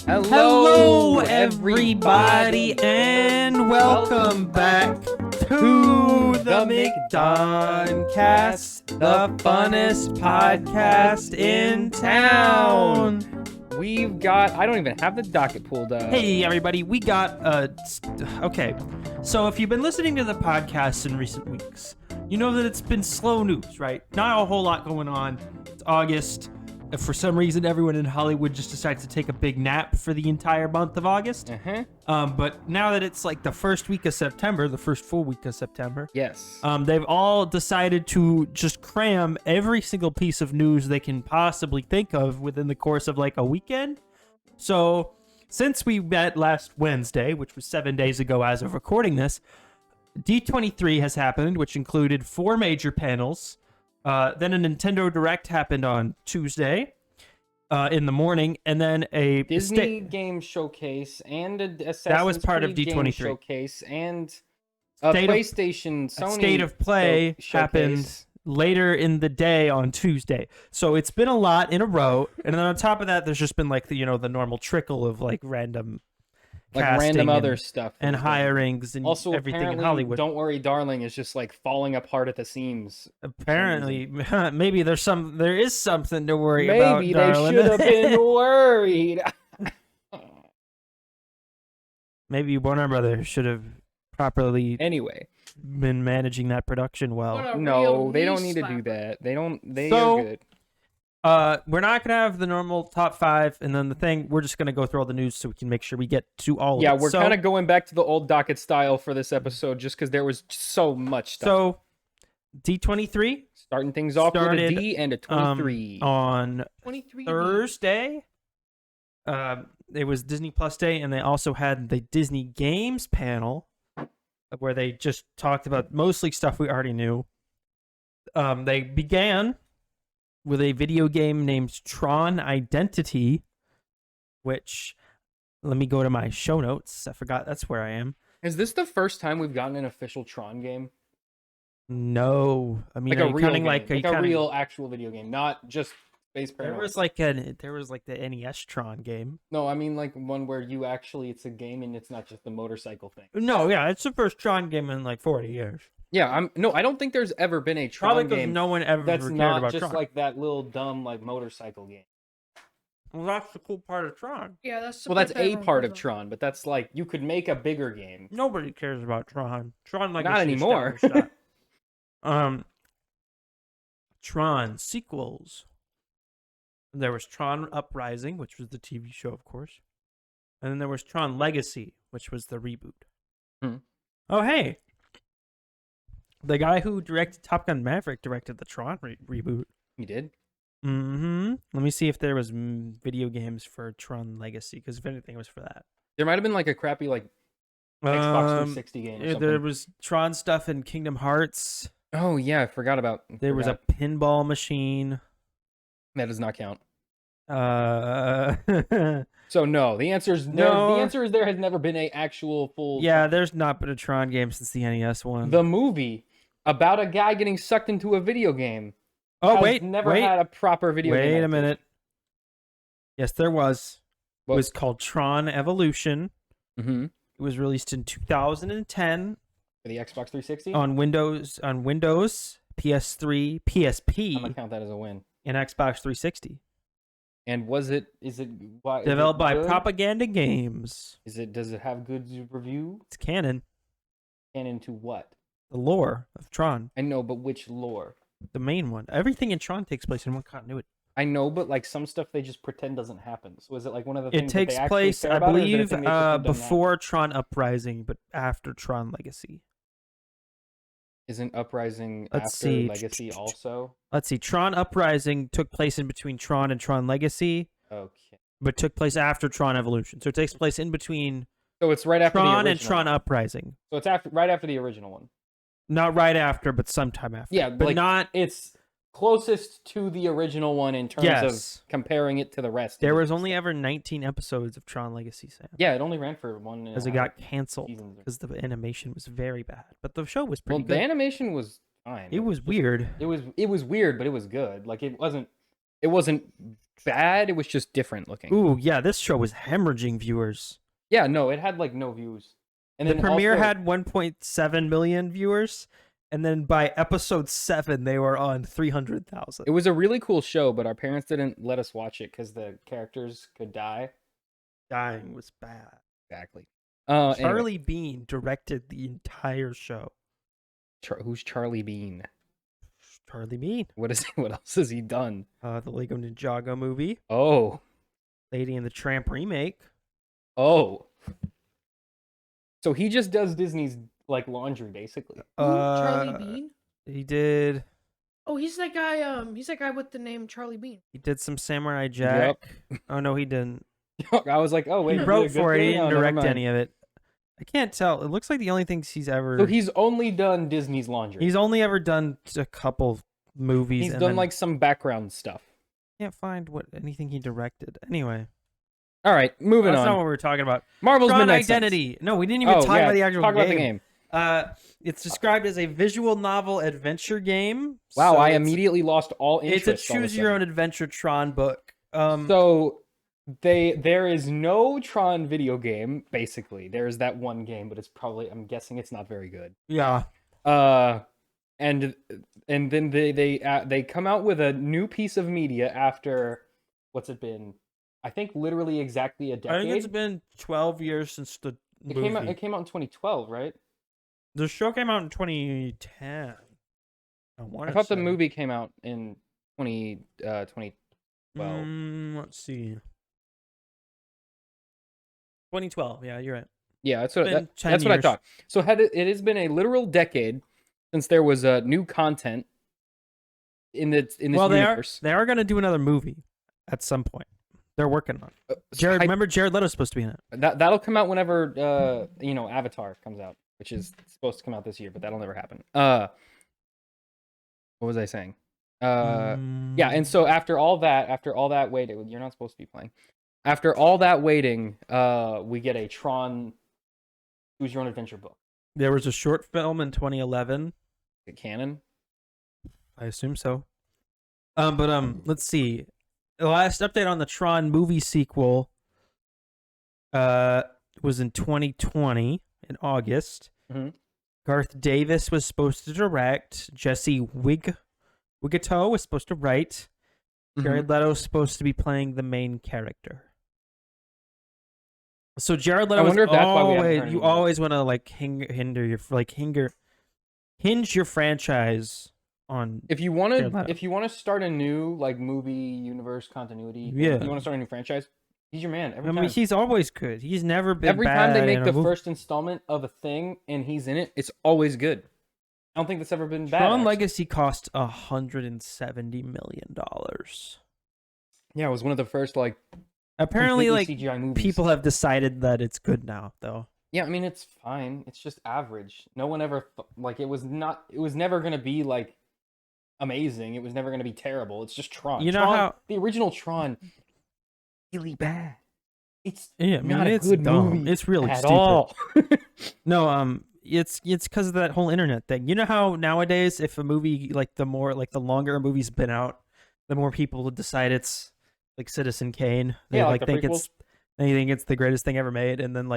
Hello, everybody, and welcome back to the McDoncast, the funnest podcast in town. We've got, I don't even have the docket pulled up. Hey, everybody, we got, okay. So if you've been listening to the podcast in recent weeks, you know that it's been slow news, right? Not a whole lot going on. It's August. For some reason, everyone in Hollywood just decided to take a big nap for the entire month of August. But now that it's like the first week of September, the first full week of September, yes, they've all decided to just cram every single piece of news they can possibly think of within the course of like a weekend. So since we met last Wednesday, which was 7 days ago as of recording this, D23 has happened, which included 4 major panels. Then a Nintendo Direct happened on Tuesday in the morning, and then a Disney game showcase and a Assassin's that was part of Creed D23 game showcase and a PlayStation Sony State of Play happened later in the day on Tuesday. So it's been a lot in a row, and then on top of that, there's just been like the normal trickle of like random. Like random other stuff and hirings and also everything in Hollywood. Don't Worry Darling is just like falling apart at the seams. Apparently, maybe there is something to worry about. Maybe they should have been worried. Maybe Warner Brothers should have properly been managing that production well. No, they don't need to do that. They are good. We're not gonna have the normal top 5, and then we're just gonna go through all the news so we can make sure we get to all of it. Yeah, we're kind of going back to the old docket style for this episode, just because there was so much stuff. So, D23 starting things off with a D and a 23 on 23 Thursday. It was Disney Plus Day, and they also had the Disney Games panel, where they just talked about mostly stuff we already knew. They began with a video game named Tron Identity, which, let me go to my show notes. I forgot that's where I am. Is this the first time we've gotten an official Tron game? No. I mean, like a real game. Like a real actual video game, not just Space Paradox. There was like the NES Tron game. No, I mean like one where it's a game and it's not just the motorcycle thing. No, yeah, it's the first Tron game in like 40 years. Yeah, I don't think there's ever been a Tron game. No one ever that's cared not about just Tron. like that little dumb like motorcycle game. Well, that's the cool part of Tron. Yeah, that's a part of Tron, but that's like you could make a bigger game. Nobody cares about Tron. Tron like not anymore. Tron sequels. There was Tron Uprising, which was the TV show, of course, and then there was Tron Legacy, which was the reboot. Oh, hey. The guy who directed Top Gun Maverick directed the Tron reboot. He did? Mm-hmm. Let me see if there was video games for Tron Legacy, because if anything, it was for that. There might have been like a crappy like Xbox 360 game or something. There was Tron stuff in Kingdom Hearts. Oh, yeah, I forgot about... There was a pinball machine. That does not count. So no, the answer is no. The answer is there has never been a actual full... Yeah, there's not been a Tron game since the NES one. The movie about a guy getting sucked into a video game. Never had a proper video game. Wait a minute. Yes, there was. What? It was called Tron Evolution. Mm-hmm. It was released in 2010 for the Xbox 360 on Windows, PS3, PSP. I'm gonna count that as a win. And Xbox 360. And developed by Propaganda Games? Does it have good review? It's canon. Canon to what? The lore of Tron. I know, but which lore? The main one. Everything in Tron takes place in one continuity. I know, but like some stuff they just pretend doesn't happen. So is it like one of the things it takes that they place, care I about, believe, before Tron Uprising, but after Tron Legacy. Isn't Uprising after Legacy also? Let's see. Tron Uprising took place in between Tron and Tron Legacy. Okay. But took place after Tron Evolution. So it takes place in between So it's right after Tron the and Tron Uprising. So it's right after the original one. Not right after, but sometime after. Yeah, but like, not. It's closest to the original one in terms of comparing it to the rest. There was only ever 19 episodes of Tron Legacy, Sam. Yeah, it only ran for one. Because it got canceled because the animation was very bad, but the show was pretty good. The animation was fine. It was weird. It was weird, but it was good. Like it wasn't bad. It was just different looking. Ooh, yeah, this show was hemorrhaging viewers. Yeah, no, it had like no views. And the then premiere also, had 1.7 million viewers, and then by episode 7, they were on 300,000. it was a really cool show, but our parents didn't let us watch it because the characters could die. Dying was bad. Exactly. Charlie Anyway. Bean directed the entire show. Who's Charlie Bean? Charlie Bean. What else has he done? The Lego Ninjago movie. Oh. Lady and the Tramp remake. Oh. So he just does Disney's like laundry, basically. Charlie Bean? He did. Oh, he's that guy. He's that guy with the name Charlie Bean. He did some Samurai Jack. Yep. Oh no, he didn't. I was like, oh wait, he wrote for it. He didn't direct any of it. I can't tell. It looks like the only things he's ever. So he's only done Disney's laundry. He's only ever done a couple movies. He's done like some background stuff. Can't find anything he directed. Anyway. All right, moving on. That's not what we were talking about. Marvel's Tron Midnight Identity. Suns. No, we didn't even talk about the actual talk game. about the game. It's described as a visual novel adventure game. Wow, so I immediately lost all interest. It's a choose your own adventure Tron book. So there is no Tron video game. Basically, there is that one game, but it's probably, I'm guessing it's not very good. Yeah. And then they come out with a new piece of media after, what's it been? I think literally exactly a decade. I think it's been 12 years since the movie. It came out in 2012, right? The show came out in 2010. I thought the movie came out in 2012. Let's see. 2012. Yeah, you're right. Yeah, that's what That's what I thought. So it has been a literal decade since there was new content in this universe. They are going to do another movie at some point. They're working on it. Remember Jared Leto's supposed to be in it. That'll come out whenever Avatar comes out, which is supposed to come out this year, but that'll never happen. What was I saying? Yeah, and so after all that waiting, you're not supposed to be playing. After all that waiting, we get a Tron Choose Your Own Adventure book. There was a short film in 2011. Is it canon? I assume so. But let's see. The last update on the Tron movie sequel was in 2020 in August. Mm-hmm. Garth Davis was supposed to direct. Jesse Wigato was supposed to write. Jared Leto was supposed to be playing the main character. So Jared Leto, I wonder if that's why we haven't heard you anymore. always want to like hinge your franchise on. If you want to start a new like movie universe continuity, yeah, you want to start a new franchise, he's your man. I mean, he's always good. He's never been every bad time they make the movie. first installment of a thing and he's in it, it's always good. I don't think that's ever been bad. Tron Legacy cost $170 million. Yeah, it was one of the first like. Apparently, like CGI movies. People have decided that it's good now, though. Yeah, I mean it's fine. It's just average. No one ever it was never gonna be like amazing. It was never gonna be terrible. It's just Tron. You know how the original Tron really bad. It's not a it's good dumb. movie It's really at stupid. all. No, it's because of that whole internet thing. You know how nowadays, if a movie the longer a movie's been out, the more people decide it's like Citizen Kane. They think it's the greatest thing ever made, and then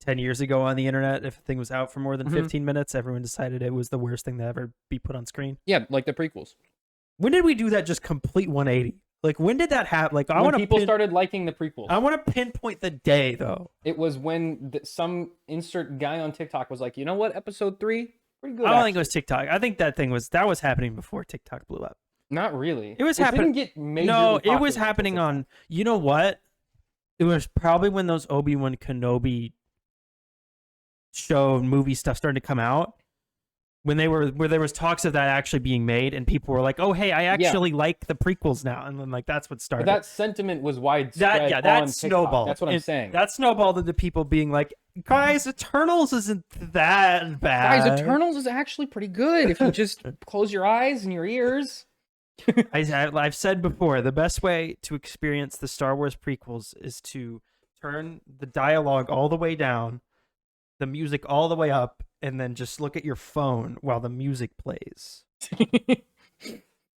10 years ago on the internet, if a thing was out for more than 15 minutes, everyone decided it was the worst thing to ever be put on screen. Yeah, like the prequels. When did we do that? Just complete 180. When did that happen? When people started liking the prequels. I want to pinpoint the day, though. It was when some insert guy on TikTok was like, you know what, episode 3, pretty good. I don't think it was TikTok. I think that was happening before TikTok blew up. Not really. It was happening. No, it was happening on. You know what? It was probably when those Obi-Wan Kenobi show movie stuff started to come out. Where there was talks of that actually being made, and people were like, "Oh, hey, I actually like the prequels now," and then that's what started. But that sentiment was widespread. That snowballed. That's what I'm saying. That snowballed into people being like, "Guys, Eternals isn't that bad." Guys, Eternals is actually pretty good if you just close your eyes and your ears. I've said before, the best way to experience the Star Wars prequels is to turn the dialogue all the way down, the music all the way up, and then just look at your phone while the music plays.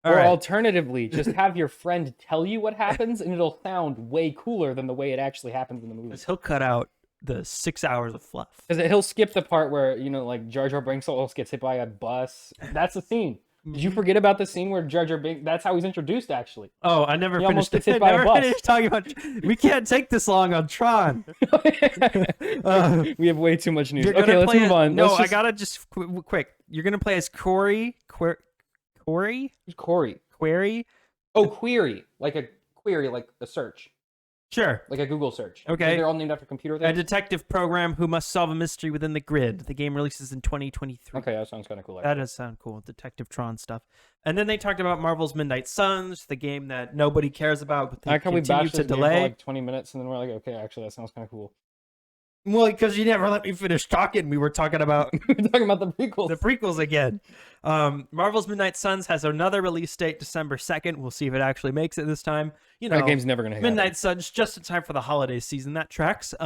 All Or right. alternatively, just have your friend tell you what happens, and it'll sound way cooler than the way it actually happens in the movie. He'll cut out the 6 hours of fluff. Because he'll skip the part where, like Jar Jar Binks almost gets hit by a bus. That's the scene. Did you forget about the scene where Jar Jar Binks? That's how he's introduced, actually. Oh, I never He almost finished. gets hit by a never bus. finished talking about. We can't take this long on Tron. We have way too much news. You're Okay, gonna let's play move on. No, Let's I just... gotta just quick. You're gonna play as Corey. Corey. Corey. Query. Oh, query. Like a search. Sure. Like a Google search. Okay. They're all named after computer A things? detective program who must solve a mystery within the grid. The game releases in 2023. Okay, that sounds kind of cool. That does sound cool. Detective Tron stuff. And then they talked about Marvel's Midnight Suns, the game that nobody cares about, but they I like how we continue bashed to this game for delay. like 20 minutes, and then we're like, okay, actually, that sounds kind of cool. Well, because you never let me finish talking. We were talking about We're talking about the prequels. the prequels again. Marvel's Midnight Suns has another release date, December 2nd. We'll see if it actually makes it this time. You know, That game's never gonna hit. Midnight Suns just in time for the holiday season. That tracks.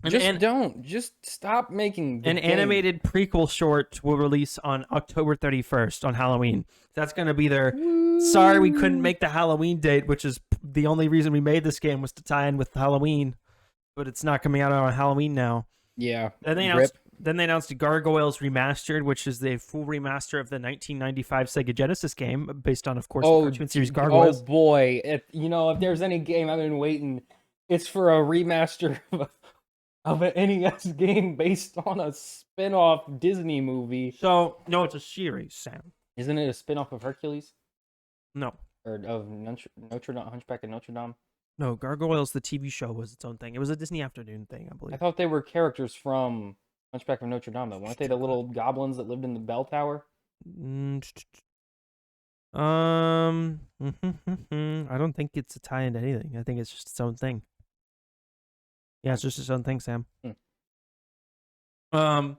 Just stop making the An game. animated prequel short will release on October 31st on Halloween. That's going to be their. Sorry, we couldn't make the Halloween date, which is the only reason we made this game was to tie in with Halloween. But it's not coming out on Halloween now. Yeah. Then they announced Gargoyles Remastered, which is the full remaster of the 1995 Sega Genesis game, based on, of course, the cartoon series Gargoyles. Oh boy, if there's any game I've been waiting, it's for a remaster of an NES game based on a spin-off Disney movie. So, no, it's a series, Sam. Isn't it a spin-off of Hercules? No. Or of Notre Dame, Hunchback of Notre Dame? No, Gargoyles, the TV show, was its own thing. It was a Disney Afternoon thing, I believe. I thought they were characters from Hunchback of Notre Dame, though. Weren't they the little goblins that lived in the bell tower? I don't think it's a tie into anything. I think it's just its own thing. Yeah, it's just its own thing, Sam. So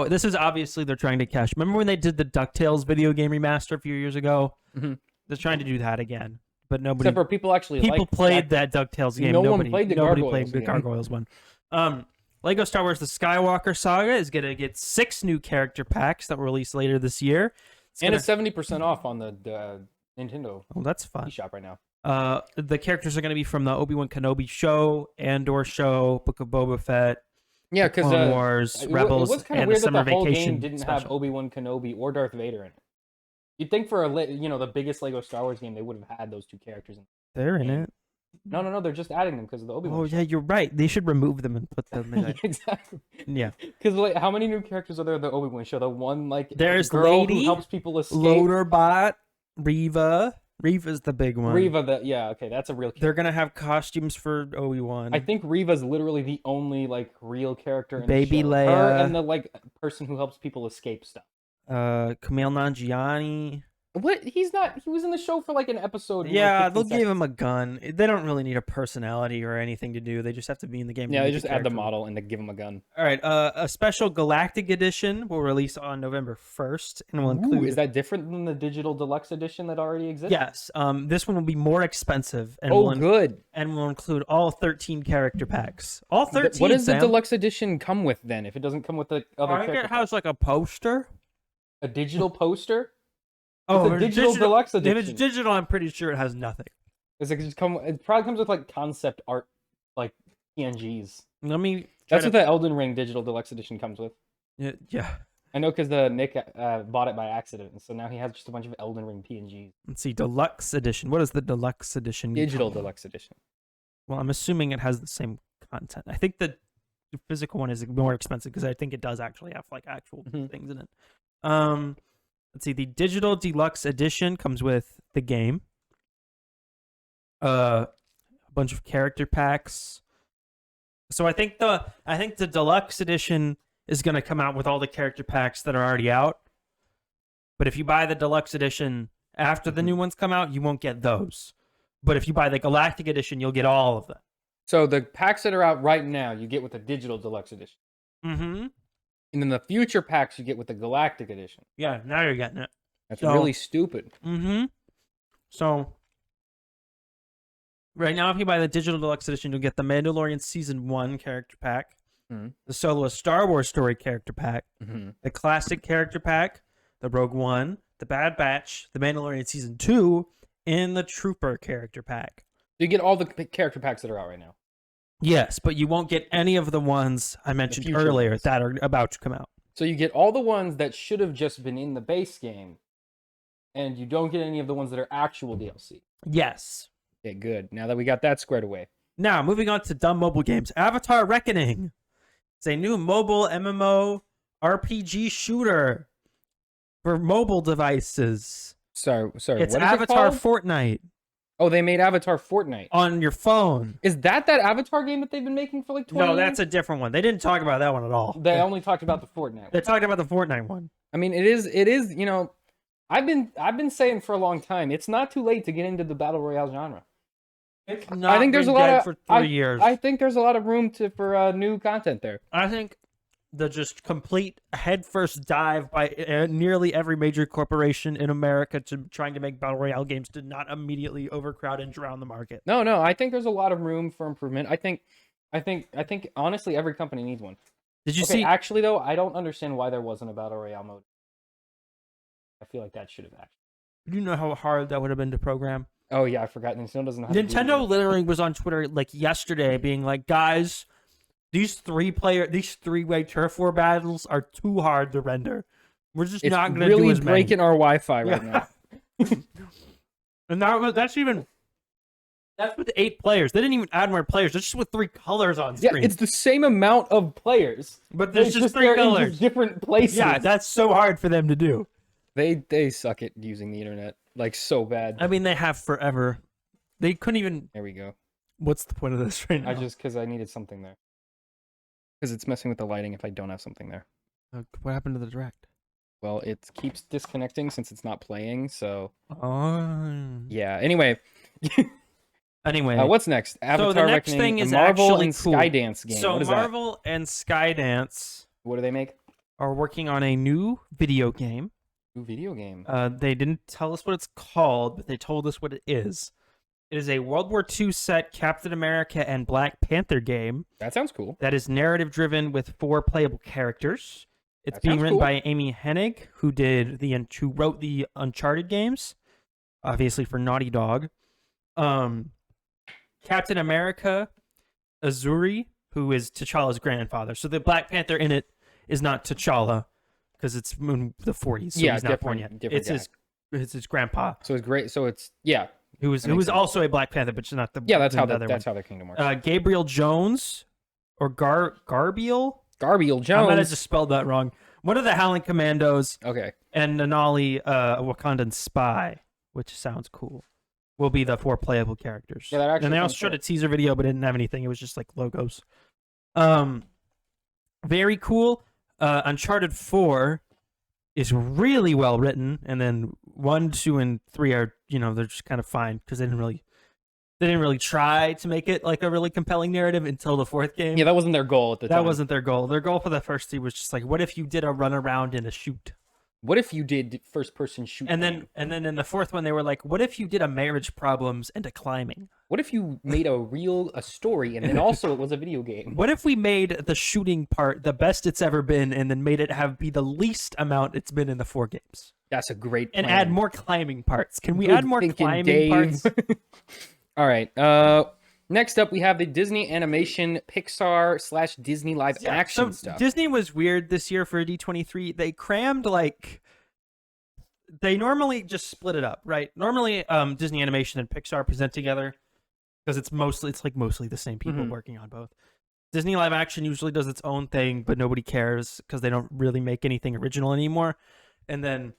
this is obviously they're trying to cash. Remember when they did the DuckTales video game remaster a few years ago? Mm-hmm. They're trying to do that again, but nobody. Except for people actually played that DuckTales game. No nobody one played the nobody Gargoyles played the game. Gargoyles one. Lego Star Wars: The Skywalker Saga is gonna get 6 new character packs that will release later this year. It's 70% off on the Nintendo Oh, that's fun. eShop right now. The characters are going to be from the Obi-Wan Kenobi show, Andor show, Book of Boba Fett, Yeah, because Clone Wars, Rebels, it was kind of and weird the Summer that the whole Vacation game didn't special. have Obi-Wan Kenobi or Darth Vader in it. You'd think for the biggest Lego Star Wars game, they would have had those two characters in. They're in it. No, they're just adding them because of the Obi-Wan. Oh, yeah, you're right. They should remove them and put them in. Exactly. Yeah. Because how many new characters are there in the Obi-Wan show? The one There's girl Lady, who helps people escape. Loaderbot, Reva. Reva's the big one. Reva, okay, that's a real character. They're going to have costumes for Obi-Wan. I think Reva's literally the only real character in Baby the show. Leia. Her and the person who helps people escape stuff. Kumail Nanjiani. What? He's not. He was in the show for an episode. in, Yeah, 15 they'll give seconds. him a gun. They don't really need a personality or anything to do. They just have to be in the game. to Yeah, they make just the add the character. model and they give him a gun. All right, a special Galactic Edition will release on November 1st and will include. Ooh, is that different than the digital deluxe edition that already exists? Yes. This one will be more expensive and Good. and will include all 13 character packs. All 13. What does Sam. the deluxe edition come with then? If it doesn't come with the other I think character it has like a poster. a digital poster? Oh, It's a digital deluxe edition. If it's digital, I'm pretty sure it has nothing. It probably comes with concept art, PNGs. Let me. That's what the Elden Ring digital deluxe edition comes with. Yeah. I know because Nick bought it by accident, and so now he has just a bunch of Elden Ring PNGs. Let's see, deluxe edition. What is the deluxe edition? Digital called? deluxe edition. Well, I'm assuming it has the same content. I think the physical one is more expensive because I think it does actually have actual things in it. Let's see. The digital deluxe edition comes with the game, a bunch of character packs. So I think the deluxe edition is going to come out with all the character packs that are already out. But if you buy the deluxe edition after the new ones come out, you won't get those. But if you buy the Galactic edition, you'll get all of them. So the packs that are out right now, you get with the digital deluxe edition. Mm-hmm. And then the future packs you get with the Galactic edition. Yeah, now you're getting it. That's really stupid. Mm-hmm. So, right now, if you buy the digital deluxe edition, you'll get the Mandalorian Season 1 character pack, the Solo Star Wars Story character pack, the Classic character pack, the Rogue One, the Bad Batch, the Mandalorian Season 2, and the Trooper character pack. You get all the character packs that are out right now. Yes, but you won't get any of the ones I mentioned future earlier ones. that are about to come out. So you get all the ones that should have just been in the base game, and you don't get any of the ones that are actual DLC. Yes. Okay, good. Now that we got that squared away. Now, moving on to dumb mobile games. Avatar Reckoning. It's a new mobile MMO RPG shooter for mobile devices. Sorry. It's what is Avatar it called? Fortnite Oh, they made Avatar Fortnite. on your phone. Is that Avatar game that they've been making for like 20 No, years? that's a different one. They didn't talk about that one at all. They only talked about the Fortnite. They talked about the Fortnite one. I mean, it is, you know, I've been saying for a long time, it's not too late to get into the battle royale genre. It's I think there's a lot of for 3 years. I think there's a lot of room for new content there. I think the just complete headfirst dive by nearly every major corporation in America to trying to make battle royale games did not immediately overcrowd and drown the market. No, I think there's a lot of room for improvement. I think honestly every company needs one. Did you Okay, see? actually though, I don't understand why there wasn't a battle royale mode. I feel like that should have actually. Do you know how hard that would have been to program? Oh yeah, I forgot. Nintendo doesn't know how to do Nintendo that. literally was on Twitter like yesterday, being like, "Guys, these three-way turf war battles are too hard to render. We're just It's not going to really do as many." breaking our Wi-Fi right now. And that's with 8 players. They didn't even add more players. That's just with 3 colors on Yeah, screen. it's the same amount of players, but there's It's just 3 they're in colors. just different places. Yeah, that's so hard for them to do. They suck at using the internet like so bad. I mean, they have forever. They couldn't even. There we go. What's the point of this right now? Because I needed something there. Because it's messing with the lighting if I don't have something there. What happened to the direct? Well, it keeps disconnecting since it's not playing. So Oh. yeah. Anyway, Anyway, what's next? Avatar the next Reckoning, thing a is Marvel actually and cool. Skydance game. So What is Marvel and Skydance What do they make? are working on a new video game. New video game. They didn't tell us what it's called, but they told us what it is. It is a World War II set Captain America and Black Panther game That sounds cool. that is narrative driven with 4 playable characters. It's That being sounds written cool. by Amy Hennig, who wrote the Uncharted games, obviously for Naughty Dog. Captain America, Azuri, who is T'Challa's grandfather. So the Black Panther in it is not T'Challa because it's in the 40s. So Yeah, he's not born yet. different It's his grandpa, So it's great. So it's who was makes sense. also a Black Panther, but just not the that's how the other that's one. how their kingdom works. Gabriel Jones or Garbiel. Garbiel I might have Jones. just spelled that wrong. One of the Howling Commandos Okay. and Nanali, a Wakandan spy, which sounds cool, will be the 4 playable characters. Yeah, that actually and they also sounds showed cool. a teaser video, but it didn't have anything. It was just like logos. Very cool. Uncharted 4 is really well written, and then 1, 2, and 3 are they're just kind of fine because they didn't really try to make it like a really compelling narrative until the 4th game. Yeah, that wasn't their goal at the time. That wasn't their goal. Their goal for the first 3 was just like, what if you did a run around and a shoot? What if you did first person shoot? And then in the 4th one, they were like, what if you did a marriage problems and a climbing? What if you made a story and then also it was a video game? What if we made the shooting part the best it's ever been and then made it be the least amount it's been in the 4 games? That's a great plan. And add more climbing parts. Can we Good add more thinking, climbing Dave. parts? All right. Next up, we have the Disney animation Pixar / Disney live action stuff. Disney was weird this year for D23. They crammed they normally just split it up, right? Normally, Disney Animation and Pixar present together because it's mostly the same people working on both. Disney live action usually does its own thing, but nobody cares because they don't really make anything original anymore. And then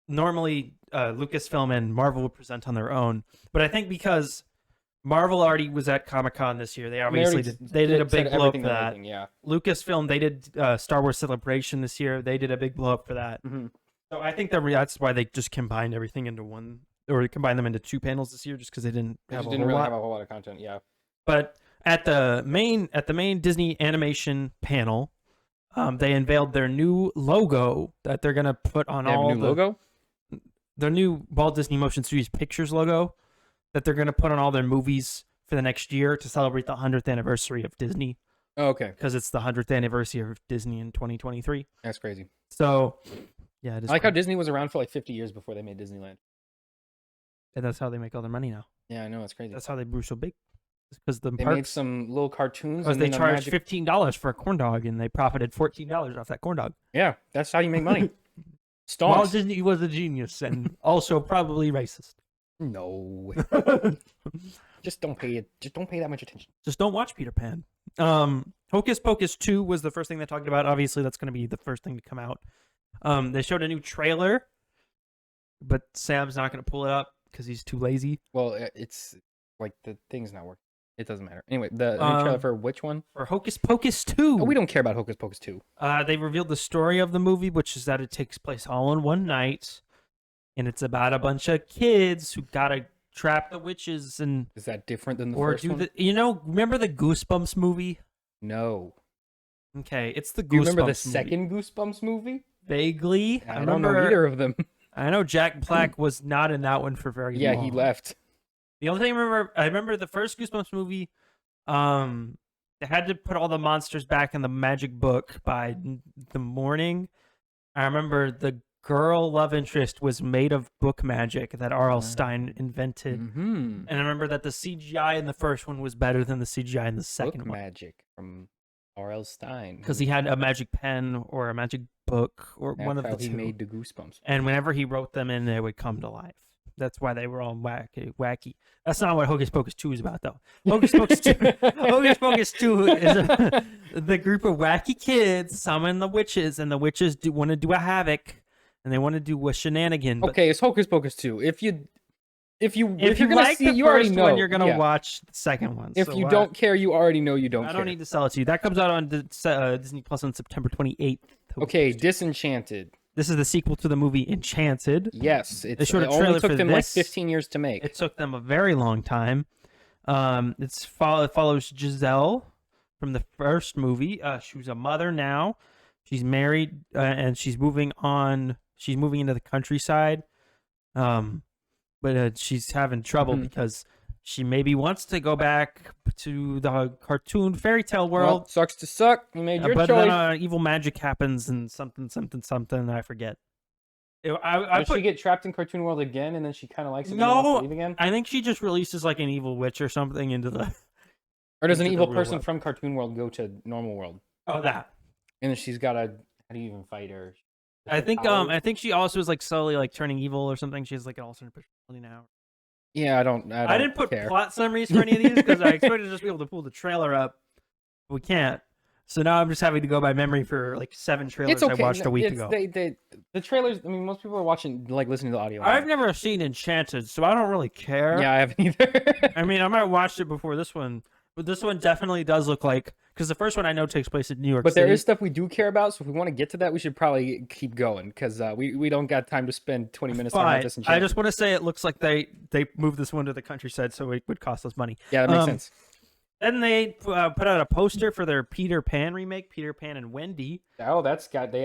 normally Lucasfilm and Marvel will present on their own. But I think because Marvel already was at Comic-Con this year, they obviously did a big blow up for that. Yeah. Lucasfilm, they did Star Wars Celebration this year. They did a big blow up for that. Mm-hmm. So I think that's why they just combined everything into one, or combined them into 2 panels this year, just because they didn't have a whole really lot. have a whole lot of content. Yeah. But at the main Disney animation panel, they unveiled their new logo that they're gonna put on They have all a new logo. Their new Walt Disney Motion Studios Pictures logo that they're gonna put on all their movies for the next year to celebrate the 100th anniversary of Disney. Oh, okay. Because it's the 100th anniversary of Disney in 2023. That's crazy. So Yeah, it is. I like how cool. Disney was around for like 50 years before they made Disneyland. And that's how they make all their money now. Yeah, I know, it's crazy. That's how they grew so big. Because the They made parks, some little cartoons because and they then a charged magic... $15 for a corn dog, and they profited $14 off that corn dog. Yeah, that's how you make money. Walt Stonks. Disney was a genius and also probably racist. No. Just don't pay it. Just don't pay that much attention. Just don't watch Peter Pan. Hocus Pocus 2 was the first thing they talked about. Obviously, that's going to be the first thing to come out. They showed a new trailer, but Sam's not going to pull it up because he's too lazy. Well, it's like the thing's not working. It doesn't matter. Anyway, the new trailer for which one? For Hocus Pocus 2. Oh, we don't care about Hocus Pocus 2. They revealed the story of the movie, which is that it takes place all in one night, and it's about a bunch of kids who gotta trap the witches and Is that different than the or first do one? the remember the Goosebumps movie? No. Okay, it's the Goosebumps. Do you remember the movie. second Goosebumps movie? Vaguely, I don't know either of them. I know Jack Black was not in that one for very long. Yeah, he left. The only thing I remember the first Goosebumps movie. They had to put all the monsters back in the magic book by the morning. I remember the girl love interest was made of book magic that R.L. Stein invented. Mm-hmm. And I remember that the CGI in the first one was better than the CGI in the second Book one. magic from R.L. Stein. Because he had a magic pen or a magic book or That's one of how the he two. made the Goosebumps. And whenever he wrote them in, they would come to life. That's why they were all wacky. That's not what Hocus Pocus 2 is about, though. Hocus Pocus 2, Hocus Pocus 2 is the group of wacky kids summon the witches, and the witches want to do a havoc, and they want to do a shenanigan. But Okay, it's Hocus Pocus 2. If you're gonna like see, the you already first know. one, you're gonna Yeah. watch the second one. If So, you don't care, you already know you don't I care. don't need to sell it to you. That comes out on Disney Plus on September 28th. Okay, Disenchanted. This is the sequel to the movie Enchanted. Yes, it showed a only trailer took for them like this. 15 years to make. It took them a very long time. It follows Giselle from the first movie. She's a mother now. She's married and she's moving on. She's moving into the countryside. But she's having trouble because she maybe wants to go back to the cartoon fairy tale world. Well, sucks to suck. You made your But choice. then evil magic happens and something. I forget. I Does she get trapped in Cartoon World again, and then she kind of likes it and No, wants to leave again? I think she just releases like an evil witch or something into the. Or does an into the evil real person world. from Cartoon World go to normal world? Oh, that. And then she's got to... How do you even fight her? I think she also is like slowly like turning evil or something. She's like an alternate personality now. Yeah, I don't I didn't put care. plot summaries for any of these because I expected to just be able to pull the trailer up. But we can't. So now I'm just having to go by memory for like 7 trailers It's okay. I watched a week ago. The trailers, I mean, most people are watching, like, listening to the audio. I've never seen Enchanted, so I don't really care. Yeah, I haven't either. I mean, I might have watched it before this one, but this one definitely does look like, because the first one I know takes place in New York But City. there is stuff we do care about, so if we want to get to that, we should probably keep going, because we don't got time to spend 20 minutes talking about But this. I just want to say it looks like they moved this one to the countryside, so it would cost us money. Yeah, that makes sense. Then they put out a poster for their Peter Pan remake, Peter Pan and Wendy, Oh, they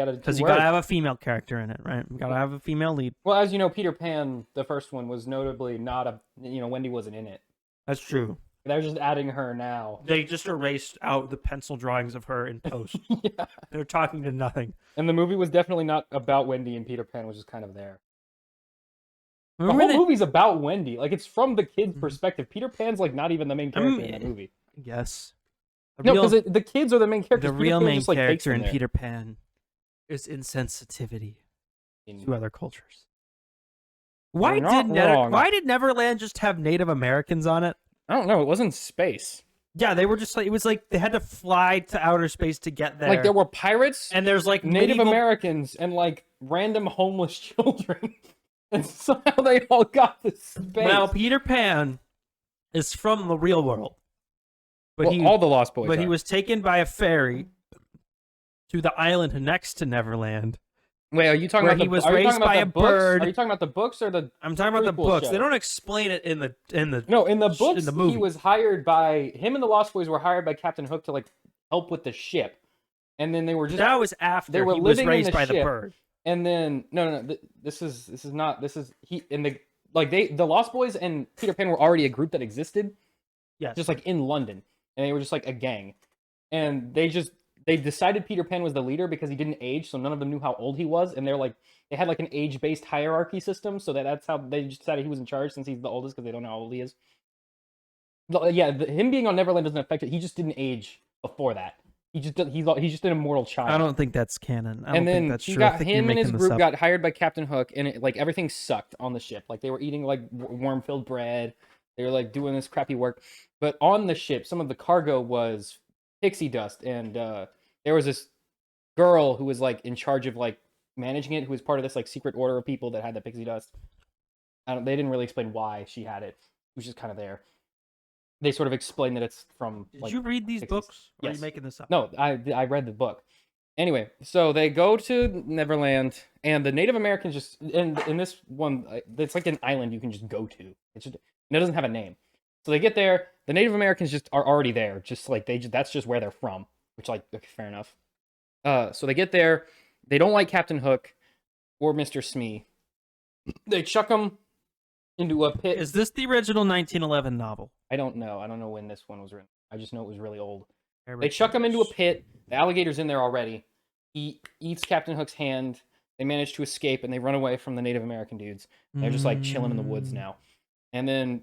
added because two you words. gotta have a female character in it, right? You gotta have a female lead. Well, as you know, Peter Pan, the first one, was notably not a... Wendy wasn't in it. That's true. They're just adding her now. They just erased out the pencil drawings of her in post. Yeah. They're talking to nothing. And the movie was definitely not about Wendy, and Peter Pan was just kind of there. The Remember whole movie's about Wendy. Like, it's from the kid's perspective. Peter Pan's, like, not even the main character in that movie. Yes. No, because the kids are the main characters. The Peter real Pan main just, like, takes character them in there. Peter Pan is insensitivity to other cultures. Why You're not wrong. why did Neverland just have Native Americans on it? I don't know. It wasn't space. Yeah, they were just like, it was like they had to fly to outer space to get there. Like, there were pirates, and there's like Native medieval- Americans, and, like, random homeless children. And somehow they all got to space. Now Peter Pan is from the real world, but Well, all the Lost Boys he are. was taken by a ferry to the island next to Neverland. Wait, are you talking where about he was are you raised talking about by the a books? bird. Are you talking about the books or the... I'm talking about the prequel books. show? They don't explain it in the No, in the books, in the movie. he was hired by... Him and the Lost Boys were hired by Captain Hook to, like, help with the ship. And then they were just... That was after they were he was living in raised the by the ship. bird. And then... No. This is not... This is... He... In the... Like, the Lost Boys and Peter Pan were already a group that existed. Yes. Just, like, in London. And they were just, like, a gang. And they just... they decided Peter Pan was the leader because he didn't age, so none of them knew how old he was, and they had like an age-based hierarchy system, so that's how they just decided he was in charge since he's the oldest because they don't know how old he is. Yeah, him being on Neverland doesn't affect it. He just didn't age before that. He's just an immortal child. I don't think that's canon. I don't And then think that's he true. I got think you're him and his making this group up. got hired by Captain Hook, and everything sucked on the ship. Like they were eating like worm-filled bread. They were like doing this crappy work. But on the ship, some of the cargo was pixie dust, and there was this girl who was like in charge of like managing it, who was part of this like secret order of people that had the pixie dust. They didn't really explain why she had it. It was just kind of there. They sort of explained that it's from. Did you read these books? Or are Yes. you making this up? No, I read the book. Anyway, so they go to Neverland, and the Native Americans just in this one, it's like an island you can just go to. It's just, and it doesn't have a name. So they get there. The Native Americans just are already there. Just like that's just where they're from. Which like okay, fair enough. So they get there. They don't like Captain Hook or Mr. Smee. They chuck them into a pit. Is this the original 1911 novel? I don't know. I don't know when this one was written. I just know it was really old. They chuck him into a pit. The alligator's in there already. He eats Captain Hook's hand. They manage to escape, and they run away from the Native American dudes. They're just like chilling in the woods now. And then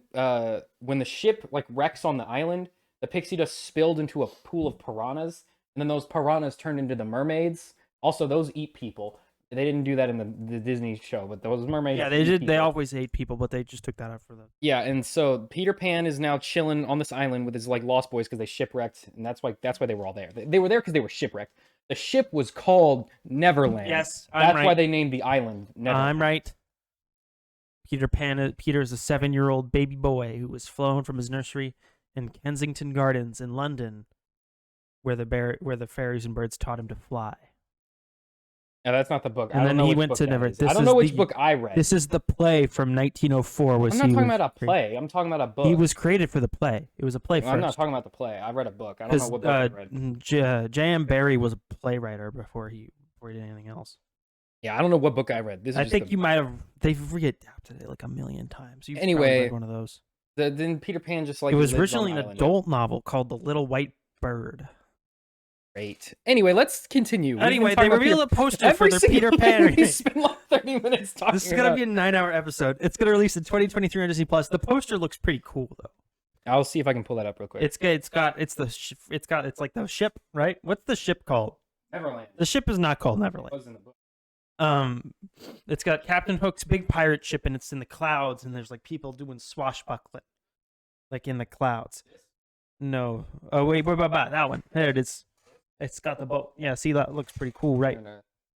when the ship like wrecks on the island, the pixie dust spilled into a pool of piranhas, and then those piranhas turned into the mermaids. Also, those eat people. They didn't do that in the Disney show, but those mermaids. Yeah, they did. People. They always ate people, but they just took that out for them. Yeah, and so Peter Pan is now chilling on this island with his like lost boys because they shipwrecked, and that's why they were all there. They were there because they were shipwrecked. The ship was called Neverland. Yes, that's why they named the island Neverland. I'm right. Peter is a 7-year-old baby boy who was flown from his nursery in Kensington Gardens in London, where the fairies and birds taught him to fly. No, that's not the book. And I then don't know he which went book to that Never. is. I don't know which book I read. This is the play from 1904. I'm not talking about a play. I'm talking about a book. He was created for the play. It was a play first. I'm not talking about the play. I read a book. I don't know what book I read. J.M. Barrie was a playwright before he did anything else. Yeah, I don't know what book I read. This is I just think you might have. They've readapted it like a million times. You've probably Anyway, read one of those. Then Peter Pan just like It was lives originally on an the island. adult novel called The Little White Bird. Great. Anyway, let's continue. Anyway, they reveal a poster for their Peter Pan. We spent like 30 minutes talking. This is gonna be a 9-hour episode. It's gonna release in 2023 on Disney Plus. The poster looks pretty cool though. I'll see if I can pull that up real quick. It's like the ship, right? What's the ship called? Neverland. The ship is not called Neverland. It was in the book. It's got Captain Hook's big pirate ship, and it's in the clouds, and there's like people doing swashbuckling, like in the clouds. No, oh wait, that one. There it is. It's got the boat. Yeah, see that looks pretty cool, right?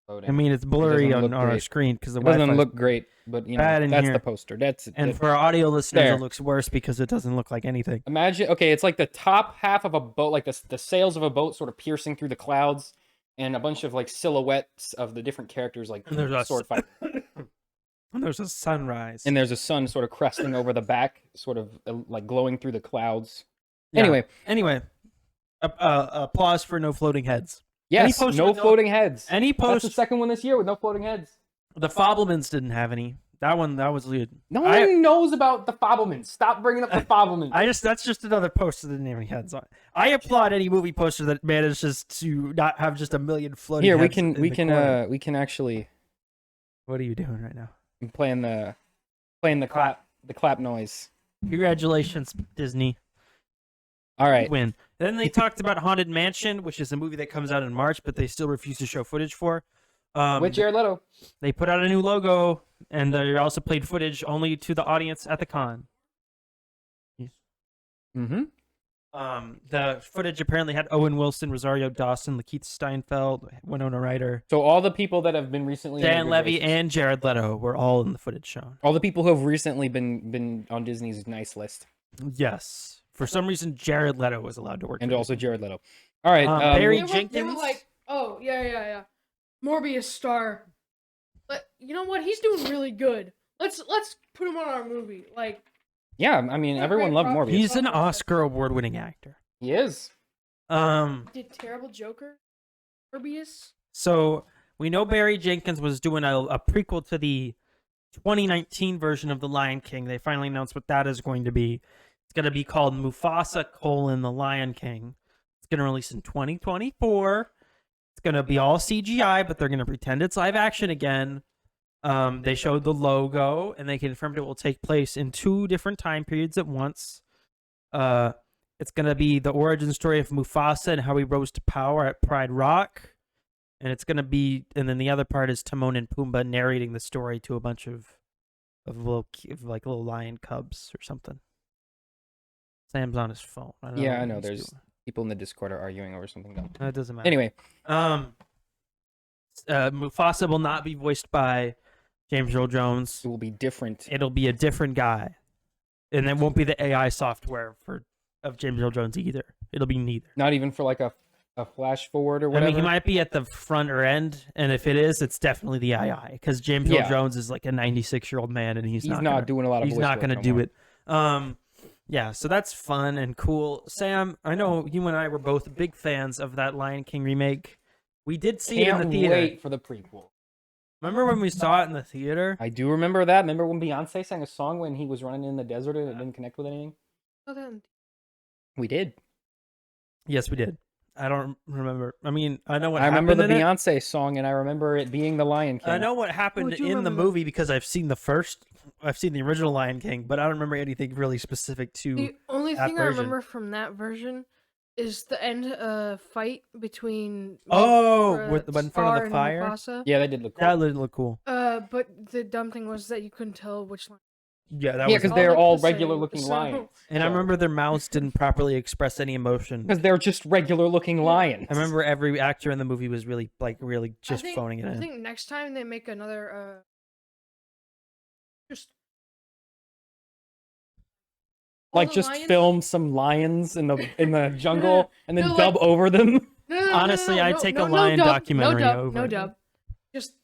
I mean, it's blurry on our screen because the It doesn't Wi-Fi's look great, but you know bad in that's here. the poster. That's And for our audio listeners, There. it looks worse because it doesn't look like anything. Imagine, okay, it's like the top half of a boat, like the sails of a boat, sort of piercing through the clouds, and a bunch of like silhouettes of the different characters, like And there's a sword fight. And there's a sunrise. And there's a sun sort of cresting over the back, sort of like glowing through the clouds. Yeah. Anyway, applause for no floating heads. Yes, poster no with floating heads. Any That's post the second one this year with no floating heads. the Fablemans didn't have any. That was weird. No one knows about the Fablemans. Stop bringing up the Fablemans. That's just another poster that didn't have any heads on it. I applaud any movie poster that manages to not have just a million floating Here, heads. we can actually. What are you doing right now? I'm playing the clap noise. Congratulations, Disney. All right. Win. Then they talked about Haunted Mansion, which is a movie that comes out in March, but they still refuse to show footage for. With Jared Leto. They put out a new logo, and they also played footage only to the audience at the con. Mm-hmm. The footage apparently had Owen Wilson, Rosario Dawson, Lakeith Steinfeld, Winona Ryder, So all the people that have been recently Dan Levy, and Jared Leto were all in the footage shown. all the people who have recently been on Disney's nice list, Yes. For some reason, Jared Leto was allowed to work. and for also Disney. Jared Leto. All right. Barry They were Jenkins. like, oh yeah. Morbius star. But you know what? He's doing really good. Let's put him on our movie. Like, yeah, I mean, Yeah, everyone great loved prop. Morbius. He's an Oscar award-winning actor. He is. did terrible Joker. Morbius. So we know Barry Jenkins was doing a prequel to the 2019 version of The Lion King. They finally announced what that is going to be. It's going to be called Mufasa: The Lion King. It's going to release in 2024. It's going to be all CGI, but they're going to pretend it's live action again. They showed the logo, and they confirmed it will take place in 2 different time periods at once. It's going to be the origin story of Mufasa and how he rose to power at Pride Rock. And it's going to be, and then the other part is Timon and Pumbaa narrating the story to a bunch of little lion cubs or something. Sam's on his phone. I know. There's people in the Discord are arguing over something dumb. It doesn't matter. Anyway, Mufasa will not be voiced by James Earl Jones. it will be different. It'll be a different guy, and it won't be the AI software of James Earl Jones either. It'll be neither. Not even for like a flash forward or I whatever. mean, he might be at the front or end, and if it is, it's definitely the AI because James Earl Jones is like a 96-year-old man, and he's not doing a lot of. He's not going to do it. Yeah, so that's fun and cool. Sam, I know you and I were both big fans of that Lion King remake. We did see it in the theater. Wait for the prequel. Remember when we saw it in the theater? I do remember that. Remember when Beyonce sang a song when he was running in the desert and it didn't connect with anything? Oh, then. We did. Yes, we did. I don't remember. I mean, I know what I happened remember the in it. Beyonce song, and I remember it being the Lion King. I know what happened do you in the remember movie because I've seen the original Lion King, but I don't remember anything really specific to The only that thing I version. remember from that version is the end fight between with in front of Scar the and fire. Mufasa. Yeah, that did look cool. That didn't look cool. But the dumb thing was that you couldn't tell which line. Yeah, that Yeah, was. because all they're looked all the same, regular-looking so- lions. And I remember their mouths didn't properly express any emotion. Because they're just regular-looking lions. I remember every actor in the movie was really just I think, phoning it I in. think next time they make another just all Like the just lions- film some lions in the jungle and then No, dub like- over them. No, Honestly, I'd take a lion dub, documentary no dub, over No it. dub.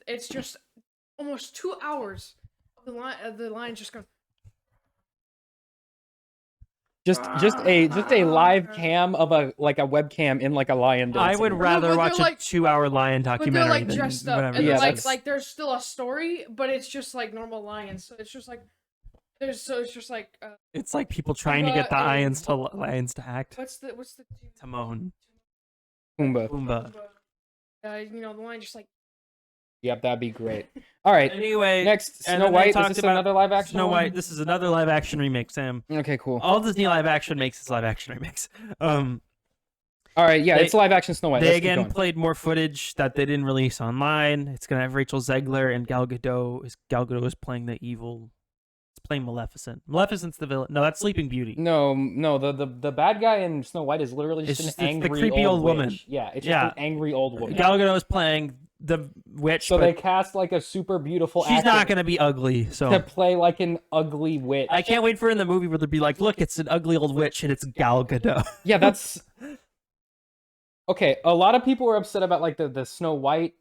It's just almost 2 hours of the lion just going. Just a live cam of a webcam in like a lion. I would dancing. rather but watch they're a like- 2-hour lion But they're documentary like than dressed up, whatever. and Yeah, like that's- there's still a story, but it's just like normal lions. So it's just like it's just like It's like people trying to get the lions to act. what's the Timon, Pumbaa. Pumbaa. the lion just like Yep, that'd be great. All right. Anyway, Next, and Snow then they White. Is talked this about another live action? Snow one? White. This is another live action remake, Sam. Okay, cool. All Disney live action makes is live action remakes. All right, yeah, it's live action Snow White. They Let's keep again going. played more footage that they didn't release online. It's gonna have Rachel Zegler and Gal Gadot. Gal Gadot is playing the evil. It's playing Maleficent. Maleficent's the villain. No, that's Sleeping Beauty. No, the bad guy in Snow White is literally just It's an just the angry creepy old woman. witch. Yeah, it's just Yeah. an angry old woman. Gal Gadot is playing the witch. So but they cast like a super beautiful she's actor not gonna be ugly. to So play like an ugly witch. I can't wait for in the movie where they'll be like, look, it's an ugly old witch and it's Gal Gadot. Yeah, that's okay. A lot of people were upset about like the Snow White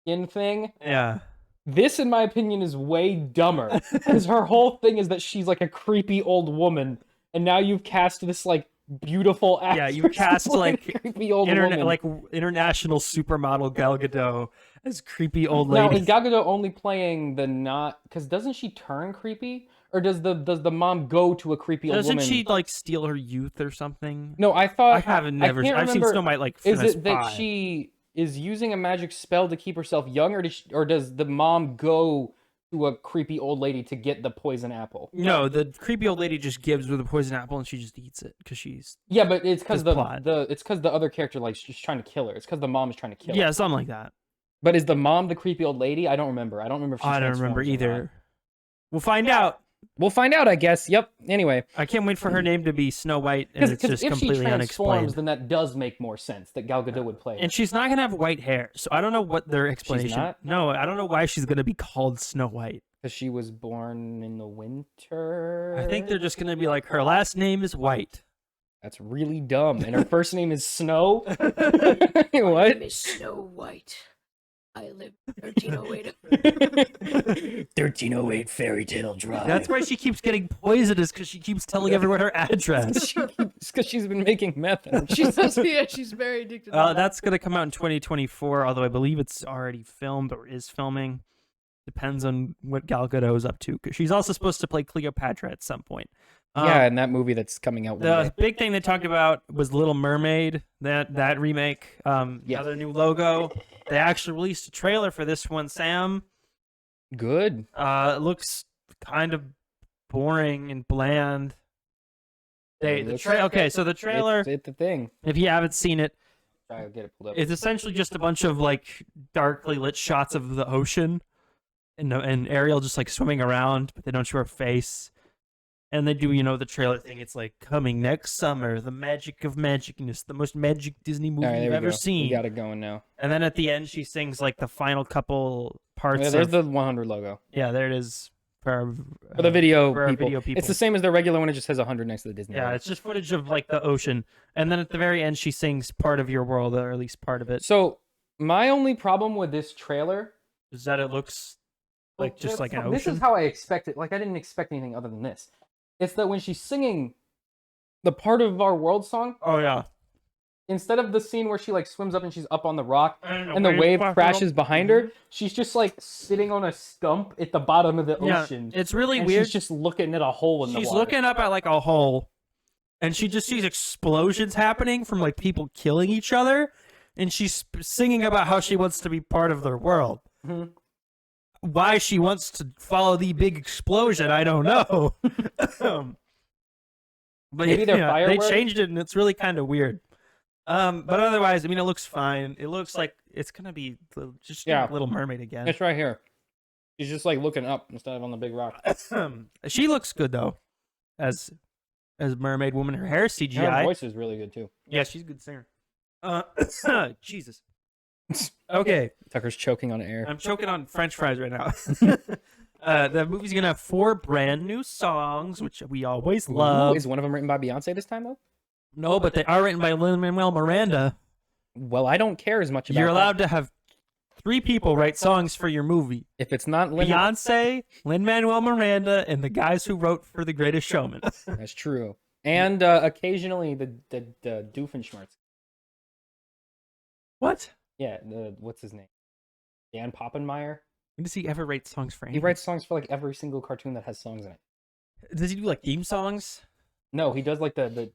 skin thing. Yeah. This, in my opinion, is way dumber because her whole thing is that she's like a creepy old woman, and now you've cast this like beautiful actress. Yeah, you cast as, a like creepy old woman. like international supermodel Gal Gadot as creepy old Now, lady. is Gal Gadot only playing the not? Because doesn't she turn creepy, or does the mom go to a creepy old Doesn't woman? she like steal her youth or something? No, I thought I haven't never. can't I've seen remember- Snow White like Is when I was it that 5. she is using a magic spell to keep herself young, or does the mom go to a creepy old lady to get the poison apple? No, the creepy old lady just gives her the poison apple and she just eats it because she's Yeah, but it's because Just plot. the other character like she's trying to kill her. It's because the mom is trying to kill her. yeah, something like that. But is the mom the creepy old lady? I don't remember. I don't remember if she I don't remember transforms or not. either. We'll find out. We'll find out, I guess. Yep. Anyway, I can't wait for her name to be Snow White and it's because just if she completely transforms, unexplained. then that does make more sense that Gal Gadot would play. And she's not gonna have white hair, so I don't know what their explanation. not? No, I don't know why she's gonna be called Snow White. Because she was born in the winter. I think they're just gonna be like her last name is White. That's really dumb. And her first name is Snow. My what? name is Snow White. I live 1308. 1308 Fairy Tale Drive. That's why she keeps getting poisoned, is because she keeps telling everyone her address. It's because she's been making meth. She's very addicted. To that. That's gonna come out in 2024, although I believe it's already filmed or is filming. Depends on what Gal Gadot's up to, because she's also supposed to play Cleopatra at some point. Yeah, in that movie that's coming out one The day. big thing they talked about was Little Mermaid, that remake. Another new logo. They actually released a trailer for this one, Sam. Good. It looks kind of boring and bland. Okay, so the trailer, It's the thing. if you haven't seen it, I'll get it pulled up. it's essentially just a bunch of like darkly lit shots of the ocean, and Ariel just like swimming around, but they don't show her face. And they do, the trailer thing. It's like, coming next summer, the magic of magicness, the most magic Disney movie All right, there you've we ever go. seen. We got it going now. And then at the end, she sings like the final couple parts. Yeah, there's the 100 logo. Yeah, there it is. For the video for our people. video people. It's the same as the regular one. It just has 100 next to the Disney. Yeah, logo. it's just footage of like the ocean. And then at the very end, she sings part of your world, or at least part of it. So my only problem with this trailer Is that it looks like just like an ocean. This is how I expected. Like I didn't expect anything other than this. It's that when she's singing the part of our world song, Oh, yeah. instead of the scene where she like swims up and she's up on the rock and the wave wave back crashes up. behind her, she's just like sitting on a stump at the bottom of the Yeah, ocean. it's really and weird. She's just looking at a hole in the She's water. looking up at like a hole, and she just sees explosions happening from like people killing each other, and she's singing about how she wants to be part of their world. Mhm. Why she wants to follow the big explosion, I don't know. But Maybe they're they fireworks? changed it, and it's really kind of weird. But otherwise, I mean, it looks fine. It looks like it's gonna be just Yeah. Little Mermaid again. It's right here. She's just like looking up instead of on the big rock. She looks good though, as Mermaid Woman. Her hair CGI. Her voice is really good too. Yeah, she's a good singer. Jesus. Okay, Tucker's choking on air. I'm choking on French fries right now. The movie's gonna have 4 brand new songs, which we always love. Is one of them written by Beyonce this time though? No, but they are written by Lin-Manuel Miranda. Well, I don't care as much about You're that. allowed to have 3 people write songs for your movie: If it's not Beyonce, Lin-Manuel Miranda, and the guys who wrote for The Greatest Showman. That's true. And occasionally the Doofenshmirtz. What? Yeah, what's his name? Dan Poppenmeyer. When does he ever write songs for He anything? writes songs for like every single cartoon that has songs in it. Does he do like theme songs? No, he does like the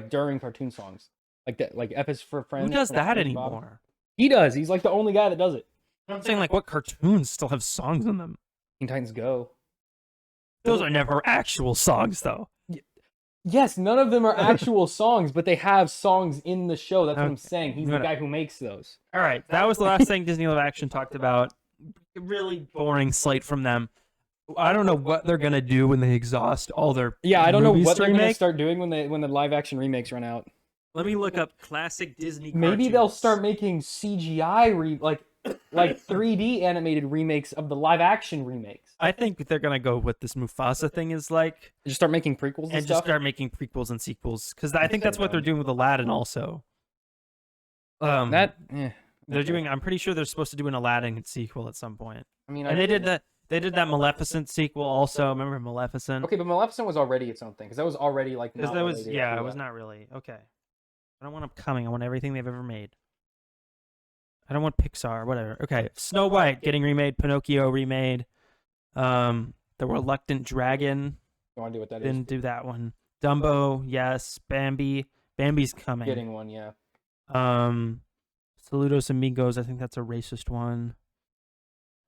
during cartoon songs. Like that, like F is for Friends. Who does from that SpongeBob. anymore? He does. He's like the only guy that does it. I'm saying, like, what cartoons still have songs in them? Teen Titans Go. Those are never actual songs, though. Yes, none of them are actual songs, but they have songs in the show. That's what I'm Okay. saying. He's the guy who makes those. All right, that was the last thing Disney Live Action talked about. Really boring slate from them. I don't know what they're gonna do when they exhaust all their Yeah, I don't know movies what to they're gonna remake. start doing when the live action remakes run out. Let me look up classic Disney. Maybe they'll cartoons. start making CGI like 3D animated remakes of the live action remakes. I think they're gonna go what this Mufasa thing is like, Just start making prequels and and stuff. just start making prequels and sequels. Because I think that's what they're doing with Aladdin also. They're doing. I'm pretty sure they're supposed to do an Aladdin sequel at some point. I mean, And they did that. They did that Maleficent sequel also. Remember Maleficent? Okay, but Maleficent was already its own thing because that was already like. Because not that was related yeah, to it was that. not really okay. I don't want Upcoming. I want everything they've ever made. I don't want Pixar. Whatever. Okay, Snow White getting remade. Pinocchio remade. The Reluctant Dragon You want to do what that is? didn't do that one. Dumbo, yes. Bambi's coming. Getting one, yeah. Saludos Amigos. I think that's a racist one.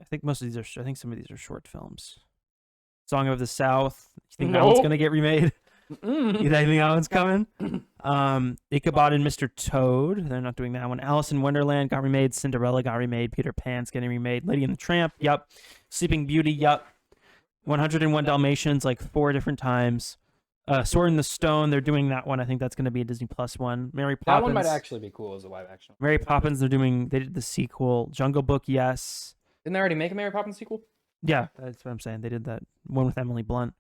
I think most of these are. I think some of these are short films. Song of the South. You think that one's Nope. gonna get remade? You think that one's coming? Ichabod and Mr. Toad. They're not doing that one. Alice in Wonderland got remade. Cinderella got remade. Peter Pan's getting remade. Lady and the Tramp. Yup. Sleeping Beauty. Yup. 101 Dalmatians like 4 different times. Sword in the Stone. They're doing that one. I think that's going to be a Disney Plus one. Mary That Poppins. one might actually be cool as a live action. Mary Poppins. They did the sequel. Jungle Book. Yes. Didn't they already make a Mary Poppins sequel? Yeah, that's what I'm saying. They did that one with Emily Blunt.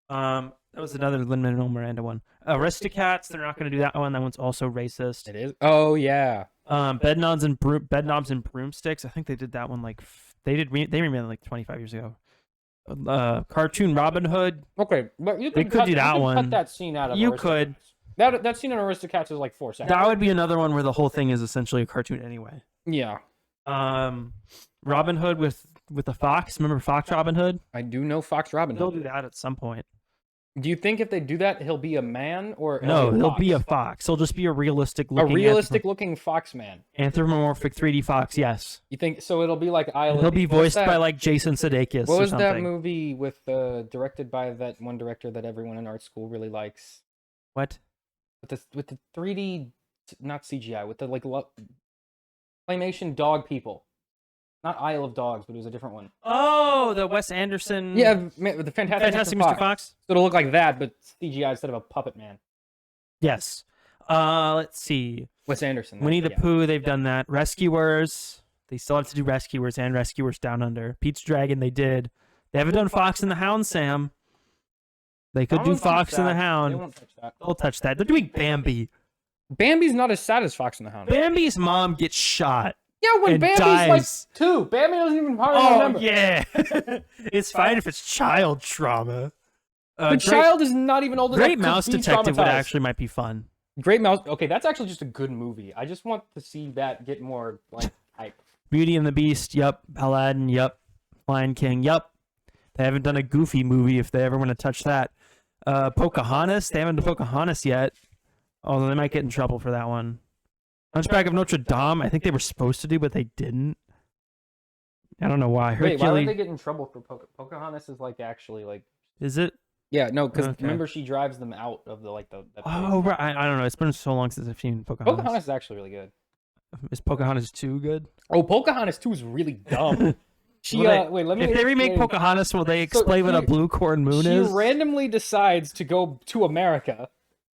That was another Lin-Manuel Miranda one. Aristocats, they're not going to do that one. That one's also racist. It is. Oh yeah. Bedknobs and Broomsticks. I think they did that one like they remade it like 25 years ago. Cartoon Robin Hood. Okay, but you They could could cut, do that you could one. Cut that scene out of. You Aristocats. could. That scene in Aristocats is like 4 seconds. That would be another one where the whole thing is essentially a cartoon anyway. Yeah. Robin Hood with with the fox. Remember Fox Robin Hood? I do know Fox Robin They'll Hood. do that at some point. Do you think if they do that, he'll be a man or No, he'll be a fox? fox. He'll just be a realistic looking, looking fox man. anthropomorphic 3D fox. Yes, You think so? It'll be like Isle. he'll be what's voiced that? by like Jason Sudeikis. What or was that something. movie with directed by that one director that everyone in art school really likes? What? With the 3D, not CGI, with the like claymation dog people. Not Isle of Dogs, but it was a different one. Oh, the Wes Anderson. Yeah, the Fantastic Mr. Fox. So it'll look like that, but CGI instead of a puppet man. Yes. Let's see. Wes Anderson. Winnie the yeah. Pooh, they've done that. Rescuers, they still have to do Rescuers and Rescuers Down Under. Pete's Dragon, they did. They haven't done Fox and the Hound, Sam. They could I do won't touch Fox and the that. They Hound. won't touch that. They'll touch that. They're doing Bambi. Bambi's not as sad as Fox and the Hound. Bambi's mom gets shot. Yeah, when and Bambi's dies. like 2. Bambi doesn't even hardly Oh, remember. yeah. It's fine if it's child trauma. The child is not even old enough Great to Mouse be Detective would traumatized. actually might be fun. Great Mouse. Okay, that's actually just a good movie. I just want to see that get more like hype. Beauty and the Beast, yup. Aladdin, yup. Lion King, yup. They haven't done a Goofy movie if they ever want to touch that. Pocahontas, they haven't done Pocahontas yet. Although they might get in trouble for that one. Hunchback of Notre Dame, I think they were supposed to do, but they didn't. I don't know why. Wait, why would Hercules, they get in trouble for Pocahontas? Is like actually like. is it? Yeah, no, because Okay. remember she drives them out of the like the. that Oh, place. right. I don't know. It's been so long since I've seen Pocahontas. Pocahontas is actually really good. Is Pocahontas 2 good? Oh, Pocahontas 2 is really dumb. She Will they- wait, let me. If they remake explain. Pocahontas, will they explain what a she- blue corn moon She is? randomly decides to go to America,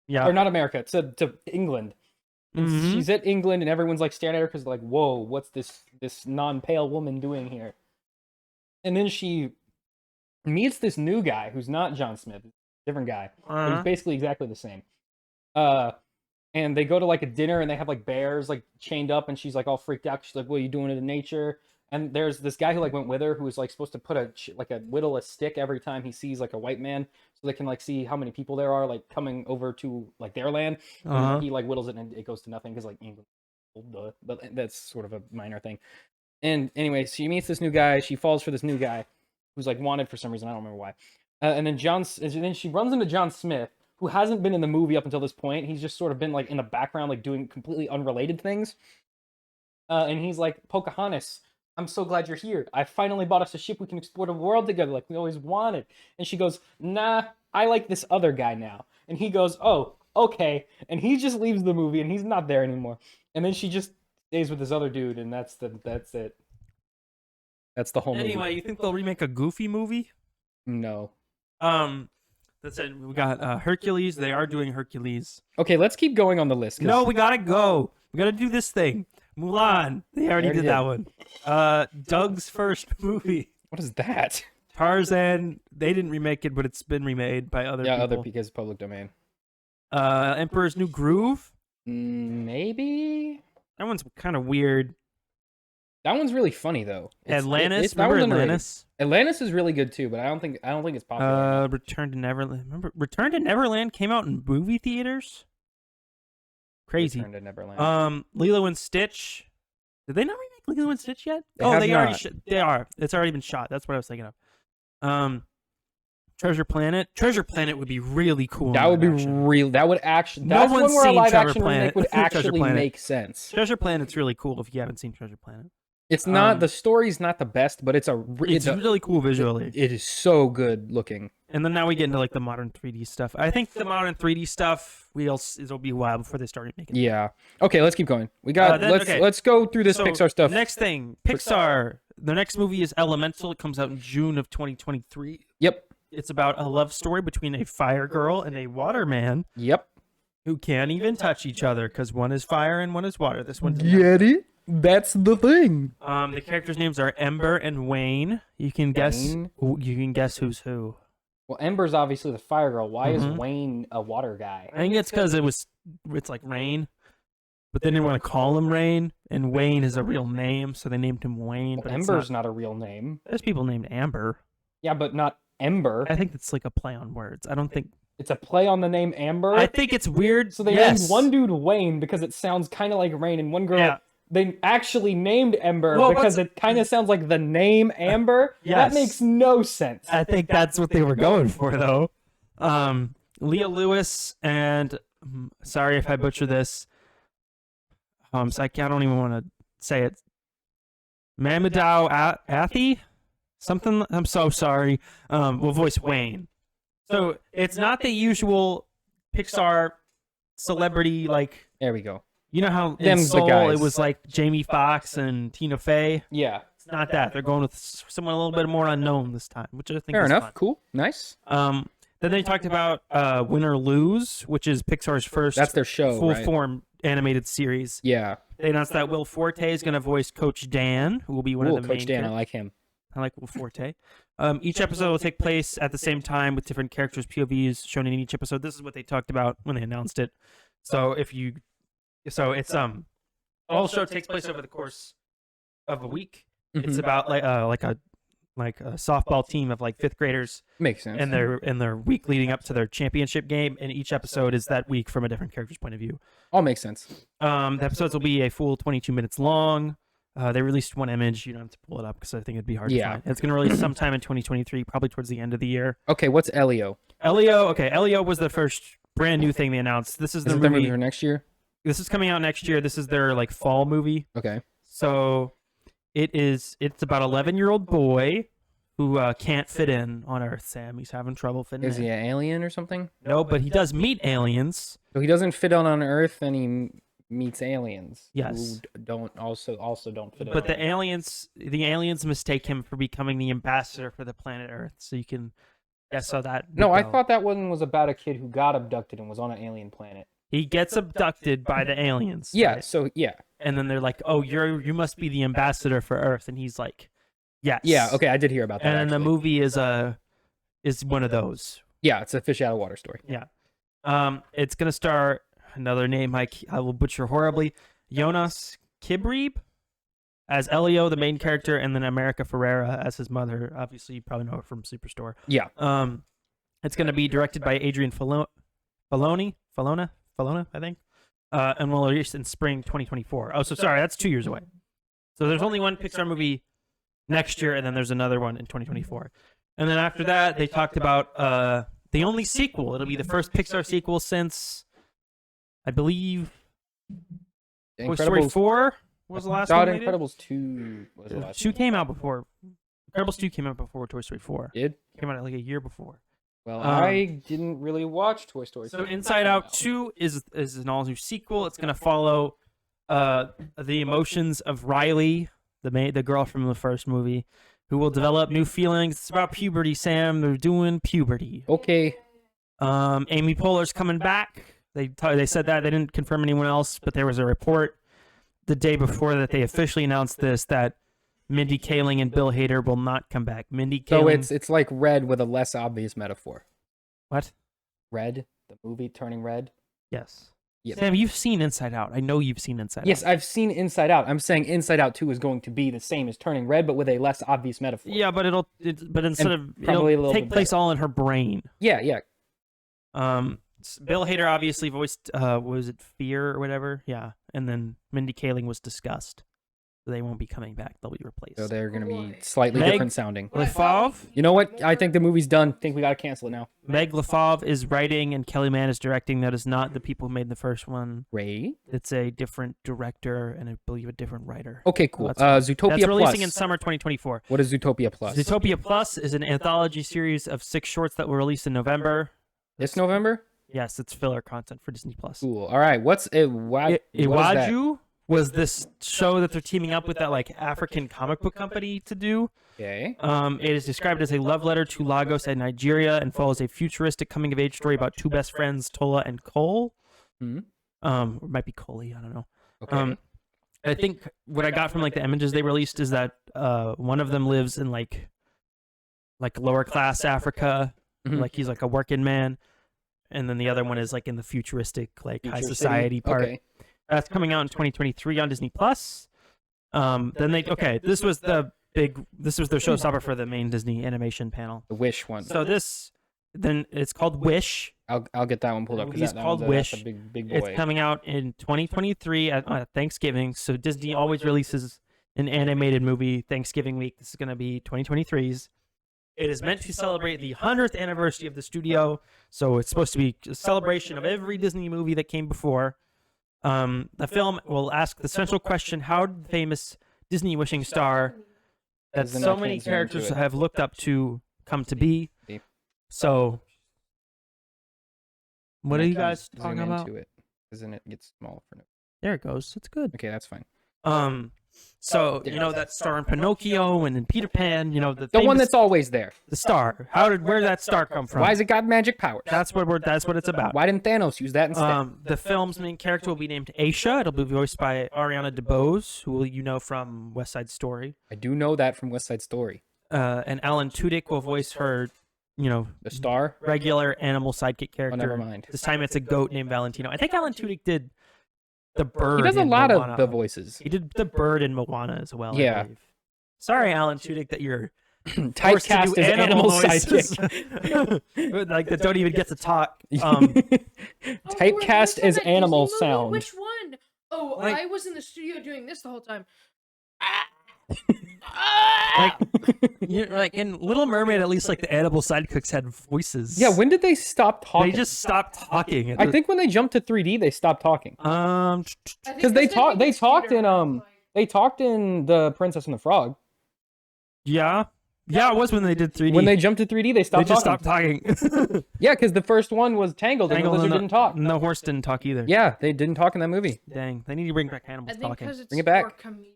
Yeah. or not America, to England. And Mhm. She's at England, and everyone's like staring at her because like, "Whoa, what's this non-pale woman doing here?" And then she meets this new guy who's not John Smith, different guy. But Uh-huh. he's basically exactly the same. And they go to like a dinner, and they have like bears like chained up, and she's like all freaked out. She's like, "What are you doing in nature?" And there's this guy who like went with her who was like supposed to put whittle a stick every time he sees like a white man, so they can like see how many people there are like coming over to like their land. Uh-huh. And he like whittles it and it goes to nothing because like England, but that's sort of a minor thing. And anyway, she meets this new guy. She falls for this new guy who's like wanted for some reason. I don't remember why. And then she runs into John Smith, who hasn't been in the movie up until this point. He's just sort of been like in the background, like doing completely unrelated things. And he's like, "Pocahontas, I'm so glad you're here. I finally bought us a ship we can explore the world together like we always wanted." And she goes, "Nah, I like this other guy now." And he goes, "Oh, okay." And he just leaves the movie and he's not there anymore. And then she just stays with this other dude, and that's it. That's the whole movie. Anyway, you think they'll remake a Goofy movie? No. That's it. We got Hercules. They are doing Hercules. Okay, let's keep going on the list. 'Cause No, we gotta go. We gotta do this thing. Mulan. They already Already did that one. Doug's first movie. what is that? Tarzan. They didn't remake it, but it's been remade by other Yeah, people. other because public domain. Emperor's New Groove. Maybe That one's kind of weird. that one's really funny though. Atlantis. that Remember one's underrated. Atlantis? Atlantis is really good too, but I don't think it's popular. Return to Neverland. Remember Return to Neverland came out in movie theaters? Crazy. Return to Neverland. Lilo and Stitch. Did they not remake Lilo and Stitch yet? They have already not. they are. It's already been shot. That's what I was thinking of. Treasure Planet. Treasure Planet would be really cool. That would be live action. real. That would actually. No That's one's one where a seen live Treasure action Planet. remake would Treasure actually Planet. make sense. Treasure Planet's really cool if you haven't seen Treasure Planet. It's not the story's not the best, but it's It's really cool visually. it is so good looking. And then now we get into like the modern 3D stuff. I think the modern 3D stuff it'll be a while before they start making. Yeah. Okay, let's keep going. We got okay. let's go through this So, Pixar stuff. Next thing, Pixar. The next movie is Elemental. It comes out in June of 2023. Yep. It's about a love story between a fire girl and a water man Yep. who can't even touch each other because one is fire and one is water. This one's Get it? That's the thing. the characters' names are Ember and Wayne. You can guess. Wayne? You can guess who's who. Well, Ember's obviously the fire girl. Why is Mhm. Wayne a water guy? I think it's because it's like Rain, but they didn't want to call him Rain, and Wayne is a real name, so they named him Wayne. Well, But it's Ember's not. not a real name. There's people named Amber. Yeah, but not Ember. I think it's like a play on words. I don't think. It's a play on the name Amber. I think it's weird. So they yes. named one dude Wayne because it sounds kind of like Rain, and one girl Yeah. they actually named Ember Well, because it kind of sounds like the name Amber. Yes. That makes no sense. I think that's what they were going for, though. Leah Lewis and sorry if I butcher this. So I don't even want to say it. Mamadou Athey, something. I'm so sorry. Will voice Wayne. So it's not the usual Pixar celebrity like. There we go. You know how in Them's the Soul guys. it was like Jamie Foxx and Tina Fey. Yeah. It's not that. They're going with someone a little bit more unknown this time, which I think Fair is enough. fun. Cool. Nice. Then they talked about Win or Lose, which is Pixar's first That's their show, full right? form animated series. Yeah. They announced that Will Forte is going to voice Coach Dan, who will be one Ooh, of the Coach main Dan, I characters. like him. I like Will Forte. Each episode will take place at the same time with different characters' POVs shown in each episode. This is what they talked about when they announced it. So it's all show takes place over the course of a week. It's Mhm. about like a softball team of like fifth graders Makes sense. and their week leading up to their championship game, and each episode is that week from a different character's point of view. All makes sense. The episodes will be a full 22 minutes long. They released one image. You don't have to pull it up because I think it'd be hard to Yeah. find. It's going to release sometime in 2023, probably towards the end of the year. Okay, what's Elio? Elio was the first brand new thing they announced. This is Is their it the movie movie. for next year? This is coming out next year. This is their like fall movie. Okay. So it's about 11-year-old boy who can't fit in on Earth, Sam. He's having trouble fitting Is in. he an alien or something? No, but he does meet aliens. So he doesn't fit on Earth, and he meets aliens. Yes. Who don't also don't fit. But on the aliens mistake him for becoming the ambassador for the planet Earth. So you can guess how that would No, I go. thought that one was about a kid who got abducted and was on an alien planet. He gets abducted by the aliens. Yeah. right? So yeah. And then they're like, "Oh, you must be the ambassador for Earth," and he's like, "Yes." Yeah. Okay, I did hear about that. And then the actually. movie is one of those. Yeah, it's a fish out of water story. It's gonna star another name I will butcher horribly, Jonas Kibrib as Elio, the main character, and then America Ferrera as his mother. Obviously, you probably know her from Superstore. Yeah. It's gonna be directed by Adrian Falona, I think, and will release in spring 2024. Oh, so sorry, that's 2 years away. So there's only one Pixar movie next year, and then there's another one in 2024. And then after that, they talked about the only sequel. It'll be the first Pixar sequel since, I believe, Toy Story Incredibles. 4 was the last God, one. they did? Incredibles 2 was the last 2 one. came out before. Incredibles 2 came out before Toy Story 4. Did? Came out like a year before. Well, I didn't really watch Toy Story. So 2. Inside Out 2 is an all new sequel. It's gonna follow the emotions of Riley, the girl from the first movie, who will develop new feelings. It's about puberty, Sam. They're doing puberty. Okay. Amy Poehler's coming back. They said that they didn't confirm anyone else, but there was a report the day before that they officially announced this that Mindy Kaling and Bill Hader will not come back. Mindy Kaling. So it's like Red with a less obvious metaphor. What? Red, the movie turning red. Yes. Yes. Sam, you've seen Inside Out. I know you've seen Inside Yes, Out. I've seen Inside Out. I'm saying Inside Out 2 is going to be the same as Turning Red, but with a less obvious metaphor. Yeah, but but instead And of probably a it'll little take bit place better. all in her brain. Yeah, yeah. Bill Hader obviously voiced was it Fear or whatever? Yeah. And then Mindy Kaling was Disgust. So they won't be coming back. They'll be replaced. So they're going to be slightly Meg- different sounding. LaFave? You know what? I think the movie's done. I think we got to cancel it now. Meg LaFave is writing and Kelly Mann is directing. That is not the people who made the first one. Ray? It's a different director and I believe a different writer. Okay, cool. That's Zootopia releasing Plus. in summer 2024. What is Zootopia Plus? Zootopia Plus is an anthology series of 6 shorts that will release in November. This November? Yes, it's filler content for Disney Plus. Cool. All right. What's it? Iwaju was this show that they're teaming up with that like African comic book company to do. Okay. It is described as a love letter to Lagos and Nigeria and follows a futuristic coming of age story about 2 best friends, Tola and Cole. Hmm. Or it might be Coley, I don't know. Okay. I think what I got from like the images they released is that one of them lives in like lower class Africa, Mhm. like he's like a working man, and then the other one is like in the futuristic like high Future society City? part. Okay. That's coming out in 2023 on Disney Plus. This was their showstopper for the main Disney animation panel. The Wish one. So then it's called Wish. I'll get that one pulled The up movie's because called that's Wish. a big boy. It's coming out in 2023 at Thanksgiving. So Disney always releases an animated movie Thanksgiving week. This is going to be 2023's. It is meant to celebrate the 100th anniversary of the studio. So it's supposed to be a celebration of every Disney movie that came before. The film will ask the central question: how did the famous Disney wishing star that Doesn't so that many translate into characters it? have looked up to come to be? So, what are you guys talking Zoom about? into it, because then it gets small for no. There it goes. It's good. Okay, that's fine. So you know that star in Pinocchio and in Peter Pan. You know the The one famous- that's always there. the star. Where did that star come from? Why has it got magic powers? That's what it's about. Why didn't Thanos use that instead? The film's main character will be named Aisha. It'll be voiced by Ariana DeBose, who you know from West Side Story. I do know that from West Side Story. And Alan Tudyk will voice her, you know, The star. regular animal sidekick Oh, character. never mind. This time it's a goat named Valentino. I think Alan Tudyk did the bird. He does a in lot Moana. of the voices. He did the bird in Moana as well. I Yeah. believe. Sorry, Alan Tudyk, that you're Typecast as animal noises. sidekick. Like that don't even get to talk. Typecast as animal sound. Which one? Oh, Like- I was in the studio doing this the whole time. Like, like in Little Mermaid, at least like the animal sidekicks had voices. Yeah, when did they stop talking? they just stopped talking. I think when they jumped to 3D, they stopped talking. I think Because they that's they talked Peter, in they talked in the Princess and the Frog. yeah, it was when they did 3D. When they jumped to 3D, they they stopped just talking. stopped talking. Yeah, because the first one was Tangled, and the lizard didn't talk. And the horse didn't talk either. Yeah, they didn't talk in that movie. Dang, they need to bring back I animals think talking. because it's Bring it back. more comedic.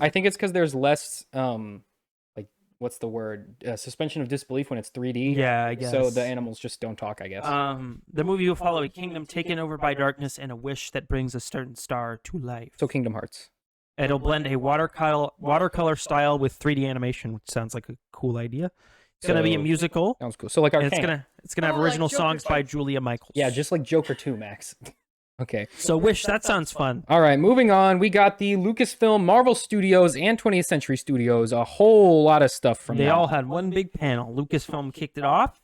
I think it's because there's less like what's the word? Suspension of disbelief when it's 3D. Yeah, I guess. So the animals just don't talk, I guess. The movie will follow a kingdom taken over by darkness and a wish that brings a certain star to life. So Kingdom Hearts. It'll blend a watercolor style with 3D animation, which sounds like a cool idea. It's gonna be a So- musical. Sounds cool. So like And Arcane. it's gonna have Oh, like original Joker songs by 2. Julia Michaels. Yeah, just like Joker 2, Max. Okay. So Wish, that sounds fun. All right, moving on. We got the Lucasfilm, Marvel Studios, and 20th Century Studios. A whole lot of stuff from They them. all had one big panel. Lucasfilm kicked it off.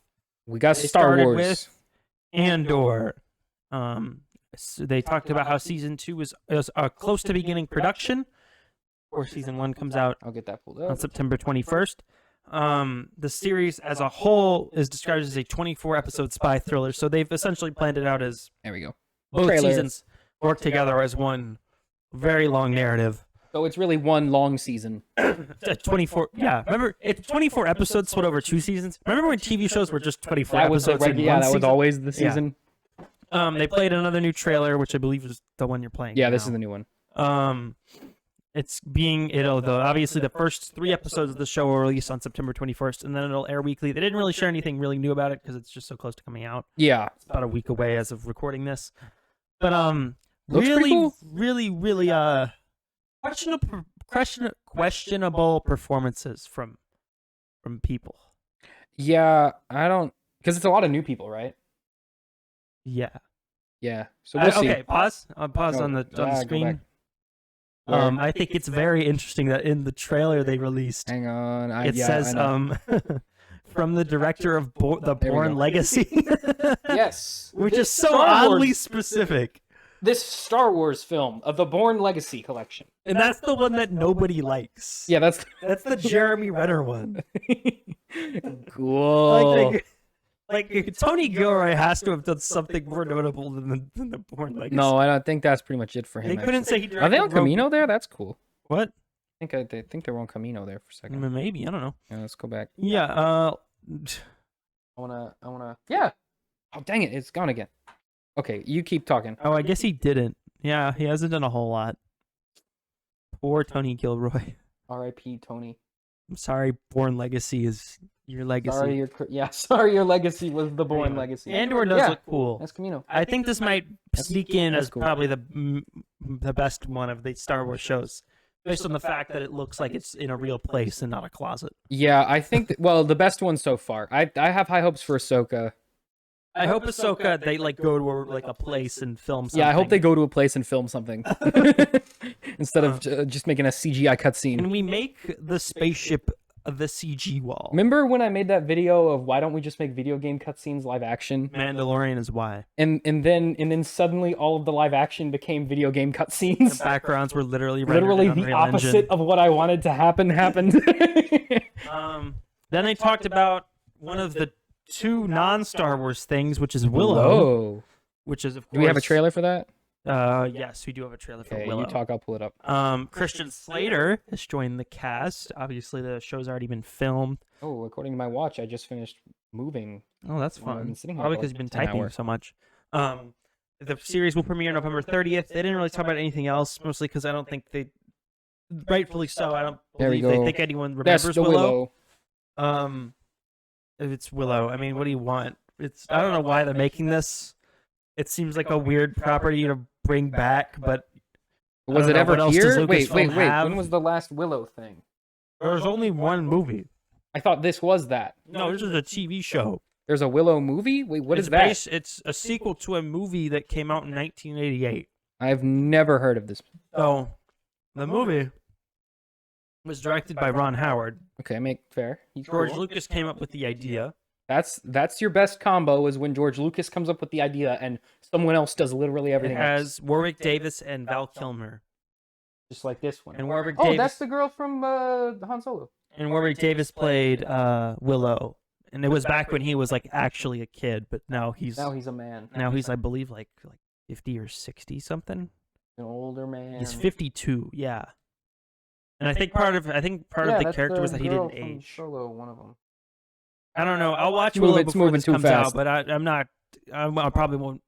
We got They Star started Wars. with Andor. So they talked about how season 2 is close to beginning production. Of course, season 1 comes out I'll get that pulled on up. September 21st. The series as a whole is described as a 24-episode spy thriller. So they've essentially planned it out as There we go. both Trailer. seasons work together as one very long narrative. So it's really one long season. 24, yeah. Remember, it's 24 episodes split over 2 seasons. Remember when TV shows were just 24 That was the episodes in yeah, one that was season? always the season. They played another new trailer, which I believe is the one you're playing. Yeah, this now. is the new one. It's being obviously the first 3 episodes of the show will release on September 21st, and then it'll air weekly. They didn't really share anything really new about it because it's just so close to coming out. Yeah. It's about a week away as of recording this. But Looks pretty really, cool. really questionable performances from people. Yeah, I don't because it's a lot of new people, right? Yeah. Yeah. So we'll see. Okay, pause. Pause Go- on the go screen. back. Where? I think it's very interesting that in the trailer they released, Hang on. it says from the director of the There we Bourne go. Legacy. Yes. Which This is so Star oddly Wars- specific. This Star Wars film of the Bourne Legacy collection. And that's the one that nobody likes. Yeah, that's That's the Jeremy Renner one. cool. Like Tony Gilroy has to have done something more notable than the Bourne Legacy. No, I don't think that's pretty much it for him. They couldn't actually. say he Are directed they on Rogue- Camino there? That's cool. What? I think they were on Camino there for a second. Maybe, I don't know. Yeah, let's go back. Yeah, I wanna. Yeah. Oh dang it! It's gone again. Okay, you keep talking. oh, I guess he didn't. Yeah, he hasn't done a whole lot. Poor Tony Gilroy. R.I.P. Tony. I'm sorry, Bourne Legacy is your legacy. Sorry, your legacy was the Bourne Anyway, legacy. Andor does Yeah. look cool. That's Camino. I think this might sneak in that's as cool. probably the best one of the Star Wars shows, based on the fact that it looks like it's in a real place and not a closet. Yeah, I think. Well, the best one so far. I have high hopes for Ahsoka. I hope Ahsoka they go to a place and film something. Yeah, I hope they go to a place and film something instead of just making a CGI cutscene. Can we make the spaceship the CG wall. Remember when I made that video of why don't we just make video game cutscenes live action? Mandalorian is why. And then suddenly all of the live action became video game The cutscenes. backgrounds were literally rendered Literally in the Unreal opposite Engine. of what I wanted to happen happened. Then they talked about one of the 2 non-Star Wars things, which is Willow, Whoa. which is of course. Do we have a trailer for that? Yes, we do have a trailer for Okay, Willow. you talk, I'll pull it up. Christian Slater has joined the cast. Obviously, the show's already been filmed. Oh, according to my watch, I just finished moving. Oh, that's Well, I've fun. been sitting here Probably for because like you've been 10 typing hours. so much. The series will premiere November 30th. They didn't really talk about anything else, mostly because I don't think they, rightfully so, I don't There we believe they go. think anyone That's remembers the Willow. Willow. If it's Willow, I mean, what do you want? I don't know why they're making this. It seems like a weird property to bring back, but I Was don't it know, ever what else does here? Wait. Lucasfilm have? When was the last Willow thing? There's only one movie. I thought this was that. No, this is a TV show. There's a Willow movie? Wait, what is It's that? It's a sequel to a movie that came out in 1988. I've never heard of this. So, the movie was directed by Ron Howard. Okay, make fair. He's George cool. Lucas came up with the idea. That's your best combo is when George Lucas comes up with the idea and someone else does literally It everything else. has Warwick Davis and Val Kilmer. Just like this one. And Warwick Oh, Davis. that's the girl from Han Solo. And Warwick Davis played Willow. And it was back when he was like actually a kid, but now he's Now he's a man. I believe like 50 or 60 something. An older man. He's 52, yeah. And I think part of the character was that he didn't age. Solo, one of them. I don't know. I'll watch It's Willow moving- it's before moving this too comes fast. out, but I probably won't.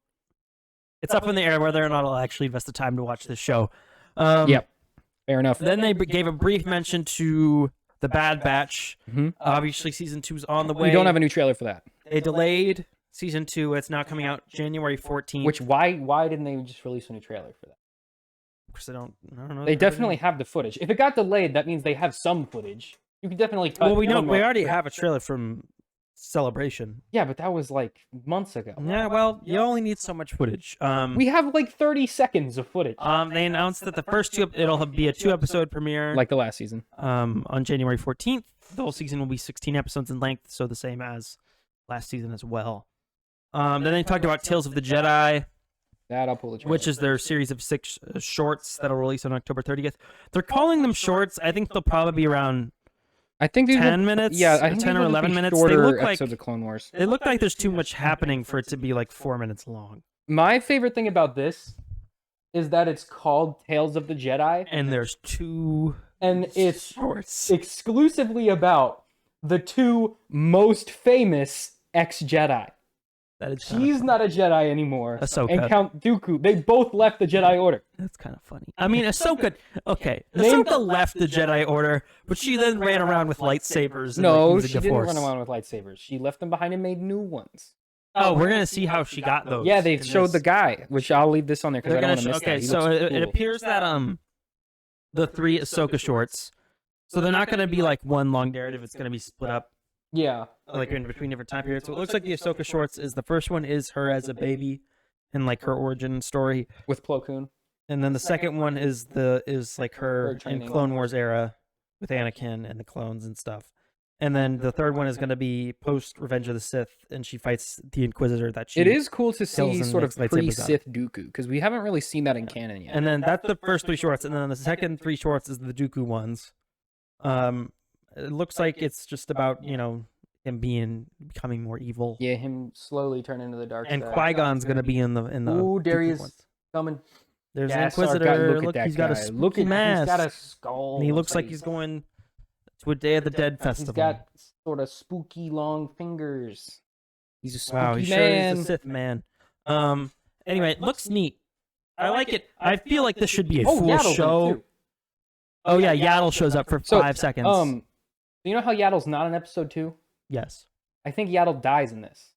It's up in the air whether or not I'll actually invest the time to watch this show. Yep. Fair enough. Then they gave a brief mention to the Bad Batch. Mhm. Obviously, season 2's on the way. We don't have a new trailer for that. They delayed season 2. It's now coming out January 14th. Which why didn't they just release a new trailer for that? Because I don't know. They definitely have the footage. If it got delayed, that means they have some footage. You can definitely cut. Well, we know one we more. already have a trailer from Celebration. Yeah, but that was like months ago. Yeah, well, you only need so much footage. We have like 30 seconds of footage. They announced that the first it'll be a 2-episode premiere. Like the last season. On January 14th. The whole season will be 16 episodes in length, so the same as last season as well. Then they talked about Tales of the Jedi, That I'll pull the trailer. which is their series of 6 shorts that'll release on October 30th. They're calling them shorts. I think they'll probably be around I think these 10 will- minutes. Yeah, I think 10 these or will just 11 be minutes. They Shorter look like episodes of Clone Wars. they look like there's too much happening for it to be like 4 minutes long. My favorite thing about this is that it's called Tales of the Jedi, And there's 2 and it's shorts. exclusively about the 2 most famous ex-Jedi. That is kinda She's funny. not a Jedi anymore. Ahsoka. And Count Dooku. They both left the Jedi Order. That's kind of funny. I mean, Ahsoka. Okay, Name- Ahsoka left the Jedi Order, but she then ran around with lightsabers. And No, like, using she the didn't Force. run around with lightsabers. She left them behind and made new ones. Oh, we're gonna see how she got those. Yeah, they in showed this. the guy, which I'll leave this on there because They're I don't gonna want to miss okay, that. He so looks it cool. appears that the 3 Ahsoka shorts. So they're not gonna be like one long narrative. It's gonna be split up Yeah. like in between different time periods. So it looks like the Ahsoka shorts is the first one is her as a baby and like her origin story, With Plo Koon. and then the second one is like Her her in training. Clone Wars era with Anakin and the clones and stuff. And then the third one is going to be post Revenge of the Sith, and she fights the Inquisitor that she. It is cool to kills see and sort of makes lightsabers out. pre-Sith Dooku because we haven't really seen that in canon yet. And then that's the first 3 shorts, and then the second 3 shorts is the Dooku ones. It looks like it's just about him becoming more evil. Yeah, him slowly turning into the dark And side. Qui-Gon's going to be in the Ooh, Dooku Darius ones. coming. There's Yeah, an Inquisitor. Sarkar, Look, at he's that got a guy. spooky Look at mask. He's got a skull. And he looks like face. he's going to a Day of the Dead festival. He's got sort of spooky long fingers. He's a spooky Wow, he man. sure is a Sith man. Anyway, it looks neat. I like it. I feel like this should be a full Yaddle's in it, show. too. Oh yeah, Yaddle shows up for So, 5 seconds. You know how Yaddle's not in episode 2? Yes. I think Yaddle dies in this.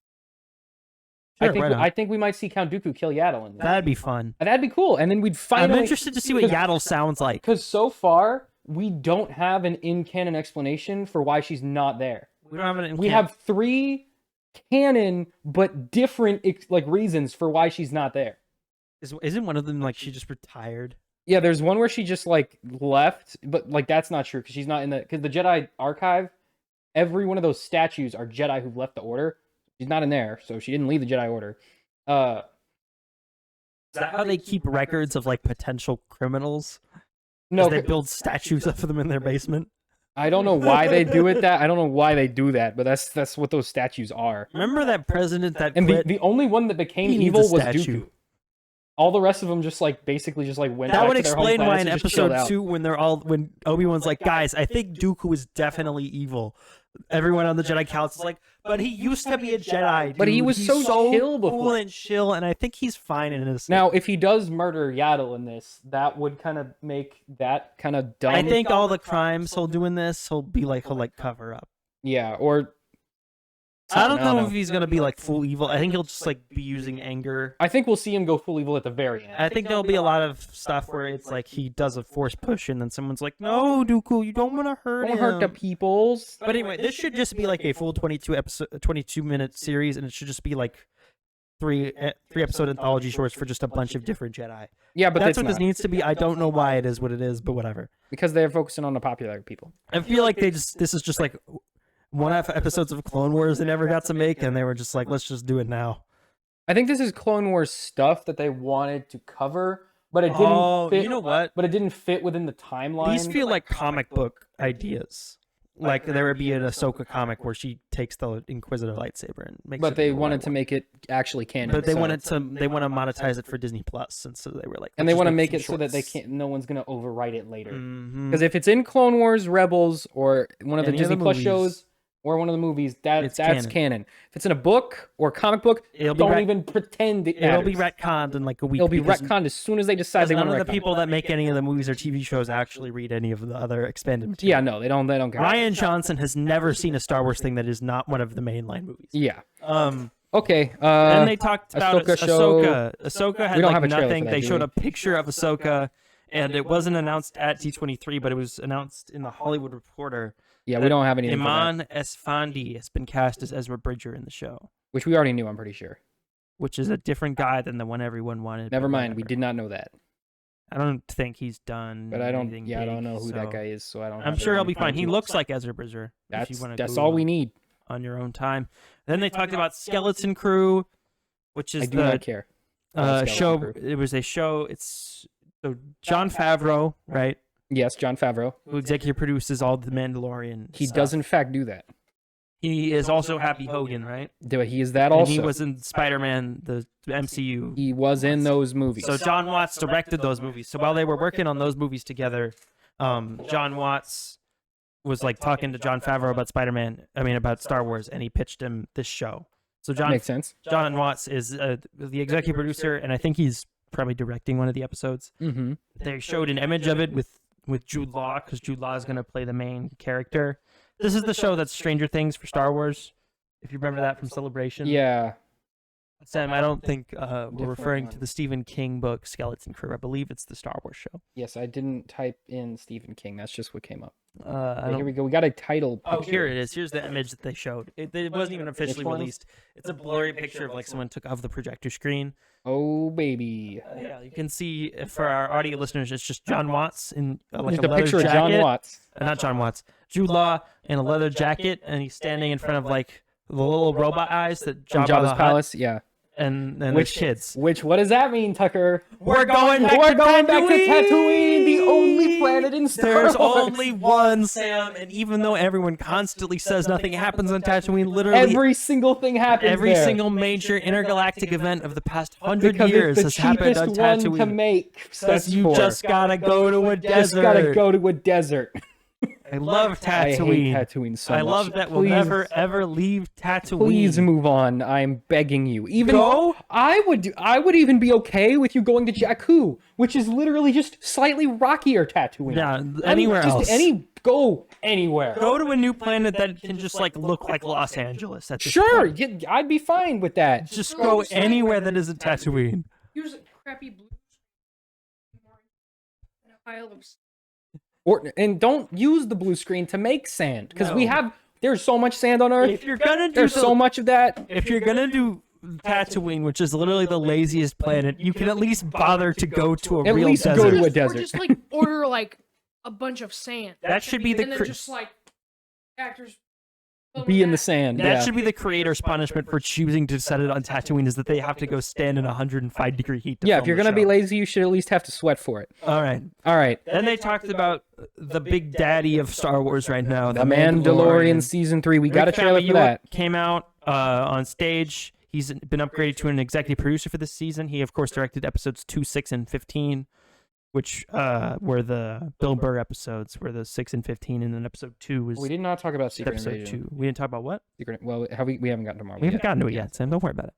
Sure, I think right on. I think we might see Count Dooku kill Yaddle in this. That'd be fun. That'd be cool. And then we'd I'm finally interested to see what Yaddle sounds like. because so far we don't have an in-canon explanation for why she's not there. We don't have an. We have 3 canon but different reasons for why she's not there. Isn't one of them like she just retired? Yeah, there's one where she just like left, but like that's not true because she's not in because the Jedi archive, every one of those statues are Jedi who've left the Order. She's not in there, so she didn't leave the Jedi Order. Is that how they keep records of like potential criminals? No, they build statues of them in their basement. I don't know why they do it that. I don't know why they do that, but that's what those statues are. Remember that president that And quit? the only one that became He needs evil a was statue. Dooku. All the rest of them just like basically just like went. That back would to their home explain why planets in and just chilled episode out. 2, when Obi-Wan's like, guys, I think Dooku is definitely evil. Everyone on the Jedi Council is like, but he used to be a Jedi, dude. But he was He's so chill cool before. and chill, and I think he's fine in his. Now, if he does murder Yaddle in this, that would kind of make that kind of dumb. I think all the crimes he'll do in this, he'll cover up. Yeah, or I don't know if he's gonna be like full evil. I think he'll just like be using anger. I think we'll see him go full evil at the very end. I think there'll be a lot of stuff where it's like he does a force push, and then someone's like, "No, Dooku, you don't want to hurt Don't him." hurt the peoples. But anyway, this should just be like a full 22-minute series, and it should just be like three episode anthology shorts for just a bunch of different Jedi. Yeah, but That's it's what this not, needs to be. I don't know why it is what it is, but whatever. because they're focusing on the popular people. I feel like this is just like one-off episodes of Clone Wars they never got to make, and they were just like, let's just do it now. I think this is Clone Wars stuff that they wanted to cover, but it didn't. Oh, fit, you know what? But it didn't fit within the timeline. These feel like comic book ideas. Like there would be an Ahsoka comic where she takes the Inquisitor lightsaber and makes. But it they into a wanted white to one. make it actually canon. But they so- want to monetize it for Disney Plus, and so they were like, and let's they want to just make some it so that they shorts. can't. No one's gonna overwrite it later. Mhm. Because if it's in Clone Wars, Rebels, or one of the Any of Disney the Plus movies, shows, or one of the movies, that's canon. canon. If it's in a book or comic book, It'll be don't ret- even pretend it It'll be matters. retconned in like a week. It'll be because- retconned as soon as they decide because they want none to of the people that make any of the movies or TV shows actually read any of the other expanded material. Yeah, no, they don't. They don't care. Ryan Johnson has never seen a Star Wars thing that is not one of the mainline movies. Yeah. Um, Okay. then they talked about Ahsoka show- Ahsoka had We don't like have a trailer for nothing. that, They do showed we? a picture of Ahsoka, and it wasn't announced at D23, but it was announced in the Hollywood Reporter. Yeah, we don't have anything for that, Iman Esfandi has been cast as Ezra Bridger in the show, which we already knew. I'm pretty sure. which is a different guy than the one everyone wanted. Never but mind. We whatever. did not know that. I don't think he's done. But I don't. anything Yeah, I don't big, know who that so guy is, so I don't. I'm have sure he'll any be fine. He clue. looks like Ezra Bridger. if you wanna That's Google all we him need. on your own time. Then they talked about Skeleton Crew, which I is do not care. about Skeleton show. Crew. It was a show. It's so Jon Favreau, right? Yes, Jon Favreau. Who executive produces all the Mandalorian. He stuff. does in fact do that. He is also Happy Hogan, right? He is that And also. he was in Spider-Man, the MCU. He was in those movies. So John Watts directed those movies. So while they were working on those movies together, John Watts was like talking to Jon Favreau about about Star Wars, and he pitched him this show. So Makes sense. John Watts is the executive producer, and I think he's probably directing one of the episodes. Mm-hmm. They showed an image of it with Jude Law, because Jude Law is going to play the main character. This is the show that's Stranger Things for Star Wars, if you remember that from Celebration. Yeah. Sam, I don't think we're Different referring to one. the Stephen King book Skeleton Crew. I believe it's the Star Wars show. Yes, I didn't type in Stephen King. That's just what came up. I Okay, don't here we go. We got a title. Oh, picture. here it is. Here's the image that they showed. It wasn't even officially one? released. It's a blurry picture of like someone took off the projector screen. Oh baby. Yeah, you can see for our audio listeners, it's just John Watts in like Just a a leather picture jacket. of John Watts. Not John Watts. Jude Law in a leather jacket, and he's standing in front of like the little robot eyes that From Jabba Jabba's the Hutt, Palace. Yeah. and there's Which kids. What does that mean, Tucker? We're going back We're to going back to Tatooine! Tatooine, the only planet in Star There's Wars. only one, Sam, and even though everyone constantly says nothing happens on Tatooine, literally Every single thing happens every there. single major intergalactic event of the past 100 because years it's has the happened on cheapest one to Tatooine. make. So That's you just gotta go to a desert. Just gotta go to a desert. I love I hate Tatooine. Tatooine so I much. love that we'll Please- never ever leave Tatooine. Please move on. I'm begging you. Even Go? I would even be okay with you going to Jakku, which is literally just slightly rockier Tatooine. Yeah, I mean, anywhere just else. Go anywhere. Go to a new planet that can just like look like Los Angeles. At this Sure, point. I'd be fine with that. Just go anywhere that isn't Tatooine. Use a crappy blue and a pile of And don't use the blue screen to make sand because No. there's so much sand on Earth. If you're gonna do There's so much of that. if you're gonna do Tatooine, which is literally the laziest planet, you can at least bother to go to a At real least desert. go to a Or desert. just like order like a bunch of sand. That should be the And then just like actors Be in the sand. that Yeah. should be the creator's punishment for choosing to set it on Tatooine, is that they have to go stand in 105-degree heat. To Yeah, film if you're the gonna be show. lazy, you should at least have to sweat for it. All right. All right. Then they talked about the big daddy of Star Wars right now, The Mandalorian season 3. We got a Rick trailer for Famuyiwa that. Came out on stage. He's been upgraded to an executive producer for this season. He, of course, directed episodes 2, 6, and 15, which were the Bill Burr episodes, were the 6 and 15, and then episode 2 was We did not talk about Secret episode Invasion. 2. We didn't talk about what? Secret. Well, we haven't gotten to Marvel We haven't yet. gotten to it yet, Sam. Don't worry about it.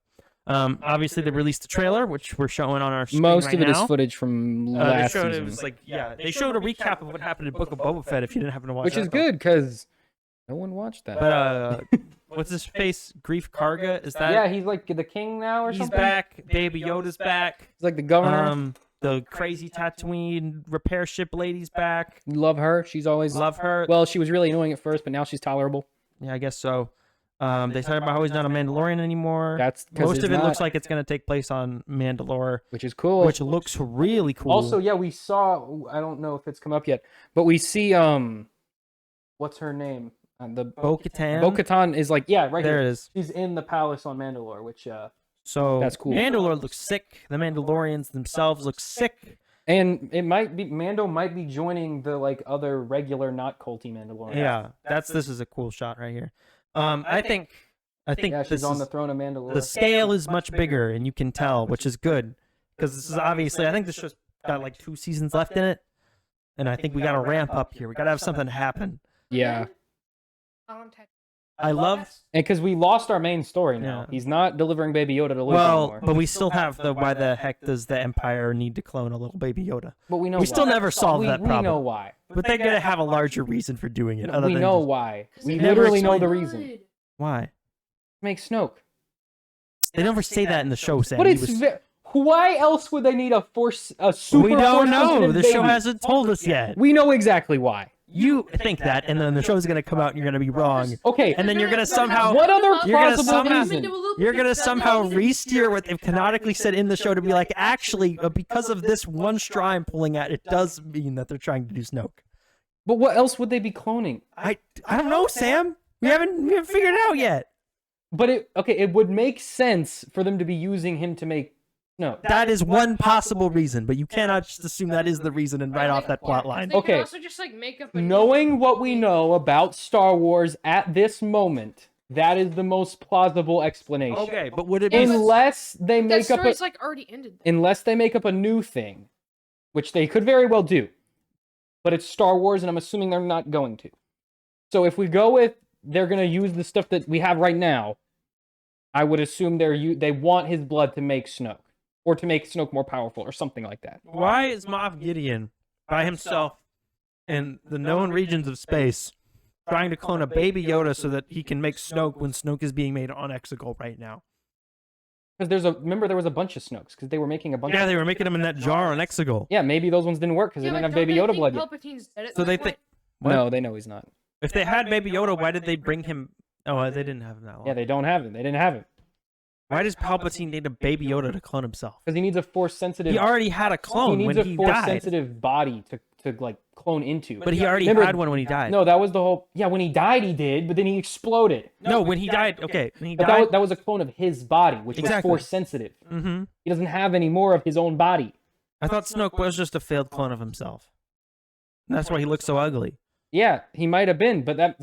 Obviously, they released the trailer, which we're showing on our screen Most right of it is now. footage from They last showed season, it was like, they showed a recap of what happened in Book of Boba Fett. If you didn't happen to watch, which that, is good because no one watched that. But what's his face? Grief Karga, is that? Yeah, he's like the king now or he's something. back. Baby Yoda's back. He's like the governor. The crazy Tatooine repair ship lady's back. Love her. She's always Love her. Well, she was really annoying at first, but now she's tolerable. Yeah, I guess so. They talk about how he's not a Mandalorian anymore. That's 'cause Most he's of it looks not, like it's going to take place on Mandalore, which is cool. which looks really cool. Also, yeah, we saw. I don't know if it's come up yet, but we see. What's her name? The Bo-Katan. Bo-Katan is like right There here. it is. She's in the palace on Mandalore, which So That's cool. Mandalore looks sick. The Mandalorians themselves look sick. and it might be Mando might be joining the like other regular not culty Mandalorian. Yeah, this is a cool shot right here. I think Yeah, this she's on is, the throne of Mandalore. the scale is much bigger, and you can tell, which is good, because this is obviously, I think this show's got like 2 seasons left in it, and I think we got to ramp up here. We got to have something happen. Yeah, I love. and because we lost our main story now, Yeah. he's not delivering Baby Yoda to Luke Well, anymore. but we still have the why the heck does the Empire need to clone a little baby Yoda? But we know We why. still never solved that We problem. know why. But they're gonna have a larger reason for doing it. Other We than know just- why. We never literally know the explained- reason. why. Make Snoke. They never say that in the show, Sam. But He it's was- why else would they need a super? we don't force know. sensitive The show baby? hasn't told us yet. We know exactly why. You think that, and then the show's gonna come out, and you're gonna be wrong. Okay. And then you're gonna somehow What other You're gonna plausible somehow- reason? you're gonna somehow re-steer what they've canonically said in the show to be like, actually, because of this one straw I'm pulling at, it does mean that they're trying to do Snoke. But what else would they be cloning? I don't know, Sam. We haven't figured it out yet. But it would make sense for them to be using him to make Snoke. That is one possible reason, but you cannot just assume that is the reason and write off that plot line. They Okay. could also just like make up a Knowing what we know about Star Wars at this moment, that is the most plausible explanation. Okay, but would it be? Unless they that make up story's like already ended. unless they make up a new thing, which they could very well do. But it's Star Wars, and I'm assuming they're not going to. So if we go with they're going to use the stuff that we have right now, I would assume they want his blood to make Snoke, or to make Snoke more powerful, or something like that. Why is Moff Gideon by himself in the known regions of space trying to clone a baby Yoda so that he can make Snoke when Snoke is being made on Exegol right now? Because remember there was a bunch of Snokes, because they were making a bunch. Yeah, of... they were making him in that jar on Exegol. Yeah, maybe those ones didn't work because Yeah, they but didn't have Baby don't Yoda they blood think yet. Palpatine's dead at So that they point? think. What? No, they know he's not. If they had Baby Yoda, why did they bring him? Oh, they didn't have him that long. Yeah, they don't have him. They didn't have him Why does Palpatine need a Baby Yoda to clone himself? because he needs a force sensitive. He already had a clone he needs when a he force died. sensitive body to like clone into. But he already Remember- had one when he died. No, that was the whole. Yeah, when he died, he did, but then he exploded. No, when he died. Okay, when he But died. that was a clone of his body, which Exactly. was force sensitive. Mm-hmm. He doesn't have any more of his own body. I thought Snoke was just a failed clone of himself. And that's why he looks so ugly. Yeah, he might have been, but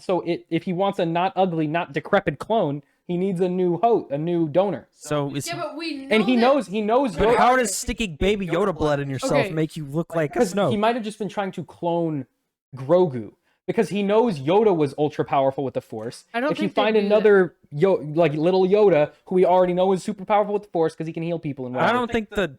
if he wants a not ugly, not decrepit clone, he needs a new a new donor. So is Yeah, but we know And he that- knows But Yoda. how does sticking Baby Yoda blood in yourself Okay. make you look like a Because Snoke? he might have just been trying to clone Grogu. Because he knows Yoda was ultra powerful with the Force. I don't if you think they find do that. another little Yoda who we already know is super powerful with the Force because he can heal people and I whatever. don't think the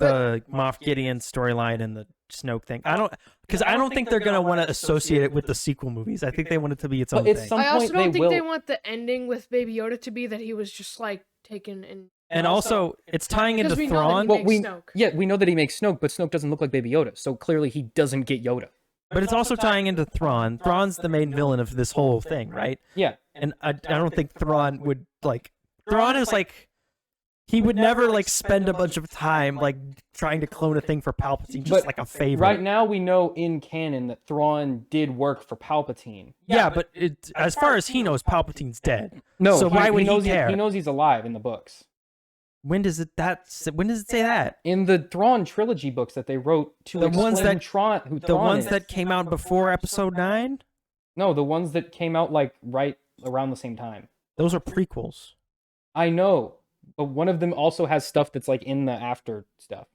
Moff Gideon storyline and the Snoke thing. I don't think they're gonna want to associate it with the sequel movies. I think they want it to be its own But it's thing. some I also point don't they think will. they want the ending with Baby Yoda to be that he was just like taken and. And also, it's tying into Because we know that Thrawn, he Well, makes Snoke. we know that he makes Snoke, but Snoke doesn't look like Baby Yoda, so clearly he doesn't get Yoda. but it's also tying into Thrawn. Thrawn's the main villain of this whole thing, right? Yeah, And I don't think Thrawn would like. Thrawn is like He would never like spend a bunch of time like trying to clone a thing for Palpatine, just But like a favor. Right now, we know in canon that Thrawn did work for Palpatine. Yeah, but as far as he knows, Palpatine's dead. No, So why would he knows care? He knows he's alive in the books. When does it say that? In the Thrawn trilogy books that they wrote to explain who Thrawn The ones is. that came out before Episode 9? No, the ones that came out like right around the same time. Those are prequels. I know, but one of them also has stuff that's like in the after stuff.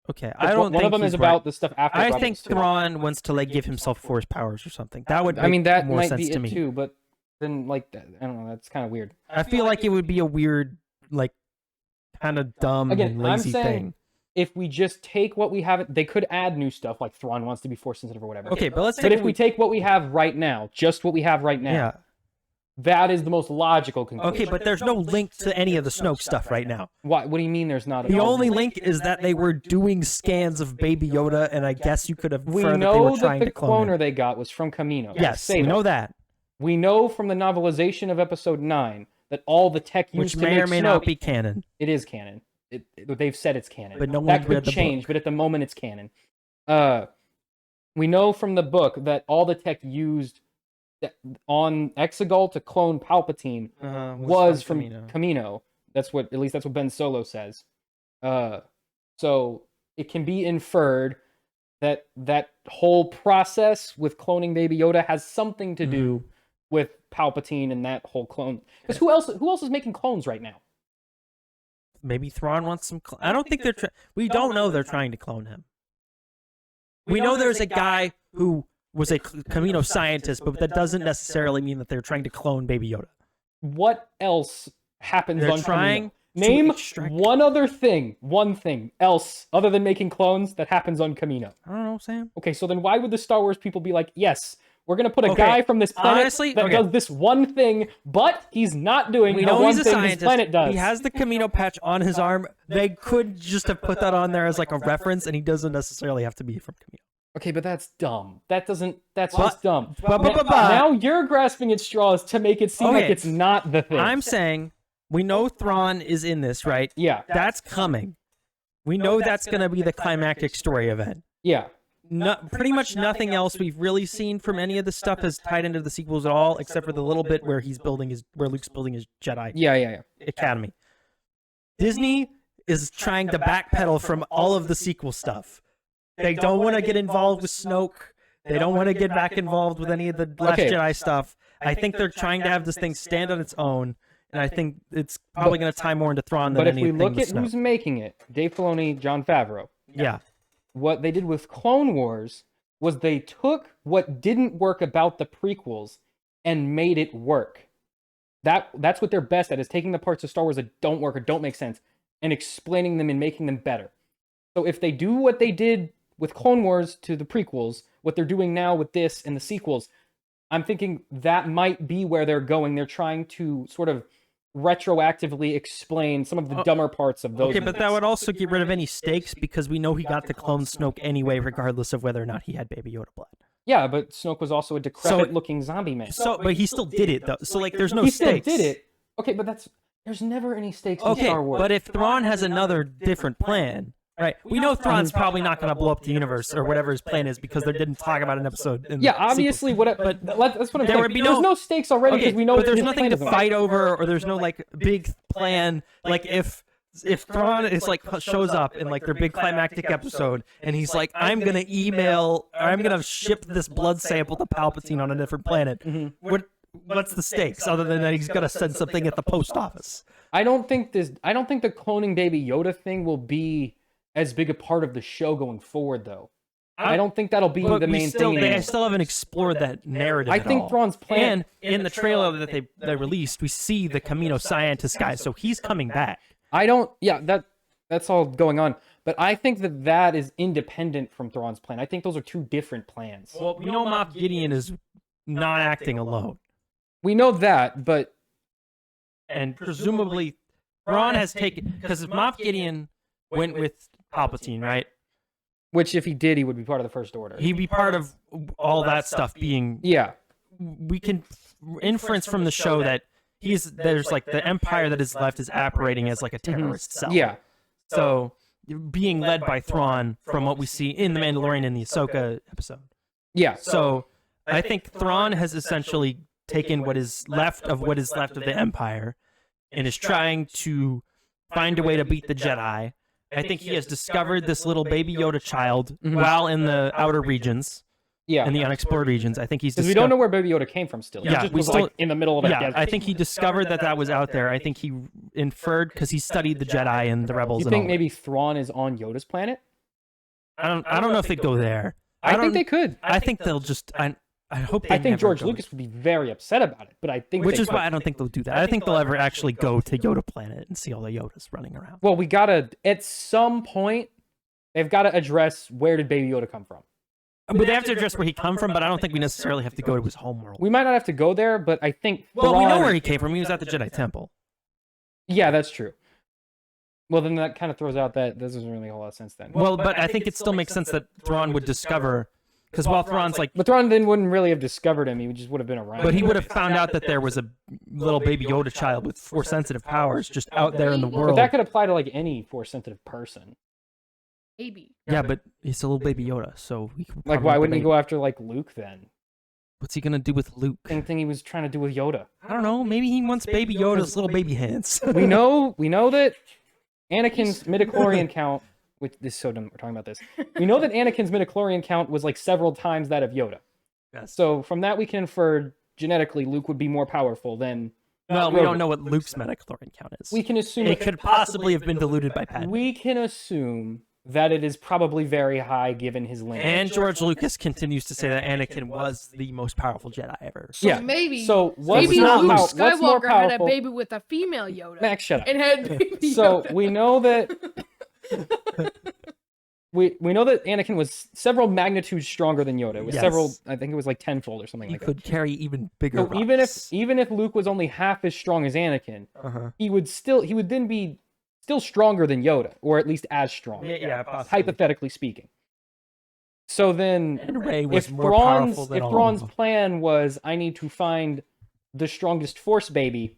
Okay, I don't think one of them he's is right. about the stuff after. I Rebels think too. Thrawn wants to like give himself Force powers or something. That would make I mean, that more might sense be to it me. too, but then like I don't know, that's kind of weird. I feel like it would be a weird, like, kind of dumb Again, and lazy I'm saying thing. if we just take what we have, they could add new stuff like Thrawn wants to be Force sensitive or whatever. Okay, but let's But take if we take what we have right now, just what we have right now, yeah. that is the most logical conclusion. Okay, but there's no link to any of the Snoke stuff right now. What do you mean there's not? The only link is that they were doing scans of Baby Yoda, and I guess you could have we inferred that they know were that trying the to clone cloner him. they got was from Kamino. Yes, we know that. We know from the novelization of Episode 9 that all the tech used Which to may make or may Snoke, not be canon. It is canon. They've said it's canon. But no one that could read the change, book. but at the moment it's canon. We know from the book that all the tech used on Exegol to clone Palpatine was from Kamino. That's what Ben Solo says. So it can be inferred that that whole process with cloning Baby Yoda has something to do with Palpatine and that whole clone. Because who else is making clones right now? Maybe Thrawn wants some. I don't think they're. We don't know they're trying to clone him. We know there's a guy who was a Kamino scientist, but that doesn't necessarily mean that they're trying to clone Baby Yoda. What else happens They're on trying Kamino? Name extract- one thing else other than making clones that happens on Kamino. I don't know, Sam. Okay, so then why would the Star Wars people be like, yes, we're going to put a Okay, guy from this planet honestly, that okay. does this one thing, but he's not doing the one thing this planet does. He has the Kamino patch on his arm. They could just have put that on there as like a reference, and he doesn't necessarily have to be from Kamino. Okay, but that's dumb. That's But- just dumb. but- Now you're grasping at straws to make it seem like Okay. it's not the thing. I'm saying we know Thrawn is in this, right? Yeah, That's coming. We know that's going to be the climactic story event. yeah. No, pretty much nothing else we've really seen from any of this stuff has tied into the sequels at all, except for the little bit where Luke's building his Jedi Yeah. Academy. Disney is trying to backpedal from all of the sequel stuff. They don't want to get involved with Snoke. They don't want to get back involved with any of the Last Okay. Jedi stuff. I think they're trying to have this thing stand on its own, and I think it's probably going to tie more into Thrawn than But if we anything look with at Snoke. who's making it, Dave Filoni, Jon Favreau, Yeah. what they did with Clone Wars was they took what didn't work about the prequels and made it work. That's what they're best at, is taking the parts of Star Wars that don't work or don't make sense and explaining them and making them better. So if they do what they did with Clone Wars to the prequels, what they're doing now with this and the sequels, I'm thinking that might be where they're going. They're trying to sort of retroactively explain some of the dumber parts of those. Okay, but that movies. would also get rid of any stakes because we know he got to clone Snoke anyway, regardless of whether or not he had Baby Yoda blood. Yeah, but Snoke was also a decrepit-looking zombie man. So, but he still did it though. So, like, there's no He stakes. still did it. Okay, but there's never any stakes in Okay, Star Wars. but if Thrawn has another different plan, right? We know Thrawn's probably not going to blow up the universe or whatever his plan is because they didn't talk about an episode. In yeah, the sequel. obviously, that's what I'm there saying. would be There's no- no stakes already because Okay, we know. but there's his nothing plan to doesn't fight over, or there's no like big plan. Like if Thrawn is like shows up in like their big climactic episode, and he's like, I'm gonna ship this blood sample to Palpatine on a different planet. What's the stakes other than that he's gonna send something at the post office? I don't think the cloning Baby Yoda thing will be as big a part of the show going forward, though. I don't think that'll be But the main thing. They anymore. still haven't explored that narrative. I at think all. Thrawn's plan. And in the trailer that they released, we see the Kamino scientist guy, so he's coming back. I don't. Yeah, that's all going on. But I think that is independent from Thrawn's plan. I think those are two different plans. Well, we know Moff Gideon is not acting alone, We know that, but and presumably Thrawn has taken, because if Moff Gideon went with Palpatine, right? which if he did, he would be part of the First Order. He'd be part of all that stuff being. Yeah. We can inference from the show that there's like the empire that is left is operating as like a terrorist cell. Yeah. So being led by Thrawn from what we see in the Mandalorian and the Ahsoka episode. Yeah. So I think Thrawn has essentially taken what is left of the empire and is trying to find a way to beat the Jedi. I think he has discovered this little baby Yoda child while in the outer regions. Yeah. In the unexplored regions. I think he's because we don't know where Baby Yoda came from still. He just we was still like in the middle of a desert. I think he discovered that was out there. I think he inferred because he studied the Jedi and the Rebels. You and think all maybe Thrawn is on Yoda's planet? I don't know if they go there. I think they could. I think they'll just. I hope. They I think never George go. Lucas would be very upset about it, but I think Which they is could. why I don't think they'll do that. I think they'll ever actually go to Yoda planet and see all the Yodas running around. Well, we gotta at some point they've got to address where did Baby Yoda come from. But they have to address where he come from. But I don't think we necessarily have to go to his homeworld. We might not have to go there, but I think. Well, we know Thrawn- where he came from. He was at the Jedi Temple. Yeah, that's true. Well, then that kind of throws out that this doesn't really make a lot of sense then. Well, but I think it still makes sense that Thrawn would discover, because while Thrawn's like, But Thrawn then wouldn't really have discovered him. He just would have been around. but he would have found out that there was a little baby Yoda child with Force sensitive powers just out there in the But world. that could apply to like any Force sensitive person. Maybe. Yeah, but he's a little baby Yoda, so we could Like, probably why wouldn't he debate- go after like Luke then? What's he gonna do with Luke? Same thing he was trying to do with Yoda. I don't know. Maybe he wants baby Yoda's little baby hands. We know that Anakin's midichlorian count, which this is so dumb we're talking about this. We know that Anakin's midichlorian count was like several times that of Yoda. Yes. So from that we can infer genetically Luke would be more powerful than Well, we Grogu. don't know what Luke's midichlorian count is. we can assume It could possibly have been diluted by Padme. we can assume that it is probably very high given his lineage. And George Lucas continues to say that Anakin was the most powerful Jedi ever. So Yeah. maybe. So what's maybe more Luke what's more Skywalker had a powerful? baby with a female Yoda. Max, shut up. And had baby So Yoda. we know that we know that Anakin was several magnitudes stronger than Yoda. It was Yes. several. I think it was like tenfold or something He like could carry even bigger that. So even rocks. if Luke was only half as strong as Anakin, Uh-huh. he would then be still stronger than Yoda, or at least as strong. Yeah, possibly. Hypothetically speaking. So then, And Rey was if more powerful than all of Thrawn's them. plan was, I need to find the strongest Force baby.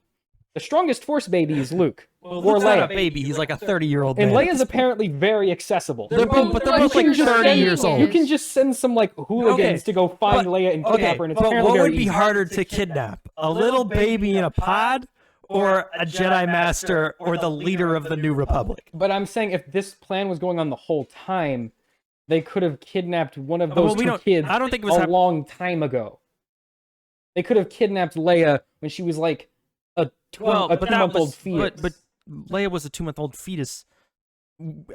The strongest Force baby is Luke Well, or Luke's not a Leia. baby. He's like a 30-year-old And man. Leia's apparently very accessible. They're both, but they're both like You can just 30 send- years old. You can just send some like hooligans Okay, to go find but- Leia and kidnap her, and it's but apparently what very would be easy. harder to kidnap? A little baby in a pod or a Jedi Master or the leader of the New Republic? But I'm saying if this plan was going on the whole time, they could have kidnapped one of those we two don't- kids I don't think it was a long time ago. They could have kidnapped Leia when she was like a But that 2-month-old was- fetus. But Leia was a 2-month-old fetus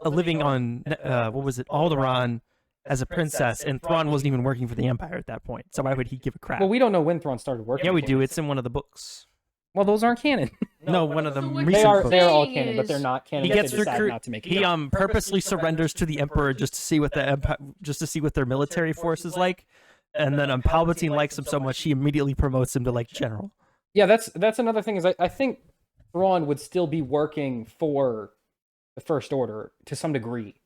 living on, what was it, Alderaan as a princess, and Thrawn wasn't even working for the Empire at that point. So why would he give a crap? Well, we don't know when Thrawn started working. Yeah, we for do. it. It's in one of the books. Well, those aren't canon. No, one of the So what recent They are books. they are all Thing canon, but they're is- not canon. He if gets they decide recruit. not to make it. He purposely surrenders to the Emperor just to see what the just to see what their military force is like, and then Palpatine likes him so much he immediately promotes him to like general. Yeah, that's another thing is I think Thrawn would still be working for the First Order to some degree.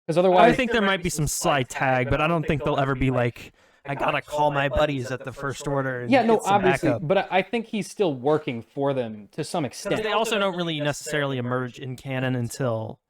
Because otherwise, I think there might be some sly tag, but I don't think they'll ever be like, I gotta call my buddies at the First Order. And yeah, no, get some obviously, backup. but I think he's still working for them to some Because extent. they also don't really necessarily emerge in canon until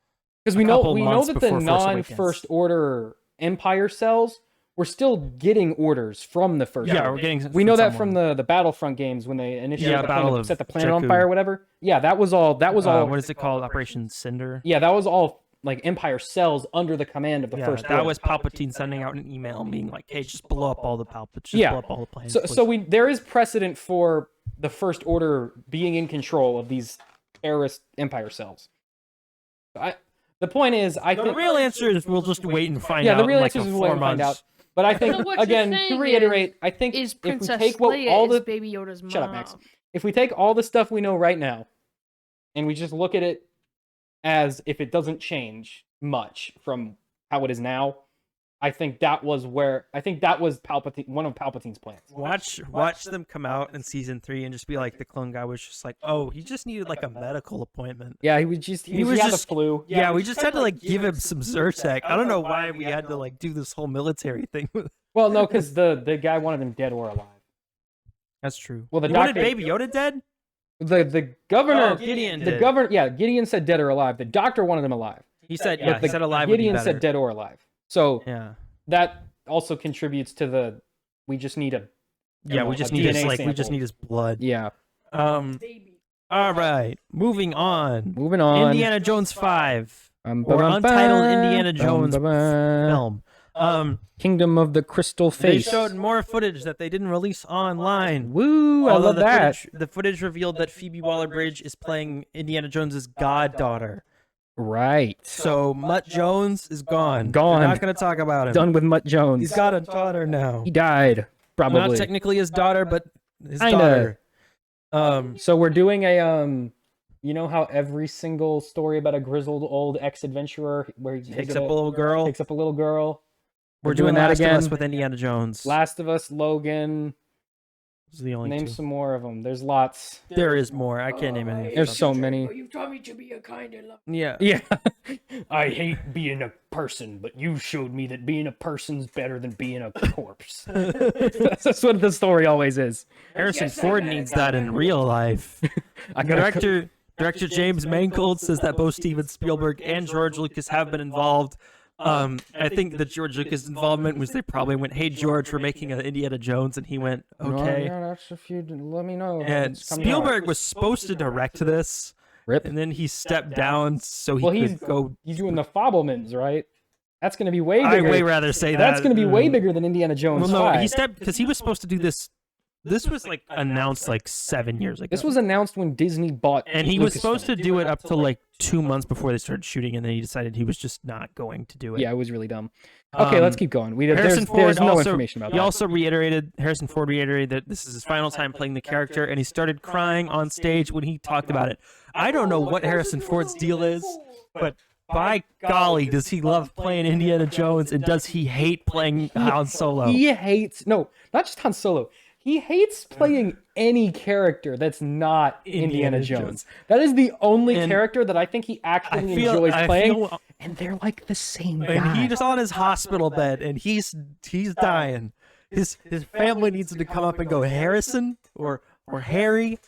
Because a we know couple months that the before Force non-First Order Empire cells were still getting orders from the First yeah, Order. we're getting. We know that from someone. the Battlefront games when they initiated Yeah, the Battle plan to of set the planet on Jakku. fire or whatever. Yeah, that was all. That was all. What is it called? Operation Cinder. Yeah, that was all like Empire cells under the command of the Yeah, First that Order. was Palpatine sending out an email and being like, "Hey, just blow up all the Palpatines. Just Yeah. blow up all the planes." So there is precedent for the First Order being in control of these terrorist Empire cells. The point is, I the think real answer is we'll just wait and find yeah, out. the real in like answer is a we'll wait 4 and find months. out. But I think So what you're again to saying reiterate, I think Is if we Princess take what Leia all is the Baby Yoda's mom? Shut up, Max. If we take all the stuff we know right now, and we just look at it as if it doesn't change much from how it is now, I think that was Palpatine, one of Palpatine's plans. Watch them come out in season 3 and just be like, the clone guy was just like, oh, he just needed like a medical appointment. Yeah, he was had just- the flu. Yeah, we just had to like give him some Zyrtec. I don't know why we had to like do this whole military thing. Well, no, because the guy wanted him dead or alive. That's true. Well, the You wanted doctor- Baby Yoda dead? The governor, Gideon the did. governor, yeah, Gideon said dead or alive. The doctor wanted him alive. He said, But yeah, he said alive would be Gideon better. said dead or alive. So Yeah. that also contributes to the. We just need a. Yeah, we a just need his DNA we just sample. need his blood. Yeah. Baby. All right, moving on. Moving on. Indiana Jones 5 or Ba-bum-bum, untitled Indiana Jones bum-ba-bum. film. Kingdom of the Crystal They Face. showed more footage that they didn't release online. Woo! I Although love that. The footage revealed that Phoebe Waller-Bridge is playing Indiana Jones's goddaughter. Right. So Mutt Jones is gone. Gone. We're not going to talk about him. Done with Mutt Jones. He's got a daughter now. He died. Probably. Not technically his daughter, but his Kinda. daughter. So we're doing a you know how every single story about a grizzled old ex-adventurer where he Picks up a little girl. picks up a little girl. We're doing that Last of again Us with Indiana Jones. Last of Us, Logan. This is the only Name two. some more of them. There's lots. There is more. I can't name any. There's so many. You taught me to be a kind and loving. Yeah. Yeah. I hate being a person, but you showed me that being a person's better than being a corpse. That's what the story always is. Harrison Ford needs that in real life. I gotta Director James Mangold says that both Steven Spielberg and George Lucas have been involved. I think the George Lucas involvement was they probably went, "Hey George, we're making an Indiana Jones," and he went, "Okay." No, that's if you let me know. And It's coming out. Spielberg was supposed to direct this, Rip. and then he stepped down so he Well, could go. He's doing the Fablemans, right? That's gonna be way I'd bigger. way rather say that. That's gonna be way bigger than Indiana Jones. Well, no, 5. he stepped because he was supposed to do this. This was like announced like 7 years ago. This was announced when Disney bought. And he was Lucasfilm. supposed to do it up to like 2 months before they started shooting, and then he decided he was just not going to do it. Yeah, it was really dumb. Okay, let's keep going. Harrison There's Ford no also, information about he that. also reiterated, Harrison Ford reiterated that this is his final time playing the character, and he started crying on stage when he talked about it. I don't know what Harrison Ford's deal is, but by golly, does he love playing Indiana Jones, and does he hate playing Han Solo? He hates not just Han Solo. He hates playing any character that's not Indiana Jones. That is the only And character that I think he actually enjoys I playing. feel- And they're like the same and guy. he's on his hospital bed, and he's dying. His family needs him to come up and go, Harrison or Harry,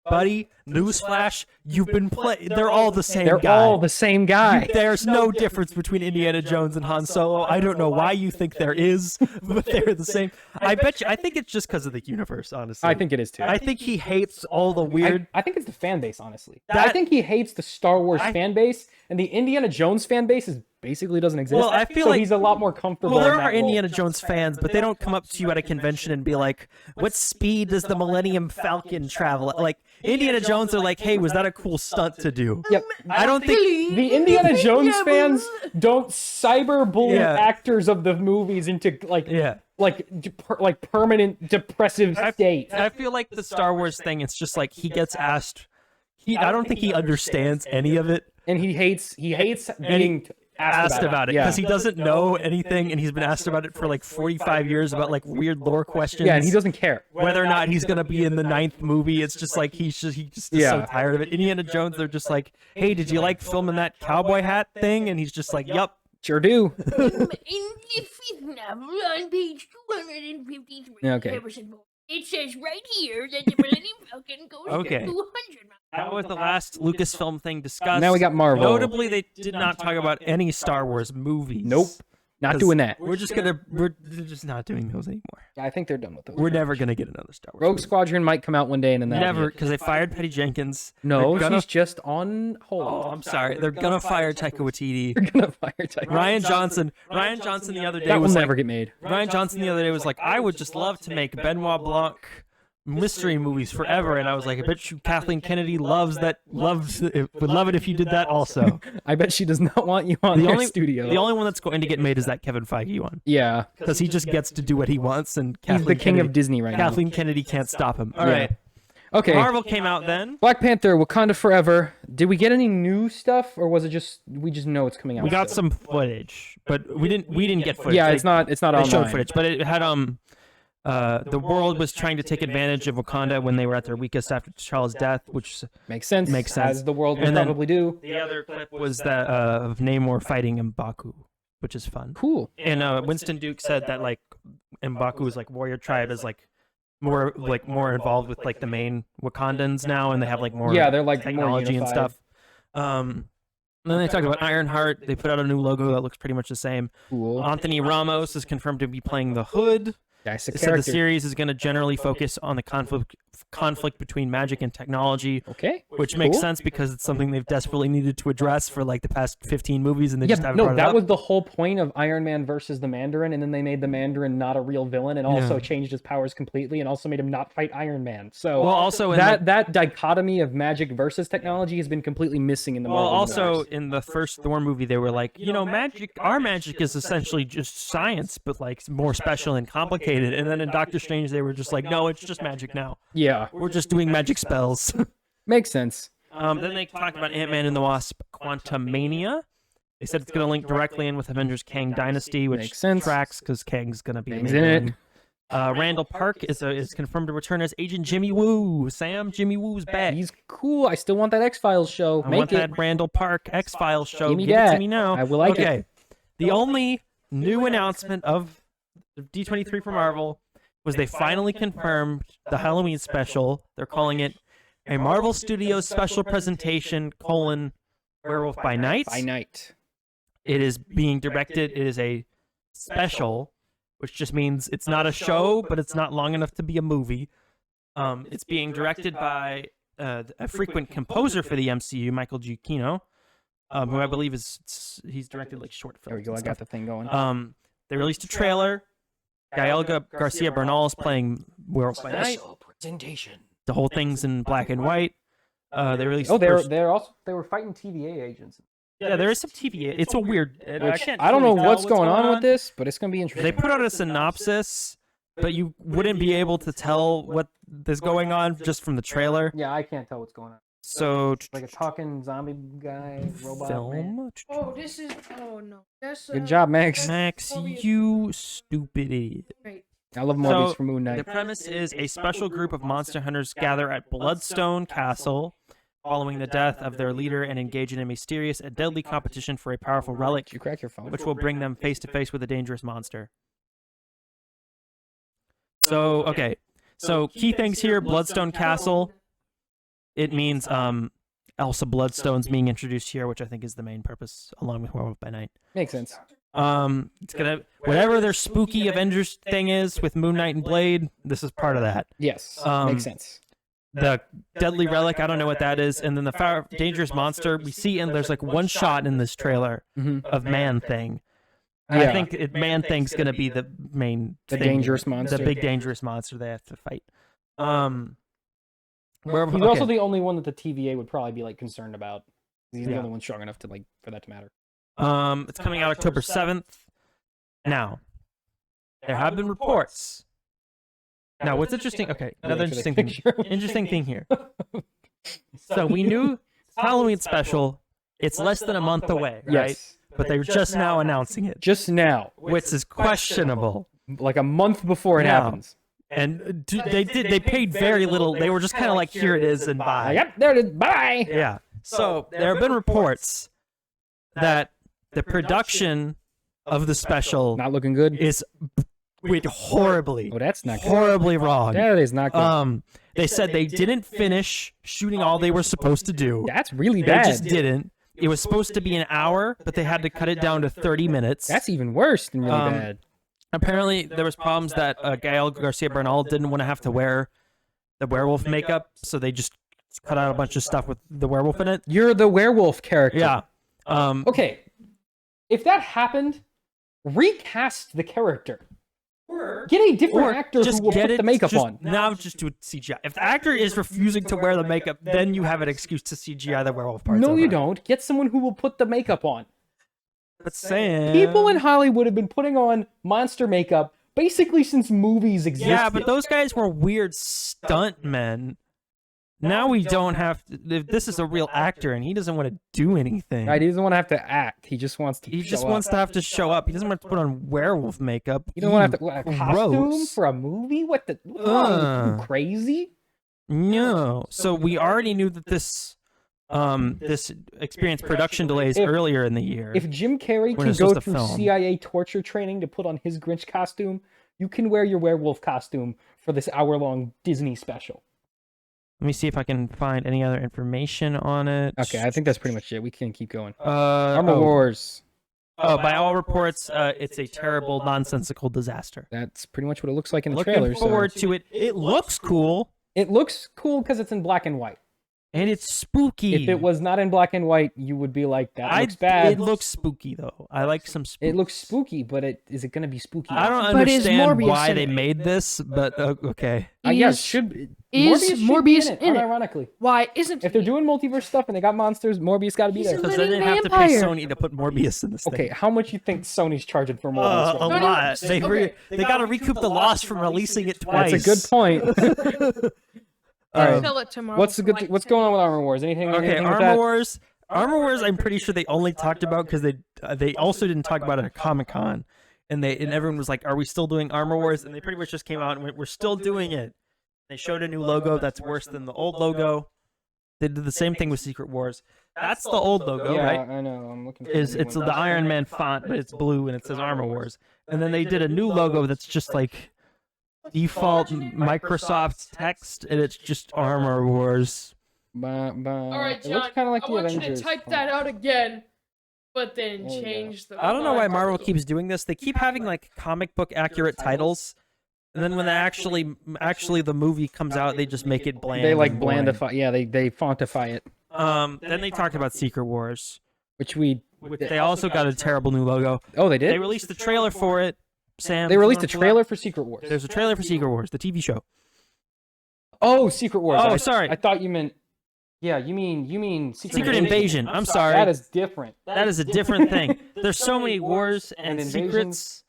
buddy. Newsflash, you've been they're all the same They're guy. all the same guy. There's no difference between Indiana Jones and Han Solo. I don't know why you think there is, but they're the same. I bet you. I think it's just because of the universe, honestly. I think it is too. I think he hates all the weird. I think it's the fan base, honestly. I That- think he hates the Star Wars fan base, and the Indiana Jones fan base basically doesn't exist. Well, I feel so like- he's a lot more comfortable. Well, there in that are role. Indiana Jones fans, but they don't come up to you at a convention and be like, "What speed does the Millennium Falcon travel at?" Like Indiana Jones are like, "Hey, was that a cool stunt to do?" Yep. I don't think. The Indiana Jones fans don't cyberbully Yeah. actors of the movies into Yeah. like permanent depressive state. I feel like the Star Wars thing. It's just like he gets asked. I don't think he understands any of it. And he hates being Asked about it Yeah. because he doesn't know anything, and he's been asked about it for like 45 years about like weird lore questions. Yeah, and he doesn't care. Whether or not he's gonna be in the 9th movie. It's just like he just is so Yeah. tired of it. Indiana Jones, they're just like, "Hey, did you like filming that cowboy hat thing?" And he's just like, "Yup." Sure do. In the fifth novel on page 253, Okay. Harrison Ford, it says right here that the Millennium Falcon goes Okay. to 200 miles. That was the last Lucasfilm thing discussed. Now we got Marvel. Notably, they did not talk about any Star Wars movies. Nope. Not 'Cause doing that. We're just not doing those anymore. I think they're done with those. We're never gonna get another Star Wars. Rogue movie. Squadron might come out one day, and then that Never, because they fired Patty Jenkins. No, They're gonna, she's just on hold. oh, I'm sorry. They're gonna fire Taika Waititi. They're gonna fire Taika. Ryan Johnson the other day That will was never like, get made. Ryan Johnson the other day was like, I would just love to make Benoit Blanc mystery movies forever, and I was like, I bet you Kathleen Kennedy would love it if you did that also. I bet she does not want you on their studio. The only one that's going to get made is that Kevin Feige one, Yeah, because he just gets to do what he wants, and he's Kathleen the king Kennedy, of Disney right Kathleen Kennedy can't stop him. All Yeah. right, now. Okay, Marvel came out then. Black Panther, Wakanda Forever. Did we get any new stuff, or was it just we just know it's coming out? We got some footage, but we didn't get footage. Yeah, They- it's not They online. showed footage, but it had the world was trying to take advantage of Wakanda when they were at their weakest after T'Challa's death, which Makes sense. Makes sense. As the world would And then- probably do. the other clip was that of Namor fighting M'Baku, which is fun. Cool. And Winston Duke said that like M'Baku's like warrior tribe is like more involved with like the main Wakandans now, and they have like more Yeah, they're like more technology and unified. stuff. And then they talked about Ironheart. They put out a new logo that looks pretty much the same. Cool. Anthony Ramos is confirmed to be playing the Hood. Nice They said the character. series is going to generally focus on the conflict between magic and technology, Okay. which makes Cool. sense because it's something they've desperately needed to address for like the past 15 movies, and they Yeah, just haven't no, brought it that up. was the whole point of Iron Man versus the Mandarin, and then they made the Mandarin not a real villain, and also Yeah. changed his powers completely, and also made him not fight Iron Man. So Well, also in that dichotomy of magic versus technology has been completely missing in the Well, Marvel also universe. in the first Thor movie, they were like, our magic is essentially just science, but like more special and complicated. And then in Doctor Strange, they were just like, no, it's just magic now. Yeah, We're just doing magic spells. makes sense. Then they talked about Ant-Man and the Wasp: Quantumania. They said it's going to link directly in with Avengers: Kang Dynasty, which Makes sense. tracks because Kang's going to be Kang's the main in it. villain. Randall Park is confirmed to return as Agent Jimmy Woo. Jimmy Woo's back. He's cool. I still want that X-Files show. I Make want it. that Randall Park X-Files show. Give me Give it that. to me now. I will like it. Okay. The only new announcement of D23 for Marvel was they finally confirmed the Halloween special. They're calling it a Marvel Studios special presentation, Werewolf by Night. By night. It is being directed. It is a special, which just means it's not a show, but it's not long enough to be a movie. It's being directed by a frequent composer for the MCU, Michael Giacchino, who I believe he's directed like short There we films. go. I and got stuff. the thing going. They released a trailer. Gael Garcia Bernal is playing Werewolf by Night. presentation. The whole thing's in black and white. They released. Oh, the first- they were fighting TVA agents. yeah, there is some TV. It's a weird. Which, can't I don't know fully tell what's going on with this, but it's gonna be interesting. They put out a synopsis, but you wouldn't be able to tell what is going on just from the trailer. Yeah, I can't tell what's going on. So Like a talking zombie guy, robot man. film. Oh, this is. Oh no, that's. Good job, Max. Max, you stupid idiot. Right. I love Morbius So, from Moon The Knight. premise is a special group of monster hunters gather at Bloodstone Castle following the death of their leader and engage in a mysterious and deadly competition for a powerful relic, Did you crack your phone? which will bring them face to face with a dangerous monster. So, okay. So, key things here, Bloodstone Castle. It means Elsa Bloodstone's being introduced here, which I think is the main purpose, along with Werewolf by Night. Makes sense. It's gonna whatever their spooky Avengers thing is with Moon Knight and Blade, this is part of that. Yes, Um, makes sense. The deadly relic, I don't know what that is, and then the dangerous monster we see, and there's like one shot in this trailer Mhm. of Man Thing. Yeah. I think Man Thing's gonna be the main, The thing, dangerous monster. the big dangerous monster they have to fight. He's okay. also the only one that the TVA would probably be like concerned about. He's the Yeah. only one strong enough to like for that to matter. It's coming out October 7th. Now, there have been reports. Now, what's interesting? Okay, another Wait for the interesting thing. picture. Interesting thing here. So we knew it's Halloween special. It's less than a month away, right? Yes, But they're just now announcing it, just now, which is questionable. like a month before it Yeah. happens. And they paid very little. They were just kind of like, here it is and bye. Yep, there it is. Bye. Yeah. So there have been reports that the production of the special Not looking good. is went horribly, Oh, that's not good. horribly wrong. That is not good. They said they didn't finish shooting all they were supposed to do. That's really They bad. just didn't. It was supposed to be an hour, but they had to cut it down to 30 minutes. That's even worse than really bad. Apparently, there was problems that Gael Garcia Bernal didn't want to have to wear the werewolf makeup, so they just cut out a bunch of stuff with the werewolf in it. You're the werewolf character. Yeah. Okay. If that happened, recast the character. Get a different actor who will put the makeup on. Now just do it CGI. If the actor is refusing to wear the makeup, then you have an excuse to CGI the werewolf parts. No, over you it. don't. Get someone who will put the makeup on. But saying People in Hollywood have been putting on monster makeup basically since movies existed. yeah, but those guys were weird stunt men. Now we don't have to. If this is a real actor and he doesn't want to do anything, Right, he doesn't want to have to act. He just wants to. he just show wants up. to have to show up. He doesn't want to put on werewolf makeup. You don't want to have to what, a costume gross. for a movie. What the? What's wrong with you? Ugh. Crazy? No. So we already knew that this experienced production delays If- earlier in the year. If Jim Carrey When can it's go just a through film. CIA torture training to put on his Grinch costume, You can wear your werewolf costume for this hour-long Disney special. Let me see if I can find any other information on it. Okay, I think that's pretty much it. We can keep going. Armor Armor Wars. By all reports, it's a terrible, nonsensical disaster. That's pretty much what it looks like in the Looking trailer. forward to it. It looks cool, It looks cool because it's in black and white. and it's spooky. If it was not in black and white, you would be like, that looks bad. It looks spooky though. I like some. It looks spooky, but is it going to be spooky? I don't But is understand Morbius why in they it? made this, but okay. Yeah, it Is- should be. is should be Morbius in it? unironically. Why isn't If they're he? doing multiverse stuff and they got monsters, Morbius got to be He's there. a Because they living didn't have to pay vampire. Sony to put Morbius in this Okay, thing. how much you think Sony's charging for Morbius? A right now? No, no, lot. okay. They got to recoup the loss from releasing it twice. That's a good point. All right. Sell it tomorrow. What's the for good? like What's 10. going on with Armor Wars? Anything? Okay, anything with Armor that? Wars. Armor Wars. I'm pretty sure they only talked about because they also didn't talk about it at Comic-Con, and everyone was like, "Are we still doing Armor Wars?" And they pretty much just came out and went, "We're still doing it." They showed a new logo that's worse than the old logo. They did the same thing with Secret Wars. That's the old logo, Yeah, right? I know. I'm looking. For It's the new one. the Iron Man font, but it's blue and it says Armor Wars. And then they did a new logo that's just like default Microsoft text, and it's just Armor Wars. All right, It John. looks kind of like I the want Avengers. you to type that out again, but then There you go. change the. I don't know why font. Marvel keeps doing this. They keep having like comic book accurate titles, and then when they actually the movie comes out, they just make it bland. They like and boring. blandify. Yeah, they fontify it, Then they talked about Secret Wars. which we. They also got a terrible new logo. Oh, they did. They released the trailer for it. Sam, They do you released wanna a pull trailer up? for Secret Wars. There's a trailer for Secret Wars, the TV show. Oh, Secret Wars. Oh, sorry. I thought you meant. Yeah, you mean Secret Invasion. I'm sorry. That is different. That is a different thing. There's so many wars and and invasions. secrets.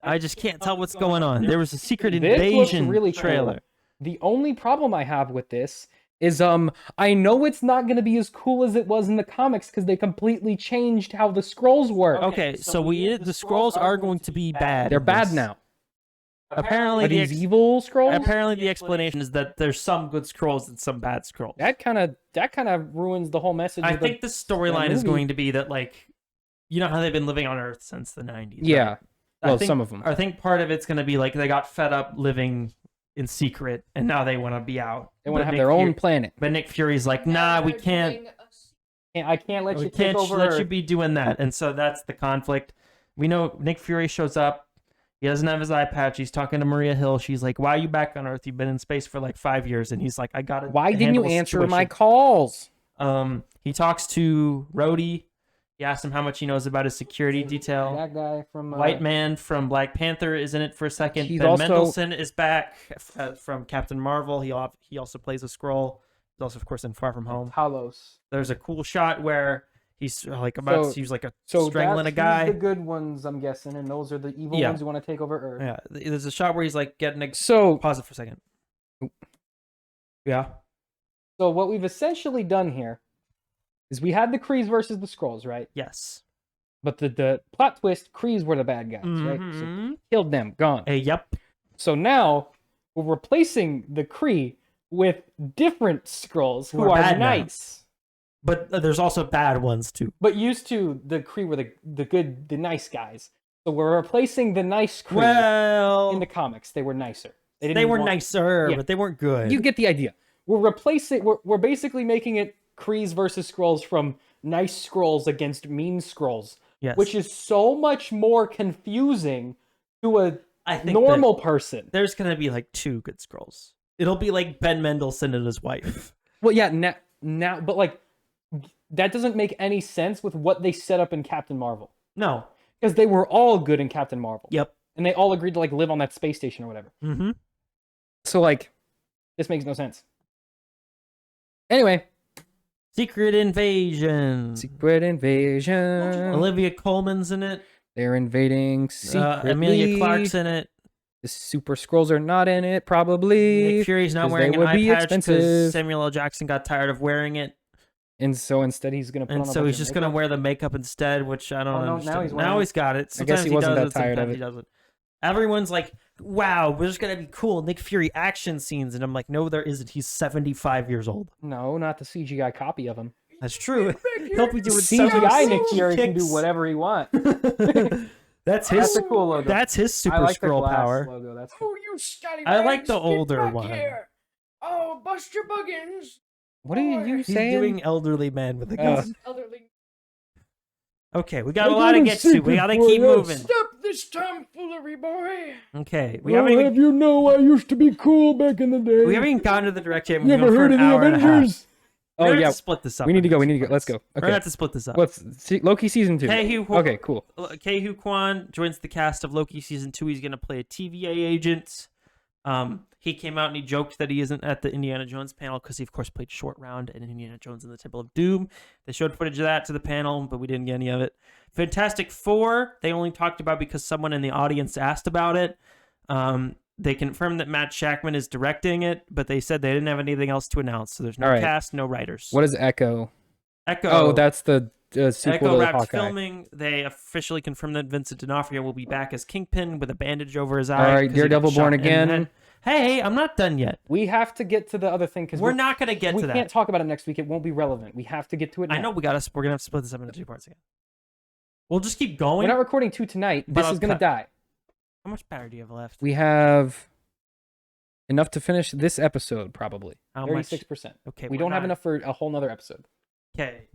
I just can't tell what's going on. There was a Secret This looks Invasion really cool. trailer. The only problem I have with this is I know it's not going to be as cool as it was in the comics because they completely changed how the scrolls work. Okay, so the scrolls are going to be bad. They're in bad this. now. Apparently, Are these evil scrolls? apparently the explanation is that there's some good scrolls and some bad scrolls. That kind of ruins the whole message. I of the, think the storyline is movie. going to be that, like, you know how they've been living on Earth since the 90s. yeah. right? Well, I think, some of them. I think part of it's going to be like they got fed up living in secret and now they want to be out. They want to But have Nick their own Fury- planet. But Nick Fury's like, nah, we They're can't. doing I can't let We you can't take over let Earth. you be doing that. And so that's the conflict. We know Nick Fury shows up. He doesn't have his eye patch. He's talking to Maria Hill. She's like, why are you back on Earth? You've been in space for like 5 years. And he's like, I got it. Why didn't you answer my calls? He talks to Rhodey. He asks him how much he knows about his security detail. That guy from White Man from Black Panther is in it for a second. He's Ben also- Mendelsohn is back from Captain Marvel. He also plays a Skrull. He's also, of course, in Far From Home. Talos. There's a cool shot where he's like he's like So strangling a that's guy. the good ones, I'm guessing, and those are the evil Yeah. ones who want to take over Earth. Yeah, there's a shot where he's like getting a. So, Pause it for a second. Yeah. so what we've essentially done here is we had the Krees versus the Skrulls, right? Yes. But the plot twist, Krees were the bad guys, right? So Mhm. killed them, gone. Yep. So now we're replacing the Kree with different Skrulls who Who are are bad now. nice. But there's also bad ones too. But used to the Kree were the good, the nice guys. So we're replacing the nice Kree Well, in the comics. They were nicer. they didn't were want- nicer, Yeah. but they weren't good. You get the idea. We're replacing. We're basically making it Krees versus Skrulls from nice Skrulls against mean Skrulls, yes. which is so much more confusing to a I think normal person. there's gonna be like 2 good scrolls. It'll be like Ben Mendelsohn and his wife. Well, yeah, now, but like that doesn't make any sense with what they set up in Captain Marvel No. because they were all good in Captain Marvel. Yep. And they all agreed to like live on that space station or whatever. Mm-hmm. So like, this makes no sense. Anyway, Secret Invasion. Secret Invasion. Olivia Colman's in it. They're invading secretly. Amelia Clark's in it. The Super Scrolls are not in it, probably. Nick Fury's not 'cause wearing they an would eye be patch expensive. because Samuel L. Jackson got tired of wearing it, And so instead he's gonna put on and a so bunch he's of just gonna makeup. wear the makeup instead, which I don't Oh, no, now understand. he's wearing it. got it. I guess Sometimes he wasn't does that tired of sometimes it. he doesn't. Everyone's like, "Wow, we're just gonna be cool." Nick Fury action scenes, and I'm like, "No, there isn't. He's 75 years old." No, not the CGI copy of him. That's true. He'll be doing CGI some Nick Fury can do kicks. whatever he wants. That's That's his. a cool logo. That's his I super like the scroll glass power. logo. That's cool. Oh, you scallywags! I like the get older back one. Here. Oh, Buster Buggins! What are you He's saying? doing elderly man with a gun. Elderly. Okay, we got a lot to get to. We gotta keep moving. Stop this tomfoolery, boy! Okay, we haven't even you know, I used to be cool back in the day. we haven't even gotten to the direct yet. You We're ever going for heard an of the hour and a half. Avengers? We're Oh gonna yeah, have to split this up. we need to in go. We next need to go. Let's go. parts. We're gonna Okay. have to split this up. Loki season 2. Okay, cool. Kei-Hu Kwan joins the cast of Loki season 2. He's gonna play a TVA agent. He came out and he joked that he isn't at the Indiana Jones panel because he of course played Short Round in Indiana Jones and the Temple of Doom. They showed footage of that to the panel, but we didn't get any of it. Fantastic Four, they only talked about because someone in the audience asked about it. They confirmed that Matt Shackman is directing it, but they said they didn't have anything else to announce. So there's no All right. cast, no writers. What is Echo? Echo? Oh, that's the sequel Echo to the wrapped Hawkeye. filming. They officially confirmed that Vincent D'Onofrio will be back as Kingpin with a bandage over his eye. All right, 'cause he got Daredevil shot Born in the Again. head. Hey, I'm not done yet. We have to get to the other thing because We're not gonna get we to that. can't talk about it next week. It won't be relevant. We have to get to it now. I know we're gonna have to split this up into 2 parts again. We'll just keep going. We're not recording 2 tonight. But This I'll is going to cut. die. How much battery do you have left? We have enough to finish this episode, probably. How much? 36%. Okay, We we're don't have not- enough for a whole nother episode. Okay.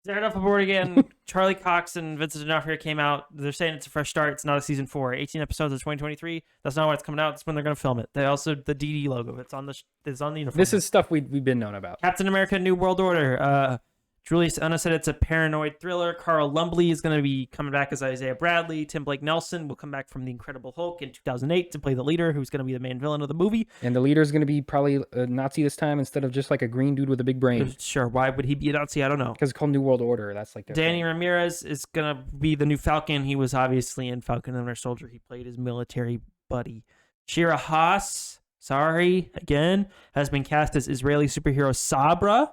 Daredevil Born Again. Charlie Cox and Vincent D'Onofrio came out. They're saying it's a fresh start. It's not a season 4. 18 episodes of 2023. That's not why it's coming out. That's when they're going to film it. They also the DD logo. It's on the uniform. This is stuff we've been known about. Captain America: New World Order. Julius Unna said it's a paranoid thriller. Carl Lumbly is going to be coming back as Isaiah Bradley. Tim Blake Nelson will come back from The Incredible Hulk in 2008 to play the leader, who's going to be the main villain of the movie. And the leader is going to be probably a Nazi this time instead of just like a green dude with a big brain. Sure, why would he be a Nazi? I don't know. Because it's called New World Order. That's like their Danny thing. Ramirez is going to be the new Falcon. He was obviously in Falcon and Winter Soldier. He played his military buddy. Shira Haas, again, has been cast as Israeli superhero Sabra.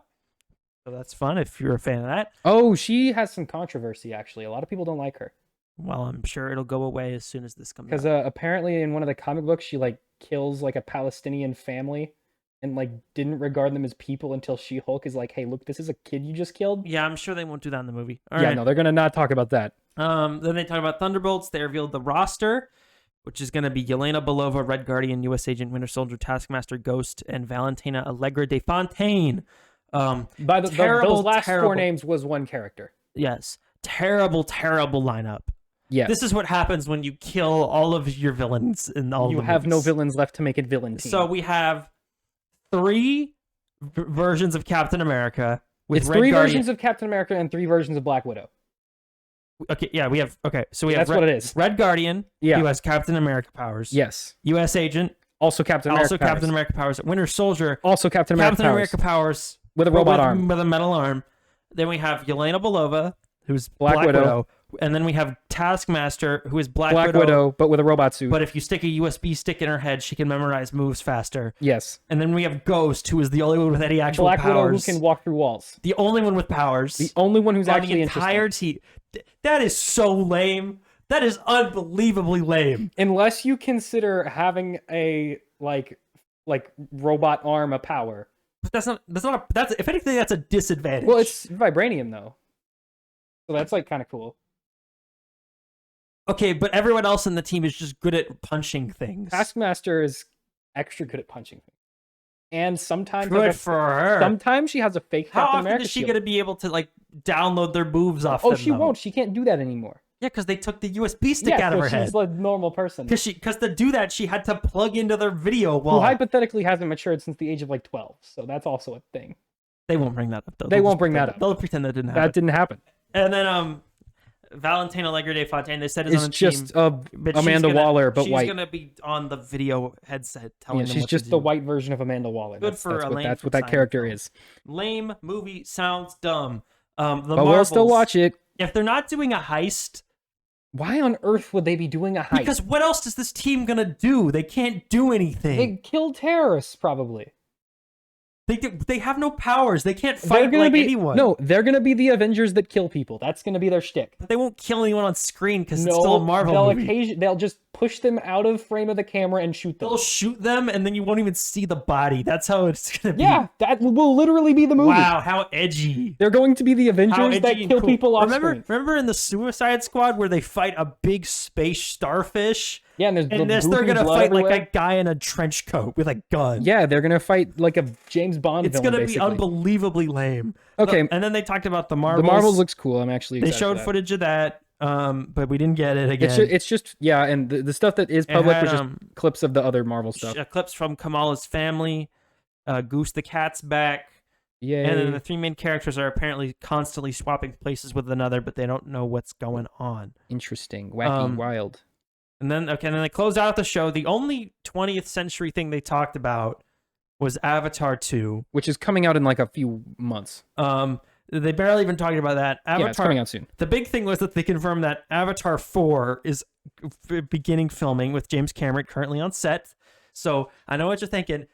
So that's fun if you're a fan of that. Oh, she has some controversy, actually. A lot of people don't like her. Well, I'm sure it'll go away as soon as this comes Because out. apparently in one of the comic books, she like kills like a Palestinian family and like didn't regard them as people until She-Hulk is like, hey, look, this is a kid you just killed. Yeah, I'm sure they won't do that in the movie. All Yeah, right. no, they're going to not talk about that. Then they talk about Thunderbolts. They revealed the roster, which is going to be Yelena Belova, Red Guardian, U.S. Agent, Winter Soldier, Taskmaster, Ghost, and Valentina Allegra de Fontaine. By those last 4 names was one character. Yes. Terrible lineup. Yes. This is what happens when you kill all of your villains in all You the have no movies. villains left to make it villain team. So we have 3 versions of Captain America with it's Red 3 Guardian. versions of Captain America and 3 versions of Black Widow. Okay, yeah, we have. Okay, so we have That's what it is. Red Guardian, Yeah. who has Captain America powers. Yes. U.S. Agent, Also Captain America. also powers. Captain America powers. Winter Soldier, Also Captain America. Captain powers. America powers With a robot arm. with a metal arm. Then we have Yelena Belova, who's Black Black Widow. Widow, and then we have Taskmaster, who is Black Black Widow, but with a robot suit. But if you stick a USB stick in her head, she can memorize moves faster. Yes. And then we have Ghost, who is the only one with any actual Black Widow who powers. can walk through walls. The only one with powers. The only one who's on actually the entire interesting. team. That is so lame. That is unbelievably lame. Unless you consider having a like robot arm a power. But that's if anything, that's a disadvantage. Well, it's vibranium though. So that's like kind of cool. okay, but everyone else in the team is just good at punching things. Taskmaster is extra good at punching things. And sometimes Good has a- for her. sometimes she has a fake How Captain often America is she shield. going to be able to like download their moves off Oh, them, she though? won't. She can't do that anymore. Yeah, because they took the USB stick out of her she's head. a normal person. Because to do that, she had to plug into their video Who wall. hypothetically hasn't matured since the age of like 12. So that's also a thing. They won't bring that up, though. They They'll won't just bring pretend- that up. They'll pretend that didn't happen. That didn't happen. And then Valentina Allegra de Fontaine, they said is on It's the just team. But she's Amanda gonna- Waller, but she's white. She's gonna be on the video headset telling Yeah, them she's what just to the do. white version of Amanda Waller. Good for Elaine That's from what that character Seinfeld. is. Lame movie sounds dumb. The But Marvels, we'll still watch it. If they're not doing a heist, Why on earth would they be doing a heist? because what else is this team gonna do? They can't do anything. they kill terrorists, probably. They have no powers. They can't They're fight gonna like be anyone. no. They're gonna be the Avengers that kill people. That's gonna be their shtick. But they won't kill anyone on screen because No, it's still a Marvel they'll movie. they'll just push them out of frame of the camera and shoot them. They'll shoot them, and then you won't even see the body. That's how it's gonna be. Yeah, that will literally be the movie. Wow, how edgy. They're going to be the How Avengers edgy that and kill cool. people off Remember screen. in the Suicide Squad where they fight a big space starfish? Yeah, and And this, they're goopy gonna blood fight like everywhere. a guy in a trench coat with a gun. Yeah, they're gonna fight like a James Bond It's villain. gonna basically. be unbelievably lame. Okay. And then they talked about the The Marvels. Marvels looks cool. I'm actually They excited showed for that. footage of that, but we didn't get it again. It's just yeah, and the stuff that is It public had, was just clips of the other Marvel stuff. clips from Kamala's family. Goose the cat's back. Yeah, And then the three main characters are apparently constantly swapping places with another, but they don't know what's going on. interesting, wacky, wild. And then then they close out the show. The only 20th century thing they talked about was Avatar 2. Which is coming out in like a few months. They barely even talked about that. Avatar, Yeah, it's coming out soon. The big thing was that they confirmed that Avatar 4 is beginning filming with James Cameron currently on set. So I know what you're thinking.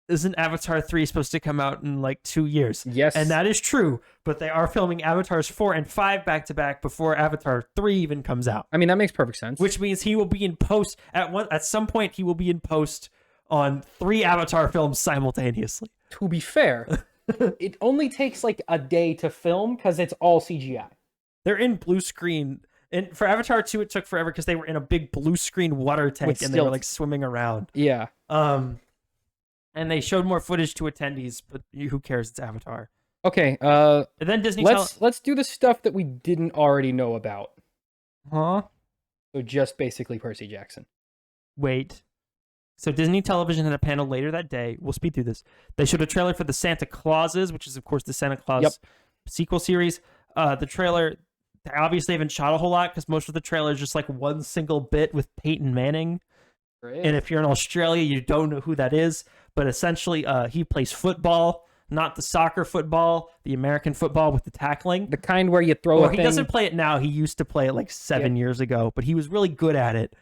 Isn't Avatar 3 supposed to come out in like 2 years? Yes, And that is true, but they are filming Avatars 4 and 5 back to back before Avatar 3 even comes out. I mean that makes perfect sense. Which means he will be in post at some point he will be in post on 3 Avatar films simultaneously. to be fair, it only takes like a day to film because it's all CGI. They're in blue screen. And for Avatar 2 it took forever because they were in a big blue screen water tank With and they were stilts. like swimming around. Yeah. And they showed more footage to attendees, but who cares? It's Avatar. Okay. And then Disney Let's do the stuff that we didn't already know about. Huh? So just basically Percy Jackson. Wait. So Disney Television had a panel later that day. We'll speed through this. They showed a trailer for the Santa Clauses, which is of course the Santa Claus sequel series. The trailer, they obviously haven't shot a whole lot because most of the trailer is just like one single bit with Peyton Manning. And if you're in Australia, you don't know who that is. But essentially, he plays football, not the soccer football, the American football with the tackling. The kind where you throw Or a he thing. doesn't play it now. He used to play it like 7 years ago, but he was really good at it.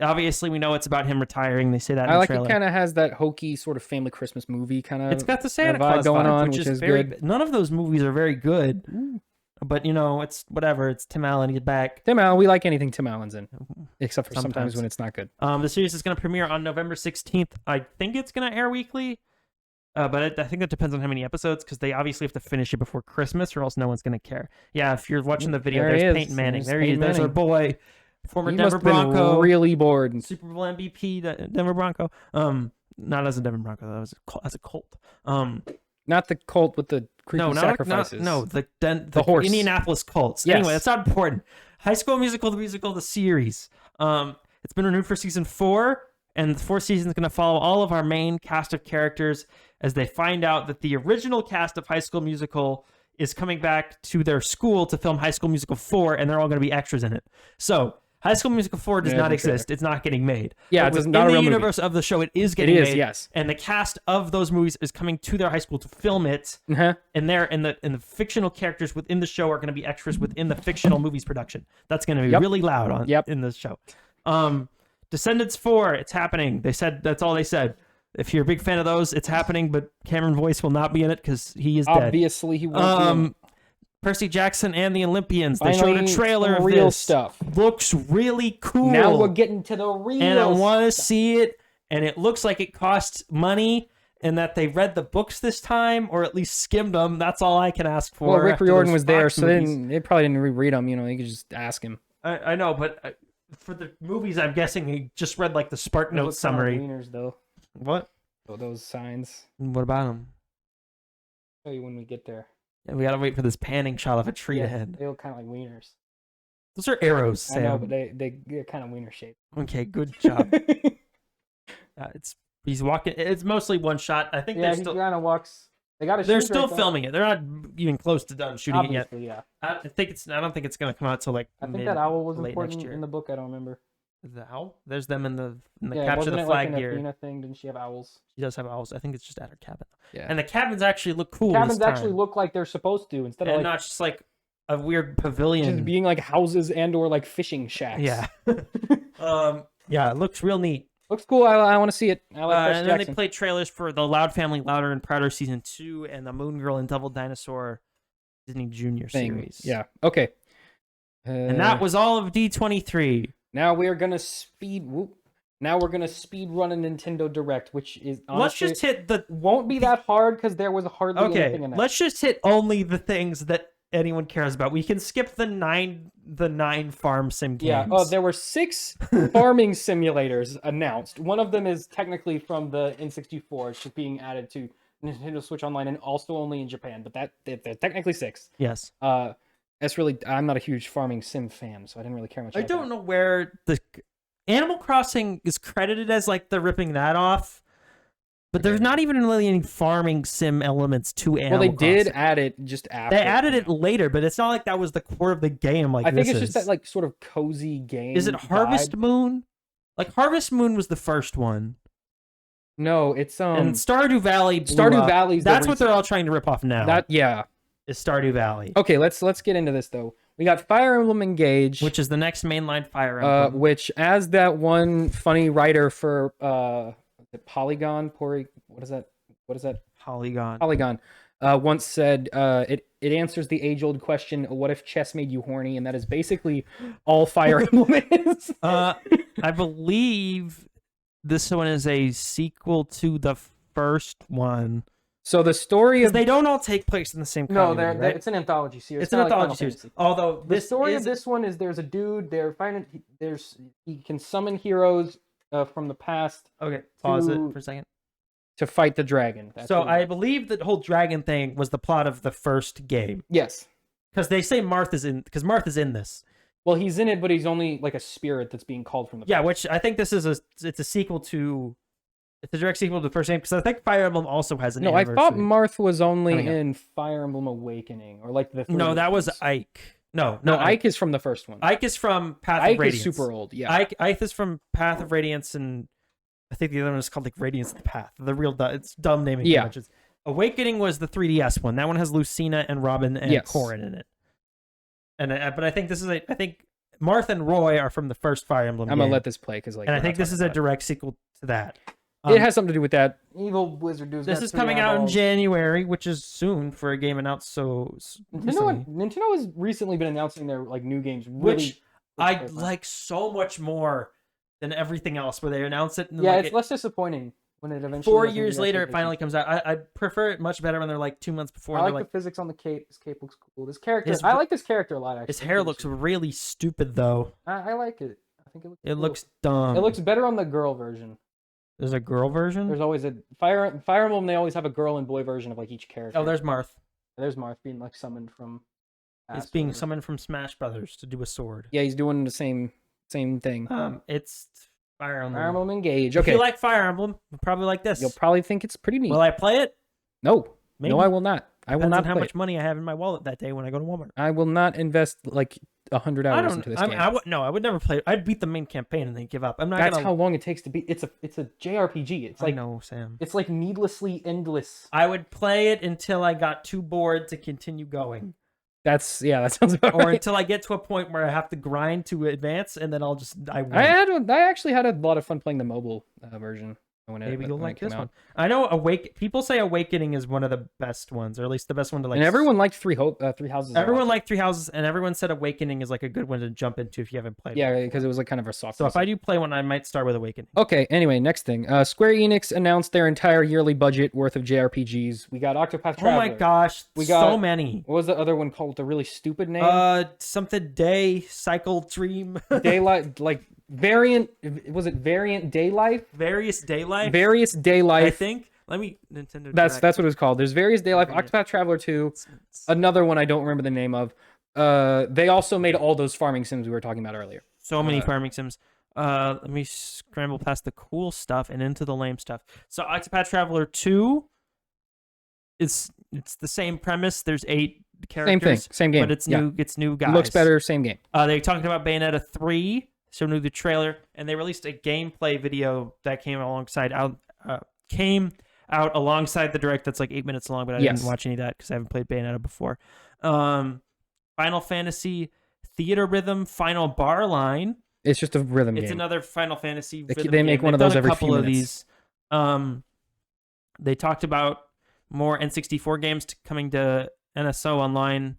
Obviously, we know it's about him retiring. They say that in I the like trailer. it kind of has that hokey sort of family Christmas movie kind of. It's got the Santa vibe Claus going vibe, on, which which is is very good. None of those movies are very good. But, you know, it's whatever. It's Tim Allen. He's back. Tim Allen, we like anything Tim Allen's in, except for Sometimes. sometimes when it's not good. The series is going to premiere on November 16th. I think it's going to air weekly. But I think that depends on how many episodes, because they obviously have to finish it before Christmas, or else no one's going to care. Yeah, if you're watching the video, There he there's is. Peyton Manning. There's There he is. Peyton There's our Manning. boy, former He Denver must have been Bronco, really bored. Super Bowl MVP, Denver Bronco. Not as a Denver Bronco, though, as a Colt. Not the cult with the creepy sacrifices. The horse. Indianapolis Colts. Yes. Anyway, that's not important. High School Musical, the series. It's been renewed for season 4, and the 4th season is going to follow all of our main cast of characters as they find out that the original cast of High School Musical is coming back to their school to film High School Musical 4, and they're all going to be extras in it. So, High School Musical 4 does Yeah, not for sure. exist. It's not getting made. Yeah, But it's within not a the real movie. universe of the show, it is getting is, made. yes. And the cast of those movies is coming to their high school to film it. Uh-huh. And the fictional characters within the show are going to be extras within the fictional movies production. That's going to be really loud in this show. Descendants 4, it's happening. They said that's all they said. If you're a big fan of those, it's happening, but Cameron Boyce will not be in it because he is dead. Obviously, he won't be in it. Percy Jackson and the Olympians. They Finally, showed a trailer some of real this. stuff. Looks really cool. Now we're getting to the real and I want to stuff. see it. And it looks like it costs money, and that they read the books this time, or at least skimmed them. That's all I can ask for. Well, Rick after Riordan those was there, Fox so movies. they probably didn't reread them. You know, you could just ask him. I know, but for the movies, I'm guessing he just read like the Spark They Notes look kinda summary. like wieners, though. What? Oh, those signs. What about them? I'll show you when we get there. Yeah, we gotta wait for this panning shot of a tree ahead. They look kind of like wieners. Those are arrows, Sam. I know, but they're kind of wiener shaped. Okay, good job. He's walking. It's mostly one shot. I think Yeah, they're he still kind of walks. They got. they're still filming it. They're not even close to done shooting Obviously, it yet. yeah. I don't think it's gonna come out till like I think that owl was late important next year. in the book. I don't remember. The owl? There's them in the Yeah, capture wasn't the it flag like an gear. Athena thing? Didn't she have owls? She does have owls. I think it's just at her cabin. Yeah. And the cabins actually look cool. Cabins this actually time. look like they're supposed to, instead and of like not just like a weird pavilion. just being like houses and or like fishing shacks. Yeah. Yeah, it looks real neat. Looks cool. I want to see it. I like Chris and then Jackson. they played trailers for The Loud Family, Louder and Prouder Season 2 and the Moon Girl and Double Dinosaur Disney Junior Thing. series. Yeah. Okay. And that was all of D23. Now we are gonna speed. Now we're gonna speed run a Nintendo Direct, which is honestly, Let's just hit the won't be that hard because there was hardly anything in that. let's just hit only the things that anyone cares about. We can skip the nine farm sim games. Yeah. Oh, there were 6 farming simulators announced. One of them is technically from the N64. It's just being added to Nintendo Switch Online and also only in Japan. But they're technically 6. Yes. That's really. I'm not a huge farming sim fan, so I didn't really care much. I about don't that. know where the Animal Crossing is credited as like the ripping that off, but there's not even really any farming sim elements to Animal Well, they did Crossing. add it just after. They added it later, but it's not like that was the core of the game. Like I think this it's just that like sort of cozy game. Is it Harvest vibe. Moon? Like Harvest Moon was the first one, No, it's and Stardew Valley. Stardew Valley's the That's what recent- they're all trying to rip off now. That yeah. is Stardew Valley, Okay, let's get into this though. We got Fire Emblem Engage, which is the next mainline Fire Emblem. which as that one funny writer for is it Polygon, what is that? Polygon. Polygon once said it answers the age-old question, what if chess made you horny? And that is basically all Fire Emblem is. I believe this one is a sequel to the first one. So the story Because of they don't all take place in the same no, continuity, right? it's an anthology series. It's an kinda like anthology Final series. Fantasy. Although The this story is of this one is there's a dude. He can summon heroes from the past okay. Pause it to- for a second. to fight the dragon. That's So what it I is. believe that whole dragon thing was the plot of the first game. Yes. Because they say Martha's in. Because Martha's in this. Well, he's in it, but he's only like a spirit that's being called from the Yeah, past. which I think this is it's a sequel to. It's a direct sequel to the first game because I think Fire Emblem also has an. No, I thought anniversary. Marth was only coming up. in Fire Emblem Awakening or like the. No, that was 3DS. Ike. No, No, not Ike is from the first one. Ike is from Path Ike of Radiance. is super old. Yeah. Ike is from Path of Radiance, and I think the other one is called like Radiance of the Path. The real it's dumb naming Yeah. conventions. Awakening was the 3DS one. That one has Lucina and Robin and Yes. Corrin in it. And but I think this is I think Marth and Roy are from the first Fire Emblem. I'm game. gonna let this play because like. And I we're think not this is talking a about direct sequel to that. it. It has something to do with that. Evil Wizard dude's This got is 3 coming out in eyeballs. January, which is soon for a game announced recently. Nintendo has recently been announcing their like new games. Really, Which I like so much more than everything else, where they announce it. And yeah, like it's less disappointing when it eventually. 4 doesn't years do later, it expectations. finally comes out. I prefer it much better when they're like 2 months before. I And like they're the like, physics on the cape. This cape looks cool. This character, His- I like this character a lot. Actually, his hair looks really stupid though. I like it. I think it looks. It cool. looks dumb. It looks better on the girl version. There's a girl version. There's always a Fire Emblem. They always have a girl and boy version of like each character. Oh, there's Marth. There's Marth being like summoned from. He's past being or whatever. summoned from Smash Brothers to do a sword. Yeah, he's doing the same thing. It's Fire Emblem. Fire Emblem Engage. If Okay, you like Fire Emblem, you'll probably like this. you'll probably think it's pretty neat. Will I play it? No, Maybe. no, I will not. I will Depends not on how play much it. money I have in my wallet that day when I go to Walmart. I will not invest like 100 I hours don't. into this I, game. I would never play. I'd beat the main campaign and then give up. I'm not That's gonna. how long it takes to beat. It's a JRPG. It's I like know, Sam. it's like needlessly endless. I would play it until I got too bored to continue going, That sounds about or right. until I get to a point where I have to grind to advance, and then I'll just I won't. I actually had a lot of fun playing the mobile version when Maybe you'll when like came this out. one. I know People say Awakening is one of the best ones, or at least the best one to like. And everyone liked Three Houses. a everyone lot. liked Three Houses, and everyone said Awakening is like a good one to jump into if you haven't played. it. Yeah, because it was like kind of a soft. So if I do play one, I might start with Awakening. Okay, anyway, next thing. Square Enix announced their entire yearly budget worth of JRPGs. We got Octopath Traveler. Oh my gosh, We so got- many. What was the other one called? The really stupid name? Something Day Cycle Dream. Daylight, like Variant. Was it Variant Daylife? Various Day Life. Various Daylife. I think. Let me Nintendo. That's Direct. what it was called. There's Various Daylife, Variant. Octopath Traveler 2, another one I don't remember the name of. They also made all those farming sims we were talking about earlier. So many farming sims. Let me scramble past the cool stuff and into the lame stuff. So Octopath Traveler 2 it's the same premise. There's 8 characters. Same thing, same game. But it's Yeah. new. It's new guys. Looks better, same game. They talked about Bayonetta 3. So new the trailer, and they released a gameplay video that came out alongside the direct. That's like 8 minutes long, but I Yes. didn't watch any of that because I haven't played Bayonetta before. Final Fantasy Theater Rhythm Final Bar Line. It's just a rhythm It's game. another Final Fantasy. They rhythm make game. one of They've those done every a couple few of minutes. these. They talked about more N64 games coming to NSO Online,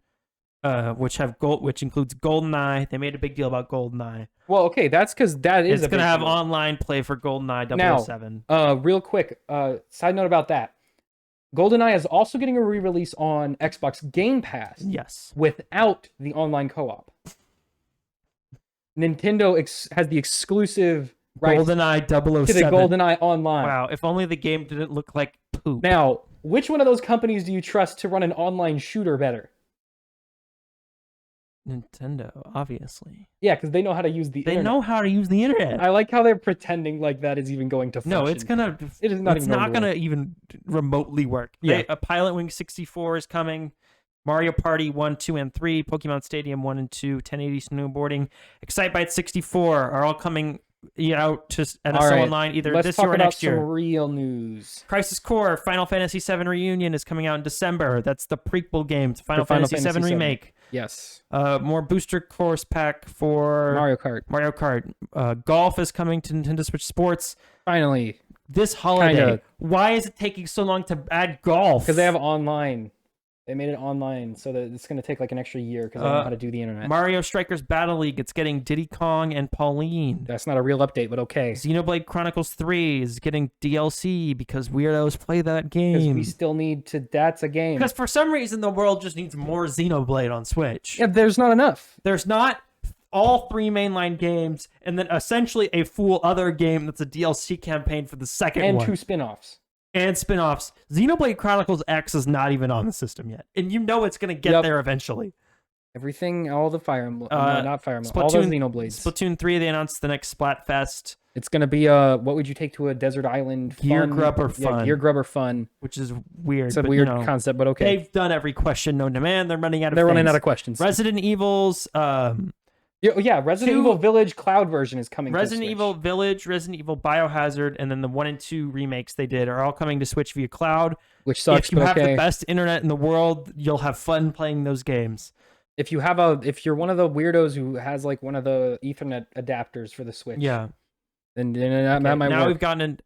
which includes GoldenEye. They made a big deal about GoldenEye. Well, okay, that's because that is It's a going to big have deal. online play for GoldenEye Now, 007. Real quick, side note about that. GoldenEye is also getting a re-release on Xbox Game Pass Yes. without the online co-op. Nintendo has the exclusive rights GoldenEye 007. to the GoldenEye Online. Wow, if only the game didn't look like poop. Now, which one of those companies do you trust to run an online shooter better? Nintendo, obviously. Yeah, because they know how to use the They internet. know how to use the internet. I like how they're pretending like that is even going to function. No, it's gonna. It is not It's even not going to gonna even remotely work. Yeah. A Pilot Wing 64 is coming. Mario Party 1, 2, and 3, Pokemon Stadium 1 and 2, 1080 snowboarding, Excitebike 64 are all coming out to NSO All right, Online either Let's this talk year or about next some year. real news. Crisis Core Final Fantasy VII Reunion is coming out in December. That's the prequel game to Final Final Fantasy Fantasy VII VII. Remake. Yes. More booster course pack for Mario Kart. Mario Kart. Golf is coming to Nintendo Switch Sports Finally. this holiday. Kinda. Why is it taking so long to add golf? Because they have online. They made it online, so that it's going to take like an extra year because they know how to do the internet. Mario Strikers Battle League. It's getting Diddy Kong and Pauline. That's not a real update, but okay. Xenoblade Chronicles 3 is getting DLC because weirdos play that Because game. we still need to. That's a game. Because for some reason the world just needs more Xenoblade on Switch. Yeah, there's not enough. There's not all 3 mainline games and then essentially a full other game that's a DLC campaign for the second And one. 2 spin-offs. And spin-offs. Xenoblade Chronicles X is not even on the system yet. And you know it's going to get Yep. there eventually. Everything, all the Fire Emblem, not Fire Emblem, all the Xenoblades. Splatoon 3, they announced the next Splatfest, It's gonna be what would you take to a desert island? Gear fun? grubber Yeah, fun. gear grubber fun. which is weird. It's a but, weird you know, concept, but okay. They've done every question known to man. They're running out of They're running things. out of questions. Resident Evil's Yeah, Resident 2 Evil Village Cloud version is coming. Resident to Switch. Evil Village, Resident Evil Biohazard, and then the 1 and 2 remakes they did are all coming to Switch via cloud. which sucks. If you but have okay. the best internet in the world, you'll have fun playing those games. If you're one of the weirdos who has like one of the Ethernet adapters for the Switch, Yeah. then that might now work. we've gotten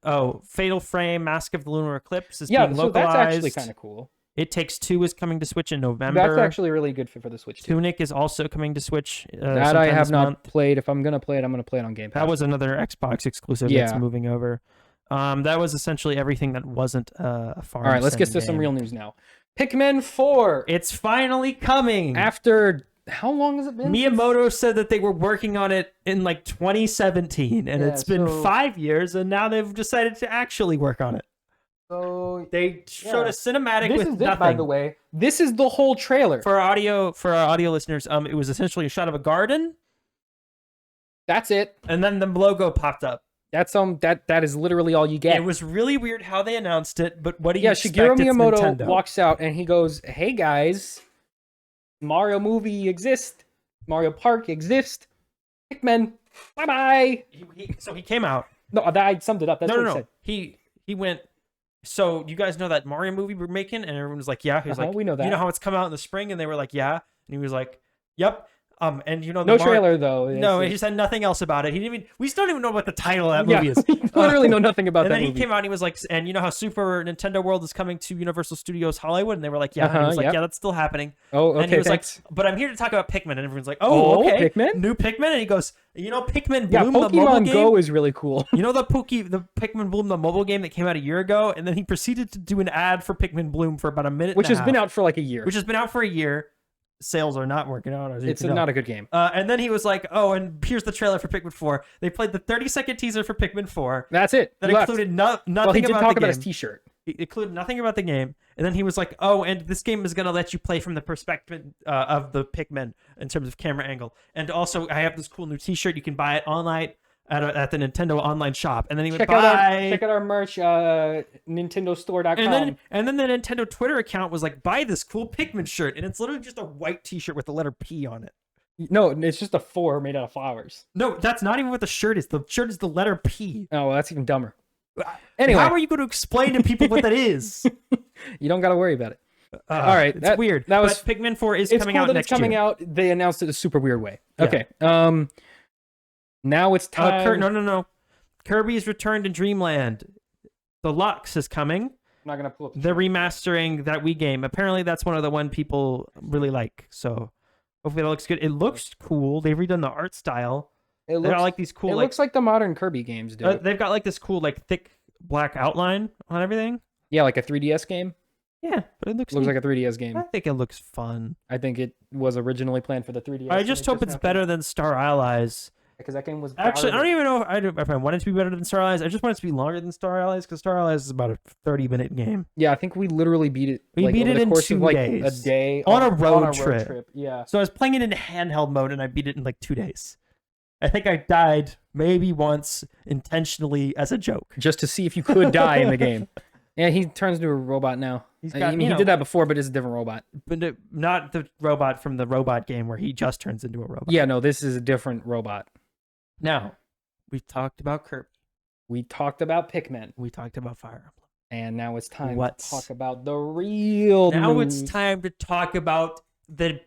Fatal Frame, Mask of the Lunar Eclipse is Yeah, being so localized. that's actually kind of cool. It Takes Two is coming to Switch in November. That's actually really good for the Switch too. Tunic is also coming to Switch. That I sometime have this not month. played. If I'm gonna play it, I'm gonna play it on Game Pass. That was another Xbox exclusive Yeah. that's moving over. That was essentially everything that wasn't a farm. All right. Let's get sim to some game. real news now. Pikmin 4. It's finally coming. After how long has it been? Miyamoto said that they were working on it in like 2017, and Yeah, it's been so- 5 years, and now they've decided to actually work on it. So They showed Yeah. a cinematic this with is it, nothing. by the way. This is the whole trailer. For our audio listeners, it was essentially a shot of a garden, That's it. and then the logo popped up. That's that is literally all you get. It was really weird how they announced it, but what do you Yeah, expect? Shigeru It's Miyamoto Nintendo. walks out and he goes, "Hey guys, Mario movie exists, Mario Park exists, Pikmin, bye bye." So he came out. No, I summed it up. That's no, what no, he no. said. He went. So you guys know that Mario movie we're making, and everyone was like, "Yeah." He was like, We know that. You know how it's come out in the spring, and they were like, "Yeah," and he was like, "Yep." And you know the No trailer though. No, It's- he said nothing else about it. He didn't even. We still don't even know what the title of that yeah, movie is. literally know nothing about And that then he movie. came out and he was like, and you know how Super Nintendo World is coming to Universal Studios Hollywood? And they were like, yeah. And he was like, yep. yeah, that's still happening. Oh, okay. And he was thanks. like, but I'm here to talk about Pikmin. And everyone's like, oh, Oh, okay. Pikmin? New Pikmin? And he goes, you know, Pikmin Yeah, Bloom, the mobile Pokemon game? Go is really cool. You know the Pikmin Bloom, the mobile game that came out a year ago? And then he proceeded to do an ad for Pikmin Bloom for about a minute Which and a has been half, out for like a year. Which has been out for a year. Sales are not working out. As you It's can tell. not a good game. And then he was like, oh, and here's the trailer for Pikmin 4. They played the 30-second teaser for Pikmin 4. That's it. That He left. included nothing Well, he did about talk the about game. his T-shirt. It included nothing about the game. And then he was like, oh, and this game is going to let you play from the perspective of the Pikmin in terms of camera angle. And also, I have this cool new T-shirt. You can buy it online at the Nintendo online shop. And then he went, Check bye. out our merch, NintendoStore.com. And then the Nintendo Twitter account was like, buy this cool Pikmin shirt. And it's literally just a white T-shirt with the letter P on it. No, it's just a 4 made out of flowers. No, that's not even what the shirt is. The shirt is the letter P. Oh, well, that's even dumber. Anyway, How are you going to explain to people what that is? you don't got to worry about it. All right, it's weird. That was but Pikmin 4 is it's coming cool out that next it's coming year. out. They announced it a super weird way. Yeah. Okay. Now it's time. No. Kirby's Return to Dreamland Deluxe is coming. I'm not gonna pull up. They're remastering that Wii game. Apparently, that's one of the one people really like. So hopefully that looks good. It looks cool. They've redone the art style. It They got like these cool. It like, looks like the modern Kirby games do. they've got like this cool like thick black outline on everything. Yeah, like a 3DS game. Yeah, but it looks Looks neat. like a 3DS game. I think it looks fun. I think it was originally planned for the 3DS. I just hope it's better than Star Allies. because that game was Actually, I don't garbage. even know if I want it to be better than Star Allies. I just want it to be longer than Star Allies because Star Allies is about a 30-minute game. Yeah, I think we literally beat it. We beat over it the in course 2 of, like, days. a day On a road trip. Yeah. So I was playing it in handheld mode and I beat it in like 2 days. I think I died maybe once intentionally as a joke. Just to see if you could die in the game. Yeah, he turns into a robot now. He's I got, mean, you he know, did that before, but it's a different robot. But not the robot from the robot game where he just turns into a robot. Yeah, no, this is a different robot. Now, we've talked about Kirby. We talked about Pikmin, We talked about Fire Emblem. and now it's time What's- to talk about the real Now news. it's time to talk about the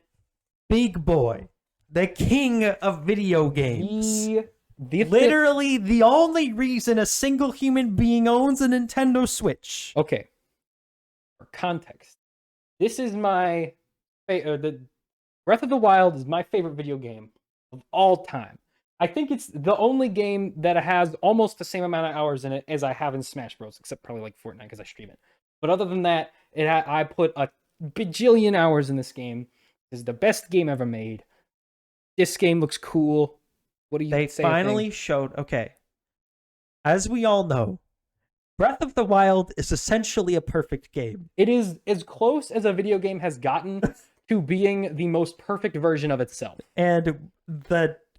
big boy, the king of video games. The Literally the only reason a single human being owns a Nintendo Switch. Okay. For context, this is my the Breath of the Wild is my favorite video game of all time. I think it's the only game that has almost the same amount of hours in it as I have in Smash Bros, except probably like Fortnite because I stream it. But other than that, I put a bajillion hours in this game. This is the best game ever made. This game looks cool. What do you They say? finally showed, okay. As we all know, Breath of the Wild is essentially a perfect game. It is as close as a video game has gotten to being the most perfect version of itself. And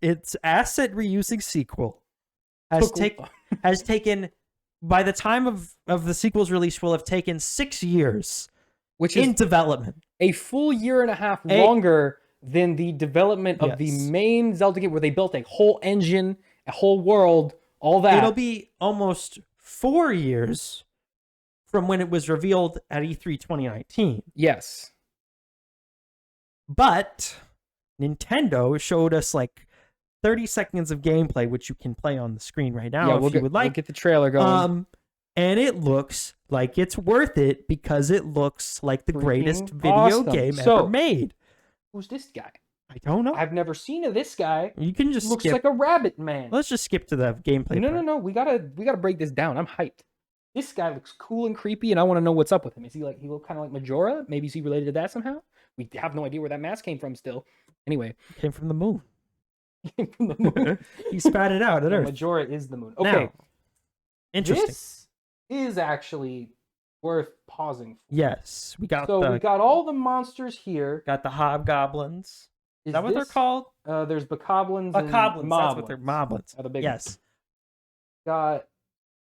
its asset reusing sequel has taken, by the time of the sequel's release, will have taken 6 years Which in is development. a full year and a half longer than the development of the Yes. main Zelda game, where they built a whole engine, a whole world, all that. It'll be almost 4 years from when it was revealed at E3 2019. Yes. But Nintendo showed us like 30 seconds of gameplay, which you can play on the screen right now if you would like. We'll get the trailer going. And it looks like it's worth it because it looks like the greatest Freaking video awesome. game So- ever made. Who's this guy? I don't know. I've never seen of this guy. You can just Looks skip. like a rabbit man. Let's just skip to the gameplay. No, part. no. We gotta break this down. I'm hyped. This guy looks cool and creepy, and I want to know what's up with him. Is he look kind of like Majora? Maybe is he related to that somehow? We have no idea where that mask came from still. Anyway, Came from the moon. from the moon. He spat it out at No, Earth. Majora is the moon. Okay, Now, interesting. this is actually worth pausing for. Yes, we got So we got all the monsters here. got the hobgoblins. Is that what they're this- called? There's bokoblins and Bokoblins. That's what they're moblins. moblins. Are the big Yes, Got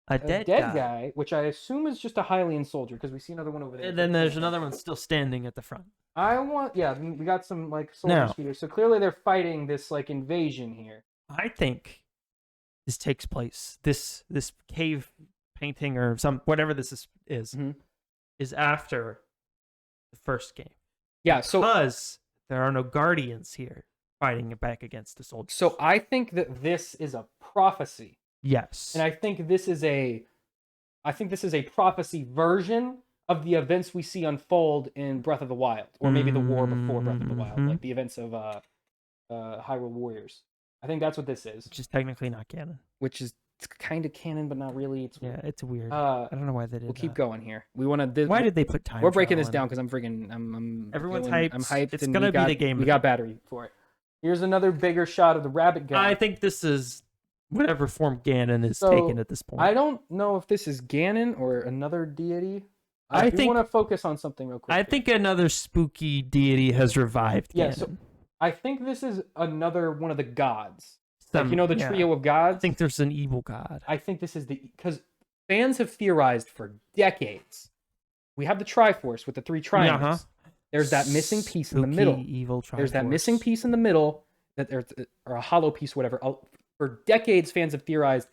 a a dead, guy, which I assume is just a Hylian soldier because we see another one over there. And then there's another one still standing at the front. We got some like soldiers Now- here. So clearly they're fighting this like invasion here. I think this takes place. This cave painting or whatever this is Mhm. is after the first game Yeah, so because there are no guardians here fighting it back against the soldiers. I think that this is a prophecy. Yes, And I think this is a prophecy version of the events we see unfold in Breath of the Wild, or maybe the war before Breath of the Wild, Mhm. like the events of Hyrule Warriors. I think that's what this is, which is technically not canon. which is kind of canon but not really. It's Yeah, it's weird. Uh, I don't know why they did. we'll keep that. going here. We want to. Why did they put time? We're breaking travel this in down it? because I'm freaking. I'm Everyone's feeling- hyped. I'm hyped. It's and gonna we be got, the game We of got it. battery for it. Here's another bigger shot of the rabbit guy. I think this is whatever form Ganon is So, taken at this point. I don't know if this is Ganon or another deity. I do think- want to focus on something real quick. I here. think another spooky deity has revived Yeah, Ganon. so I think this is another one of the gods. Some- Like, you know, the yeah. trio of I gods. think there's an evil god. I think this is because fans have theorized for decades. We have the Triforce with the 3 triangles. There's that missing piece in the Spooky, middle. Evil There's that Triforce. missing piece in the middle that there's or a hollow piece, whatever. For decades, fans have theorized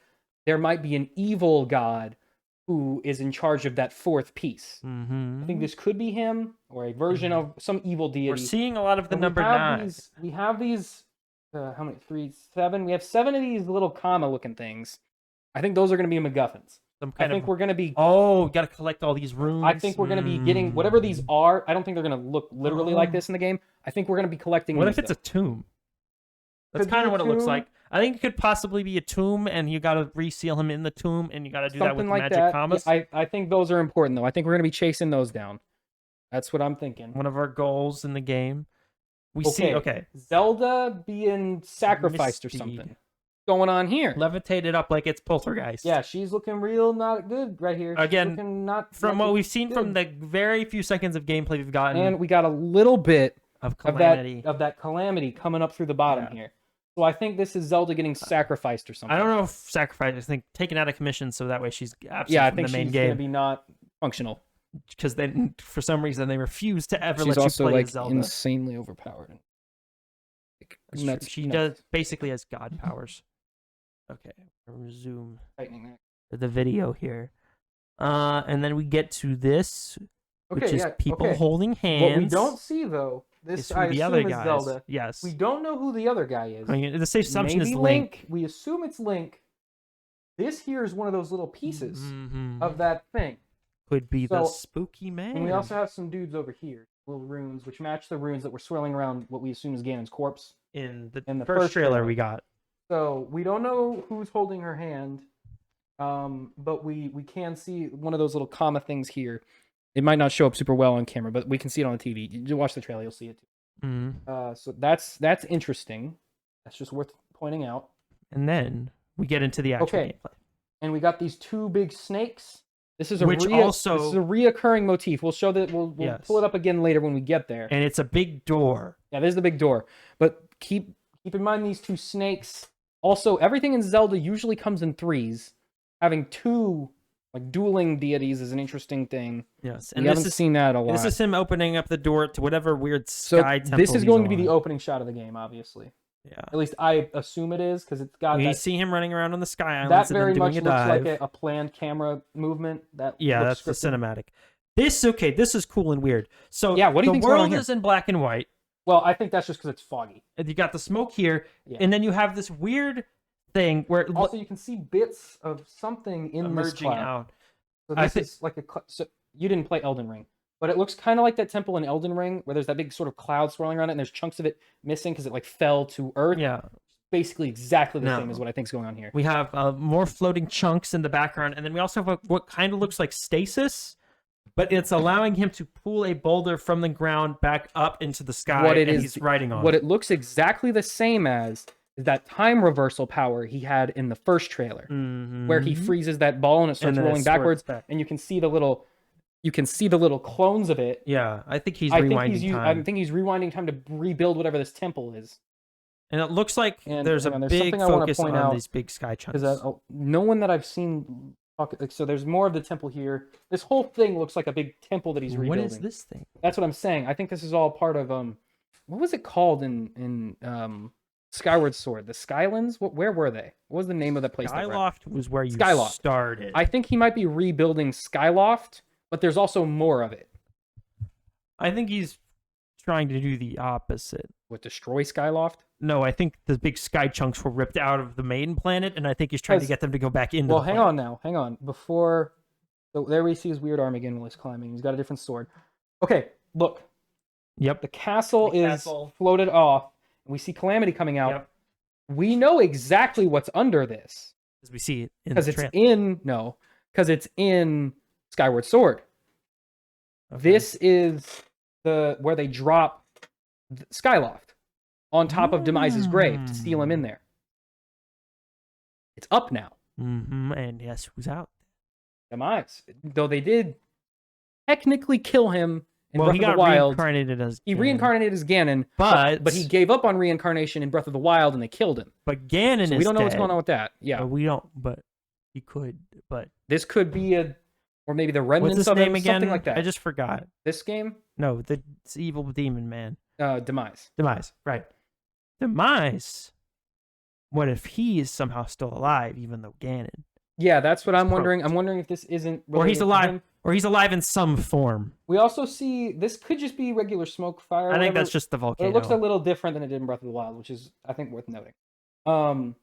there might be an evil god who is in charge of that 4th piece. Mhm. I think this could be him or a version of some evil deity. We're seeing a lot of the And number we have 9. We have these how many? 3, 7. We have 7 of these little comma-looking things. I think those are going to be MacGuffins. Some I kind think of. we're going to be. Oh, got to collect all these runes. I think we're going to be getting whatever these are. I don't think they're going to look literally like this in the game. I think we're going to be collecting. What these, if it's a tomb? That's Could be kind a of what it looks tomb. like. I think it could possibly be a tomb, and you got to reseal him in the tomb, and you got to do that with something like magic that. commas. Yeah, I think those are important though. I think we're going to be chasing those down. That's what I'm thinking. One of our goals in the game. We see. Okay, Zelda being sacrificed or Misty. something going on here. levitated up like it's poltergeist. Yeah, she's looking real not good right here. She's Again, looking not From not what we've seen good. from the very few seconds of gameplay we've gotten, and we got a little bit of of calamity. that calamity coming up through the bottom Yeah. here. So I think this is Zelda getting sacrificed or something. I don't know if sacrifice. I think taken out of commission, so that way she's absent Yeah, I from think the main she's gonna game. be not functional. Because then, for some reason, they refuse to ever She's let also you play like as Zelda. insanely overpowered. That's true. She does basically has god powers. Okay, resume tightening that. the video here, and then we get to this, which Okay, is yeah, people okay. holding hands. What we don't see though, is this who I the assume other is guys. Zelda. Yes, We don't know who the other guy is. I mean, the safe assumption Maybe is Link. We assume it's Link. This here is one of those little pieces Mhm. of that thing. Could be the So- spooky man. And we also have some dudes over here, little runes, which match the runes that were swirling around what we assume is Ganon's corpse. in the, in the first first trailer trailer. we got. So we don't know who's holding her hand, but we can see one of those little comma things here. It might not show up super well on camera, but we can see it on the TV. You watch the trailer, you'll see it too. Mhm. So that's interesting. That's just worth pointing out. And then we get into the actual Okay. gameplay. And we got these 2 big snakes. This is a Which this also- is a reoccurring motif. We'll show that. We'll Yes. pull it up again later when we get there. And it's a big door. Yeah, there's the big door. But keep in mind these 2 snakes. Also, everything in Zelda usually comes in 3s. Having 2 like dueling deities is an interesting thing. Yes, We and haven't this is seen that a lot. this is him opening up the door to whatever weird So sky temple. this is he's going to be the on. opening shot of the game, obviously. Yeah. At least I assume it is because it's got We that. see him running around on the sky That islands and very then doing much a looks dive. like a planned camera movement. That Yeah, looks that's the scripted. cinematic. This is cool and weird. So Yeah, what do you the think's going on world here? is in black and white. Well, I think that's just because it's foggy. And you got the smoke here, Yeah. and then you have this weird thing where it Also, you can see bits of something in this emerging cloud. out. So I this think- is like so you didn't play Elden Ring, but it looks kind of like that temple in Elden Ring where there's that big sort of cloud swirling around it, and there's chunks of it missing because it like fell to Earth. Yeah, Basically, exactly the No. same as what I think is going on here. we have more floating chunks in the background, and then we also have what kind of looks like stasis, but it's allowing him to pull a boulder from the ground back up into the sky. What it and is- he's riding on. What it looks exactly the same as is that time reversal power he had in the first trailer, where he Mhm. freezes that ball and it starts then it rolling squirts backwards, back. and you can see the little clones of it. Yeah, I think he's I rewinding think time. I think he's rewinding time to rebuild whatever this temple is. And it looks like And there's hang a on, there's big something I wanna focus point on out, these big sky chunks. Because no one that I've seen talk, like, so there's more of the temple here. This whole thing looks like a big temple that he's What rebuilding. is this thing? That's what I'm saying. I think this is all part of what was it called in Skyward Sword? The Skylands? Where were they? What was the name of that place? they were at? Skyloft was where you Skyloft. started. I think he might be rebuilding Skyloft, but there's also more of it. I think he's trying to do the opposite. What, destroy Skyloft? No, I think the big sky chunks were ripped out of the main planet, and I think he's trying to 'Cause- get them to go back into Well, the hang planet. on now. Hang on. Before, so there we see his weird arm again while he's climbing. He's got a different sword. Okay, look. Yep. The castle The is castle. floated off. And we see Calamity coming out. Yep. We know exactly what's under this As we see it in because the it's trailer. because it's in Skyward Sword. Okay. This is where they drop Skyloft on top of Demise's grave to seal him in there. It's up now. And yes, who's out? Demise, though they did technically kill him in Well, Breath he of got the Wild. reincarnated as He Ganon. reincarnated as Ganon, but he gave up on reincarnation in Breath of the Wild, and they killed him. But Ganon So is we don't know what's dead. going on with that. Yeah, We don't. But he could. But this could be or maybe the remnants what's his of name him, again? something like that. I just forgot. This game, No, the evil demon man. Demise. Demise. Right. Demise. What if he is somehow still alive, even though Ganon? Yeah, that's what I'm It's wondering. I'm wondering if this isn't Or he's related to alive, him. Or he's alive in some form. We also see this could just be regular smoke fire. Or I think whatever, that's just the but volcano. it looks a little different than it did in Breath of the Wild, which is I think worth noting. You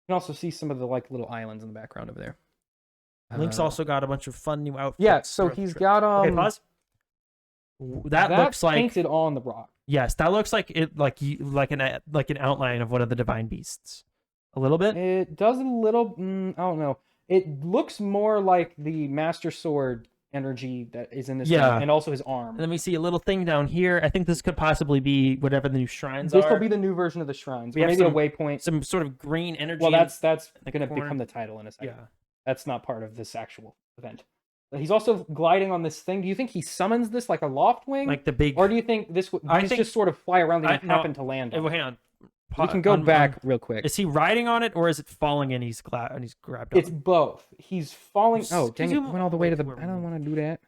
can also see some of the like little islands in the background over there. Link's also got a bunch of fun new outfits. Yeah, so throughout the he's trip. got Okay, pause. That looks like painted on the rock. yes, that looks like it like an outline of one of the divine beasts. A little bit. It does a little. I don't know. It looks more like the Master Sword energy that is in this Yeah. game, and also his arm. And then we see a little thing down here. I think this could possibly be whatever the new shrines This are. will be the new version of the shrines. We Or have maybe a some- waypoint. some sort of green energy. Well, that's the going to corner. become the title in a second. yeah. That's not part of this actual event. But he's also gliding on this thing. Do you think he summons this like a loft wing? Like the big. Or do you think these think- just sort of fly around and no, happen to land on? Well, hang on. We can go back real quick. Is he riding on it, or is it falling and he's grabbed? It's on? both. He's falling. Just Oh, dang it! zoom Went all the way to the. where I don't we- want to do that.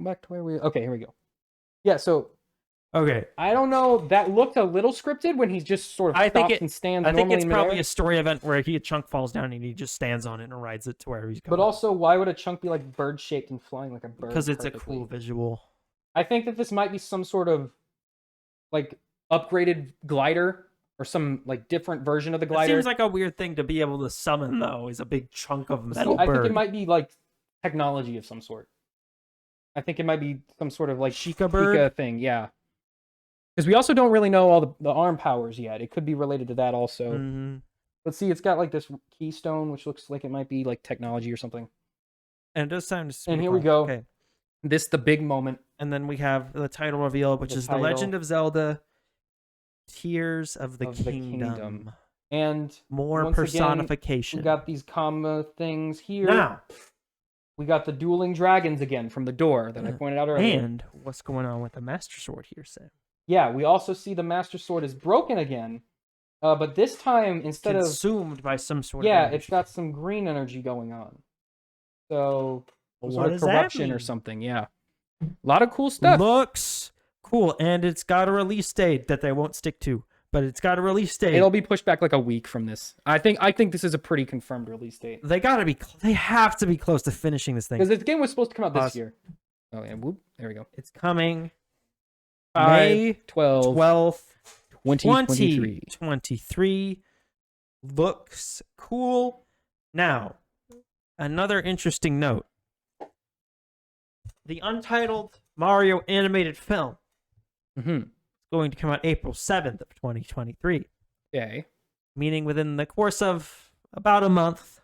Go back to where we. Okay, here we go. Yeah. So Okay. I don't know. That looked a little scripted when he's just sort of I think stops and stands. I think normally it's in probably midair. a story event where a chunk falls down and he just stands on it and rides it to where he's going. But also, why would a chunk be like bird shaped and flying like a bird? because it's perfectly? a cool visual. I think that this might be some sort of like upgraded glider or some like different version of the It glider. seems like a weird thing to be able to summon, though. Is a big chunk of See, metal I bird. think it might be like technology of some sort. I think it might be some sort of like Sheikah bird? Sheikah thing, yeah. Because we also don't really know all the arm powers yet. It could be related to that also. Mhm. Let's see, it's got like this keystone, which looks like it might be like technology or something. And it does sound. And here we cool. go. Okay. This the big moment. And then we have the title reveal, which The is The Legend title. of Zelda: Tears of the Of the Kingdom. Kingdom. And More once again, personification. we got these comma things here. now, We got the dueling dragons again from the door that I pointed out earlier. and what's going on with the Master Sword here, Sam? Yeah, we also see the Master Sword is broken again. But this time, instead of Consumed by some sort of yeah, energy. it's got some green energy going on. So some What sort of does that corruption or mean? something. Yeah, a lot of cool stuff. Looks cool, and it's got a release date that they won't stick to, but it's got a release date. It'll be pushed back like a week from this. I think this is a pretty confirmed release date They gotta be. They have to be close to finishing this thing. because this game was supposed to come out this Pause. year. Oh yeah, whoop! There we go. It's coming May May 12, 12th, 2023. 2023. Looks cool. Now, another interesting note. The untitled Mario animated film Mm-hmm. is going to come out April 7th of 2023, Okay. meaning within the course of about a month.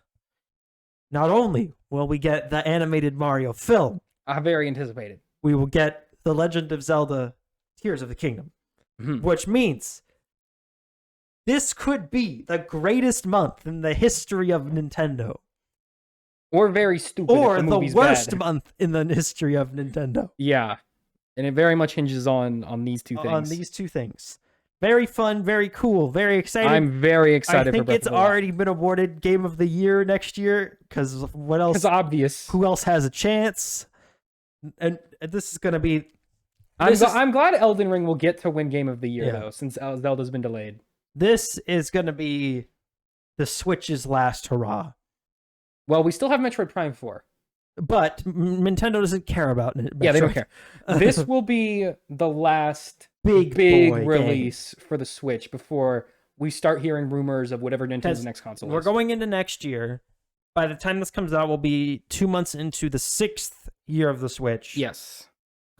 Not only will we get the animated Mario film, Very anticipated. we will get The Legend of Zelda: Tears of the Kingdom, Mhm. which means this could be the greatest month in the history of Nintendo, Or very stupid. or if the, the movie's worst bad. month in the history of Nintendo. Yeah, and it very much hinges on these two things. On these two things. Very fun, very cool, very exciting. I'm very excited. I for think Breath it's of the Wild. already been awarded Game of the Year next year, because what else? It's obvious. Who else has a chance? And this is going to be... I'm glad Elden Ring will get to win Game of the Year Yeah. though, since Zelda's been delayed. This is going to be the Switch's last hurrah. Well, we still have Metroid Prime 4. But Nintendo doesn't care about it. Yeah, they don't care. This will be the last Big big boy release for the Switch before we start hearing rumors of whatever Nintendo's 'Cause next console We're is. going into next year. By the time this comes out, we'll be 2 months into the 6th year of the Switch. Yes.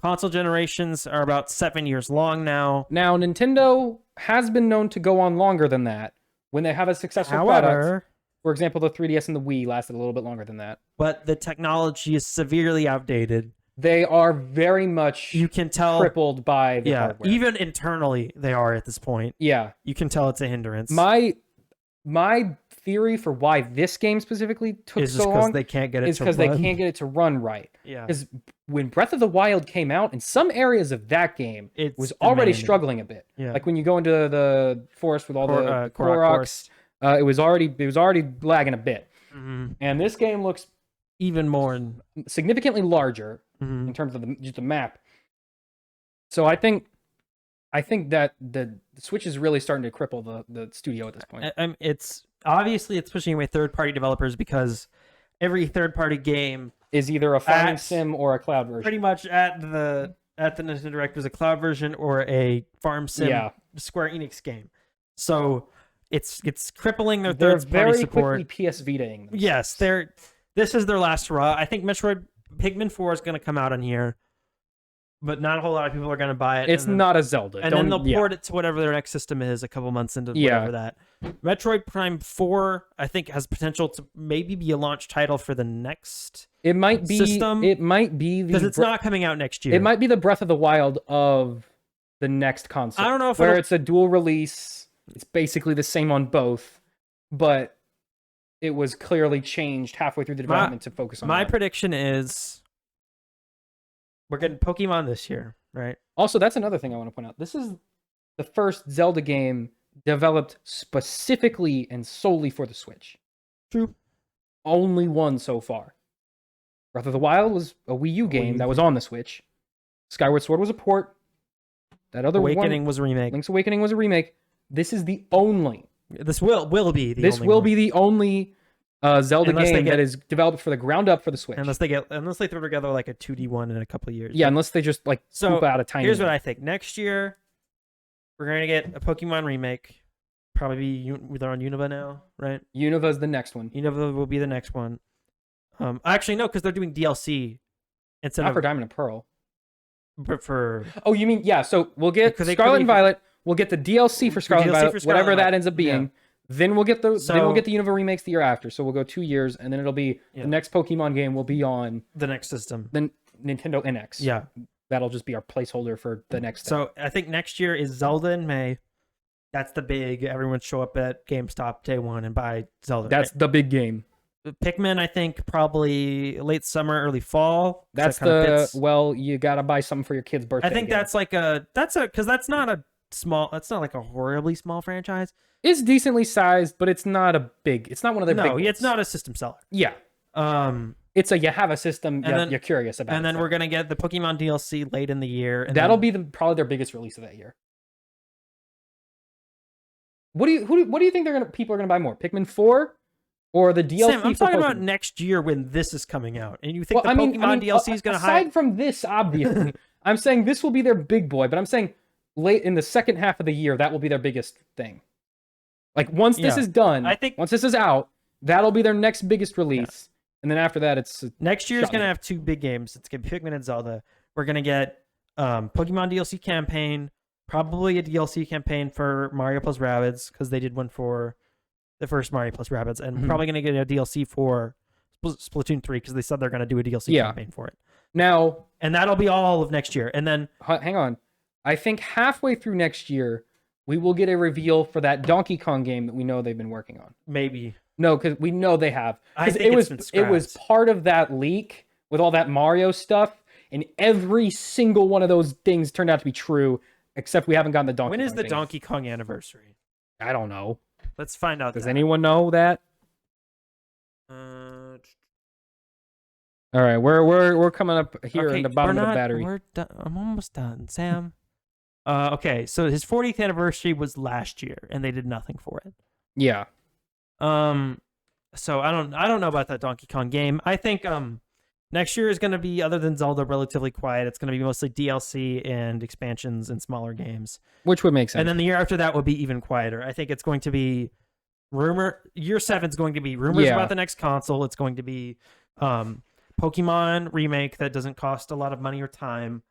Console generations are about 7 years long now. Now, Nintendo has been known to go on longer than that when they have a successful product. However, For example, the 3DS and the Wii lasted a little bit longer than that. but the technology is severely outdated. They are very much You can tell. crippled by the Yeah, hardware. even internally, they are at this point. Yeah. You can tell it's a hindrance. My theory for why this game specifically took is just so because long they can't get it is to because they run. can't get it to run right. Yeah, Because when Breath of the Wild came out, in some areas of that game, it's was already demanding. struggling a bit. Yeah. Like when you go into the forest with all the Korok Koroks, it was already lagging a bit. Mhm. And this game looks Even more. significantly larger Mhm. in terms of just the map. So I think that the Switch is really starting to cripple the studio at this point. It's obviously it's pushing away third-party developers because every third-party game is either a farming At- sim or a cloud version. Pretty much at the Nintendo Direct was a cloud version or a farm sim Yeah. Square Enix game. So it's crippling their They're third party very support. quickly PS Vitaing themselves. Yes, this is their last hurrah. I think Metroid Pikmin 4 is going to come out on here, but not a whole lot of people are going to buy it. It's and then, not a Zelda. and then they'll port it to whatever their next system is a couple months into whatever that. Metroid Prime 4, I think, has potential to maybe be a launch title for the next It might be system. It might be because it's not coming out next year. It might be the Breath of the Wild of the next console. I don't know if where it'll- it's a dual release. It's basically the same on both, but it was clearly changed halfway through the development to focus on My one. prediction is we're getting Pokemon this year, right? Also, that's another thing I want to point out. This is the first Zelda game developed specifically and solely for the Switch. True. Only one so far. Breath of the Wild was a Wii U game that was on the Switch. Skyward Sword was a port. That other Awakening one, was a remake. Link's Awakening was a remake. This is the only. This will be the This only will one. be the only Zelda Unless they game get- that is developed for the ground up for the Switch. unless they throw together like a 2D one in a couple of years. Yeah, unless they just like So, swoop out a tiny. Here's what one. I think. Next year, we're gonna get a Pokemon remake. Probably be they're on Unova now, right? Unova's the next one. Unova will be the next one. Actually no, because they're doing DLC instead Not of for Diamond and Pearl. for Oh, you mean yeah? So we'll get Because they Scarlet could and be- Violet. We'll get the DLC for Scarlet and DLC Violet, for Scarlet whatever and that Violet. ends up being. Yeah. Then we'll get then we'll So- get the Unova remakes the year after. So we'll go 2 years, and then it'll be Yeah. the next Pokemon game will be on the next system. the Nintendo NX. Yeah. That'll just be our placeholder for the next. So I think next year is Zelda in May. That's the big. Everyone show up at GameStop day one and buy Zelda. That's the big game. Pikmin. I think probably late summer, early fall. 'cause That's that kinda the fits. well, you gotta buy something for your kid's birthday. I think game. that's because that's not a small. That's not like a horribly small franchise. It's decently sized, but it's not a big. It's not one of their big. No, it's ones. not a system seller. Yeah, Um, it's a you have a system. And then- You're curious about. and it, then so. we're gonna get the Pokemon DLC late in the year. And That'll then, be probably their biggest release of that year. What do you think people are gonna buy more? Pikmin 4 or the DLC? Sam, I'm for talking about Pokemon? next year when this is coming out, and you think Well, the Pokemon DLC is gonna aside hype? from this, obviously, I'm saying this will be their big boy. But I'm saying late in the second half of the year, that will be their biggest thing. Like once this Yeah. is done, I think- once this is out, that'll be their next biggest release. And then after that, it's Next year is Shocking. gonna have 2 big games. It's gonna be Pikmin and Zelda. We're gonna get Pokemon DLC campaign, probably a DLC campaign for Mario plus Rabbids because they did one for the first Mario plus Rabbids, and Mhm. probably gonna get a DLC for Splatoon 3 because they said they're gonna do a DLC Yeah. campaign for it, now. and that'll be all of next year. And then Hang on. I think halfway through next year, we will get a reveal for that Donkey Kong game that we know they've been working on. maybe No, because we know they have. I 'Cause think it was it's been it was scrapped. part of that leak with all that Mario stuff, and every single one of those things turned out to be true, except we haven't gotten the Donkey. when is Kong the thing. Donkey Kong anniversary? I don't know. Let's find out. Does that. anyone know that? Uh, All right, we're coming up here okay, in the bottom we're of the not- battery. We're done. I'm almost done, Sam. Okay, so his 40th anniversary was last year, and they did nothing for it. Yeah, So I don't know about that Donkey Kong game. I think next year is going to be, other than Zelda, relatively quiet. It's going to be mostly DLC and expansions and smaller games. which would make sense. And then the year after that will be even quieter. I think it's going to be year 7 is going to be rumors Yeah. about the next console. It's going to be Pokemon remake that doesn't cost a lot of money or time.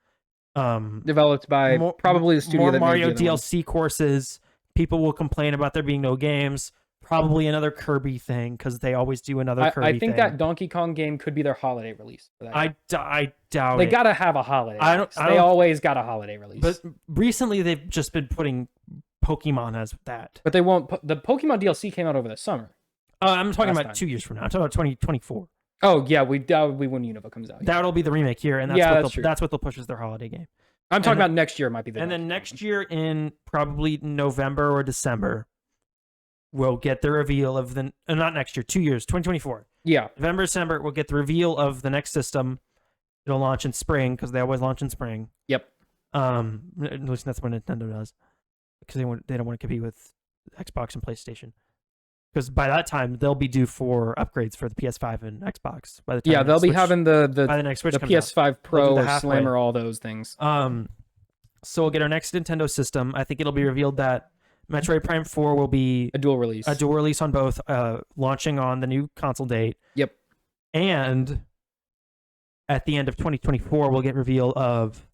Developed by probably the studio more that made Mario the other one. DLC courses. People will complain about there being no games. Probably another Kirby thing because they always do another Kirby I think thing. that Donkey Kong game could be their holiday release. For that. I doubt They it. gotta have a holiday. I don't- release. I They don't- always got a holiday release. But recently they've just been putting Pokemon as that. But they won't. The Pokemon DLC came out over the summer. I'm talking Last about time. 2 years from now. I'm talking about 2024. Oh yeah, we when Unova comes out. Yeah. That'll be the remake year, and that's Yeah, what that's true. that's what they'll push as their holiday game. I'm talking then- about next year might be the. And then Donkey Kong next year in probably November or December, we'll get the reveal of the not next year, 2 years, 2024. one. Yeah, November, December, we'll get the reveal of the next system. It'll launch in spring because they always launch in spring. Yep. At least that's what Nintendo does because they don't want to compete with Xbox and PlayStation. because by that time they'll be due for upgrades for the PS5 and Xbox. By the time Yeah, they'll be Switch- having by the next Switch the comes out. PS5 Pro the or halfway. Slim or all those things. So we'll get our next Nintendo system. I think it'll be revealed that Metroid Prime 4 will be A dual release. a dual release on both, launching on the new console date. Yep. And at the end of 2024, we'll get reveal of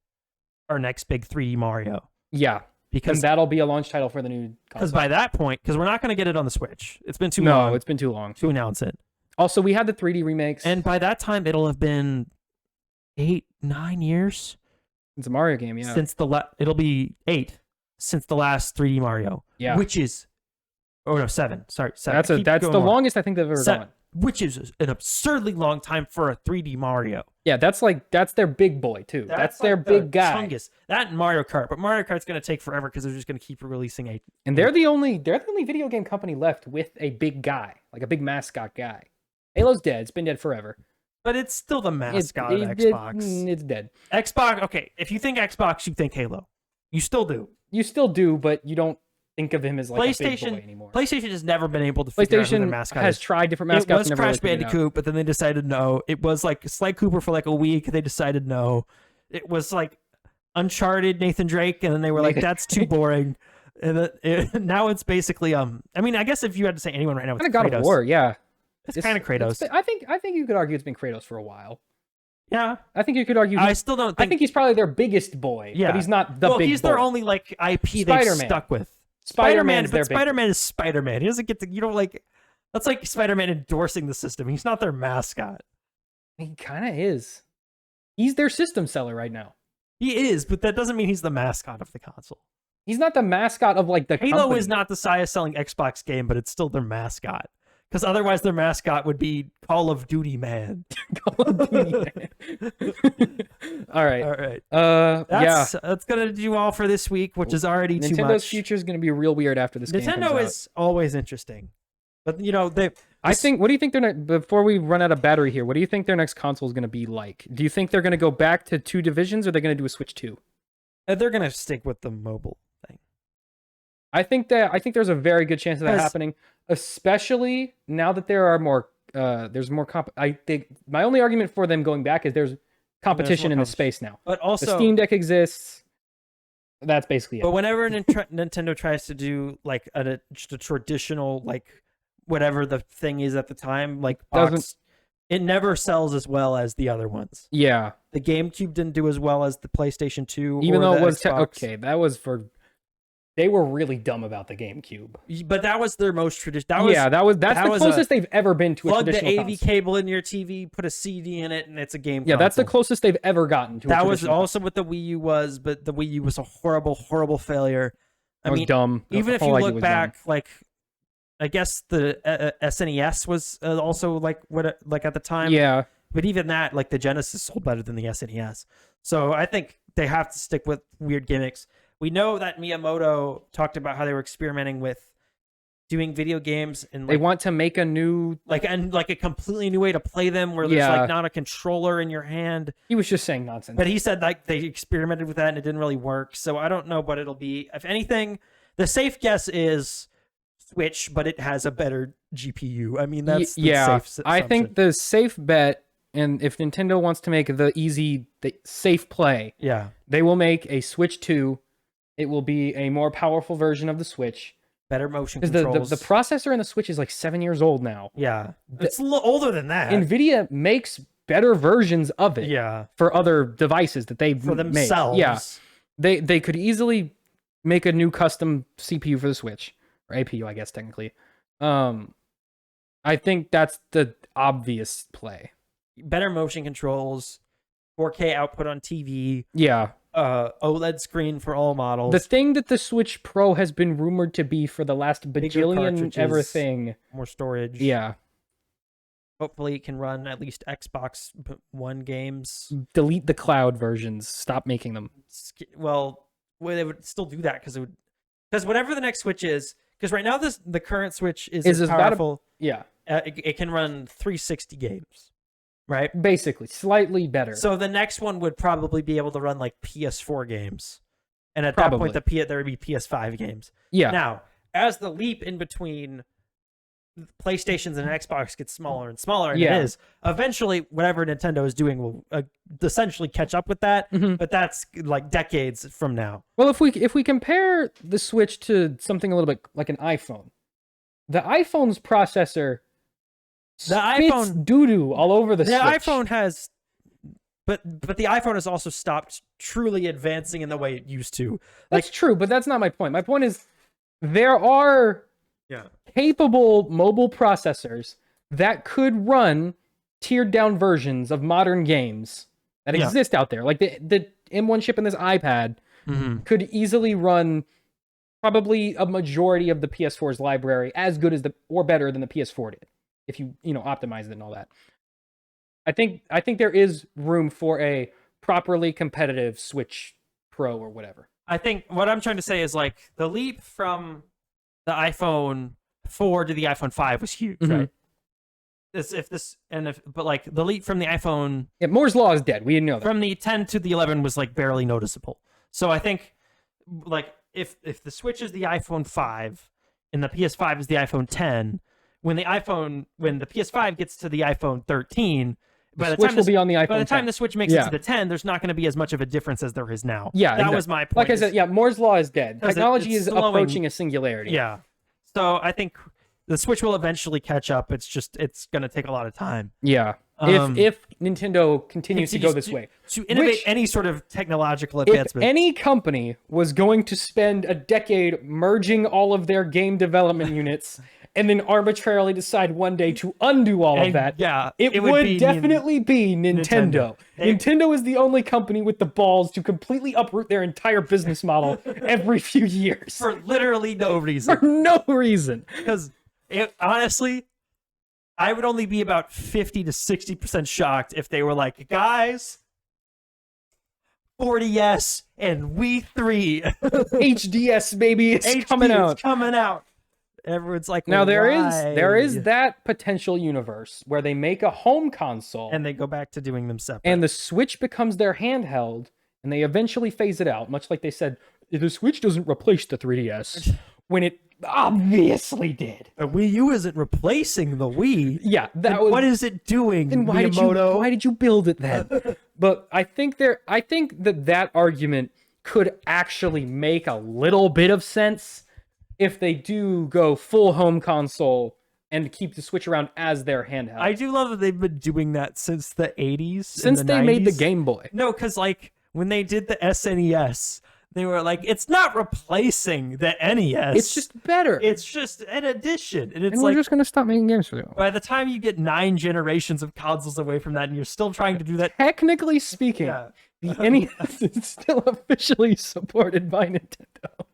our next big 3D Mario. Yeah. Because And that'll be a launch title for the new console. by that point, because we're not going to get it on the Switch. It's been too No, long it's been too long. to announce it. Also, we had the 3D remakes. And by that time, it'll have been 8-9 years it's a Mario game, yeah. since it'll be 8 since the last 3D Mario. Yeah. Which is 7. Sorry, 7. That's the longest I think they've ever gone. Which is an absurdly long time for a 3D Mario. Yeah, that's their big boy too. That's their like big the guy. chungus. That and Mario Kart, but Mario Kart's going to take forever because they're just going to keep releasing a. And they're the only video game company left with a big guy, like a big mascot guy. Halo's dead. It's been dead forever. But it's still the mascot of It- Xbox. it's dead. Xbox. Okay, if you think Xbox, you think Halo. You still do. You still do, but you don't think of him as like a big PlayStation boy anymore. PlayStation has never been able to figure out who their PlayStation mascot has is. tried different It mascots. was and never Crash really figured it out. Bandicoot, but then they decided no. It was like Sly Cooper for like a week. They decided no. It was like Uncharted, Nathan Drake, and then they were like, "That's too boring." And now it's basically I mean, I guess if you had to say anyone right now, it's Kind of God Kratos. of War, yeah. It's kind of Kratos. I think you could argue it's been Kratos for a while. Yeah, I think you could argue. I still don't. I think he's probably their biggest boy. Yeah. But he's not the well, big he's boy. their only like IP they've Spider-Man. stuck with. Spider-Man's their but big Spider-Man is Spider-Man. He doesn't get to. You don't like. That's like Spider-Man endorsing the system. He's not their mascot. He kind of is. He's their system seller right now. He is, but that doesn't mean he's the mascot of the console. He's not the mascot of like the Halo company. is not the highest selling Xbox game, but it's still their mascot. Because otherwise, their mascot would be Call of Duty Man. Call of Duty, man. All right. All right. Yeah. That's gonna do all for this week, which is already too Nintendo's much. future is going to be real weird after this game comes Nintendo out. is always interesting, but you know they. I think. What do you think before we run out of battery here? What do you think their next console is going to be like? Do you think they're going to go back to 2 divisions, or they're going to do a Switch 2? They're gonna stick with the mobile thing. I think there's a very good chance of that Because- happening, especially now that there are more. There's more I think my only argument for them going back is there's competition in the space now. But The also, Steam Deck exists. That's basically it. but whenever Nintendo tries to do like just a traditional like whatever the thing is at the time, like box, it never sells as well as the other ones. Yeah, The GameCube didn't do as well as the PlayStation 2, even or though the it was Xbox. okay. That was for. They were really dumb about the GameCube. But that was their most traditional. That's the was closest they've ever been to a plug the traditional AV console. cable in your TV, put a CD in it, and it's a game. Yeah, that's the console. closest they've ever gotten to. That a was traditional also what the Wii U was, but the Wii U was a horrible, horrible failure. I That was mean, dumb. The even if whole you idea look was dumb. back, like I guess the SNES was also like like at the time. Yeah, But even that, like the Genesis sold better than the SNES. So I think they have to stick with weird gimmicks. We know that Miyamoto talked about how they were experimenting with doing video games and they like, want to make a new. like a completely new way to play them where there's Yeah. like not a controller in your hand. He was just saying nonsense. But he said like they experimented with that and it didn't really work. So I don't know what it'll be. If anything, the safe guess is Switch, but it has a better GPU. I mean, that's the safe I think assumption. the safe bet, and if Nintendo wants to make the safe play, yeah, they will make a Switch 2. It will be a more powerful version of the Switch. better motion Because controls. the processor in the Switch is like 7 years old now. yeah, it's a little older than that. NVIDIA makes better versions of it yeah, for other devices that they for make. themselves. Yeah, they could easily make a new custom CPU for the Switch, or APU, I guess technically. I think that's the obvious play. better motion controls, 4K output on TV, Yeah. OLED screen for all models. The thing that the Switch Pro has been rumored to be for the last bajillion cartridges. everything. more storage. Yeah. Hopefully it can run at least Xbox One games. Delete the cloud versions. Stop making them. Well, they would still do that because whatever the next Switch is, because right now the current Switch is Is about a- powerful. Yeah. It can run 360 games, right? Basically, slightly better. So the next one would probably be able to run like PS4 games, and at Probably. that point there would be PS5 games. yeah. Now, as the leap in between PlayStations and Xbox get smaller and smaller, and Yeah. it is. Eventually, whatever Nintendo is doing will essentially catch up with that, but that's like decades from now. Well, if we compare the Switch to something a little bit like an iPhone, the iPhone's processor spits doo-doo all over the Switch. iPhone has, but the iPhone has also stopped truly advancing in the way it used to. That's true, but that's not my point. My point is there are capable mobile processors that could run tiered down versions of modern games that exist out there. Like the M1 chip in this iPad could easily run probably a majority of the PS4's library as good as or better than the PS4 did, if you optimize it and all that. I think there is room for a properly competitive Switch Pro or whatever. I think what I'm trying to say is like the leap from the iPhone 4 to the iPhone 5 was huge, right? But like the leap from the iPhone, Moore's law is dead. We didn't know that. From the 10 to the 11 was like barely noticeable. So I think like if the Switch is the iPhone 5 and the PS5 is the iPhone 10, when the PS5 gets to the iPhone 13, by the Switch time will be on the iPhone by the time 10. the Switch makes it to the 10, there's not going to be as much of a difference as there is now. Yeah, that was my point. Like I said, Moore's law is dead. 'Cause Technology it's is slowing. approaching a singularity. Yeah. So I think the Switch will eventually catch up. It's going to take a lot of time. Yeah. If Nintendo continues to go this way. To innovate any sort of technological If advancement. any company was going to spend a decade merging all of their game development units and then arbitrarily decide one day to undo all of that, it would be definitely be Nintendo. They- Nintendo is the only company with the balls to completely uproot their entire business model every few years. For literally no reason. For no reason. Because honestly, I would only be about 50 to 60% shocked if they were like, guys, 4DS and Wii 3. HDS, baby, it's coming out. It's coming out. Everyone's like, Now there why? is that potential universe where they make a home console And they go back to doing them separate. and the Switch becomes their handheld and they eventually phase it out, much like they said the Switch doesn't replace the 3DS when it obviously did. The Wii U isn't replacing the Wii. Yeah, Then what is it doing? Then why did you build it then? But I think that argument could actually make a little bit of sense if they do go full home console and keep the Switch around as their handheld. I do love that they've been doing that since the 80s. Since they made the 90s. Game Boy. No, because like when they did the SNES, they were like, it's not replacing the NES. It's just better. It's just an addition. And it's and we're like, just going to stop making games for you. by the time you get 9 generations of consoles away from that and you're still trying to do that. Technically speaking, Yeah. the NES is still officially supported by Nintendo.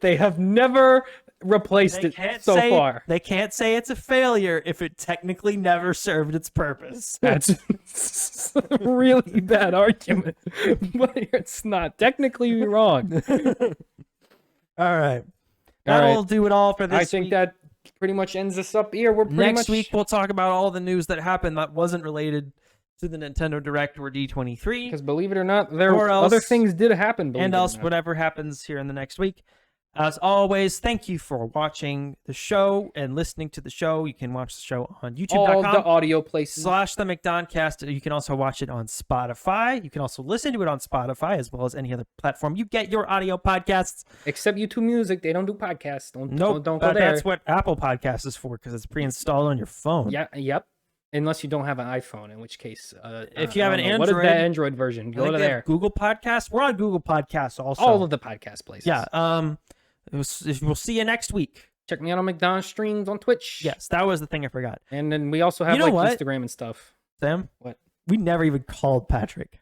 They have never replaced it so far. They can't say it's a failure if it technically never served its purpose. That's a really bad argument, but it's not technically wrong. All right. That'll do it all for this I think week. that pretty much ends us up here. We're pretty Next much... week, we'll talk about all the news that happened that wasn't related to the Nintendo Direct or D23. Because believe it or not, Or else- other things did happen. And else, whatever happens here in the next week. As always, thank you for watching the show and listening to the show. You can watch the show on all the youtube.com audio places. / the McDoncast. You can also watch it on Spotify. You can also listen to it on Spotify as well as any other platform you get your audio podcasts. Except YouTube Music, they don't do podcasts. Don't Nope, go there. that's what Apple Podcast is for because it's pre-installed on your phone. Yeah, yep. Unless you don't have an iPhone, in which case, If you have an what is Android- that Android version? I Go think to they have there. Google Podcasts. We're on Google Podcasts also. All of the podcast places. Yeah. We'll see you next week. Check me out on McDonald's streams on Twitch. Yes, that was the thing I forgot. And then we also have You know what? Instagram and stuff. Sam? What? We never even called Patrick.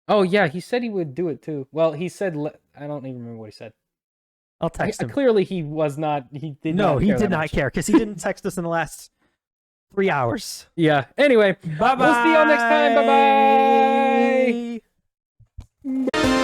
Oh yeah, he said he would do it too. Well, he said I don't even remember what he said. I'll text him. Clearly, he was not. He did. No, not he care did that not much. care because he didn't text us in the last 3 hours. Yeah. Anyway, Bye bye. we'll see y'all next time. Bye bye.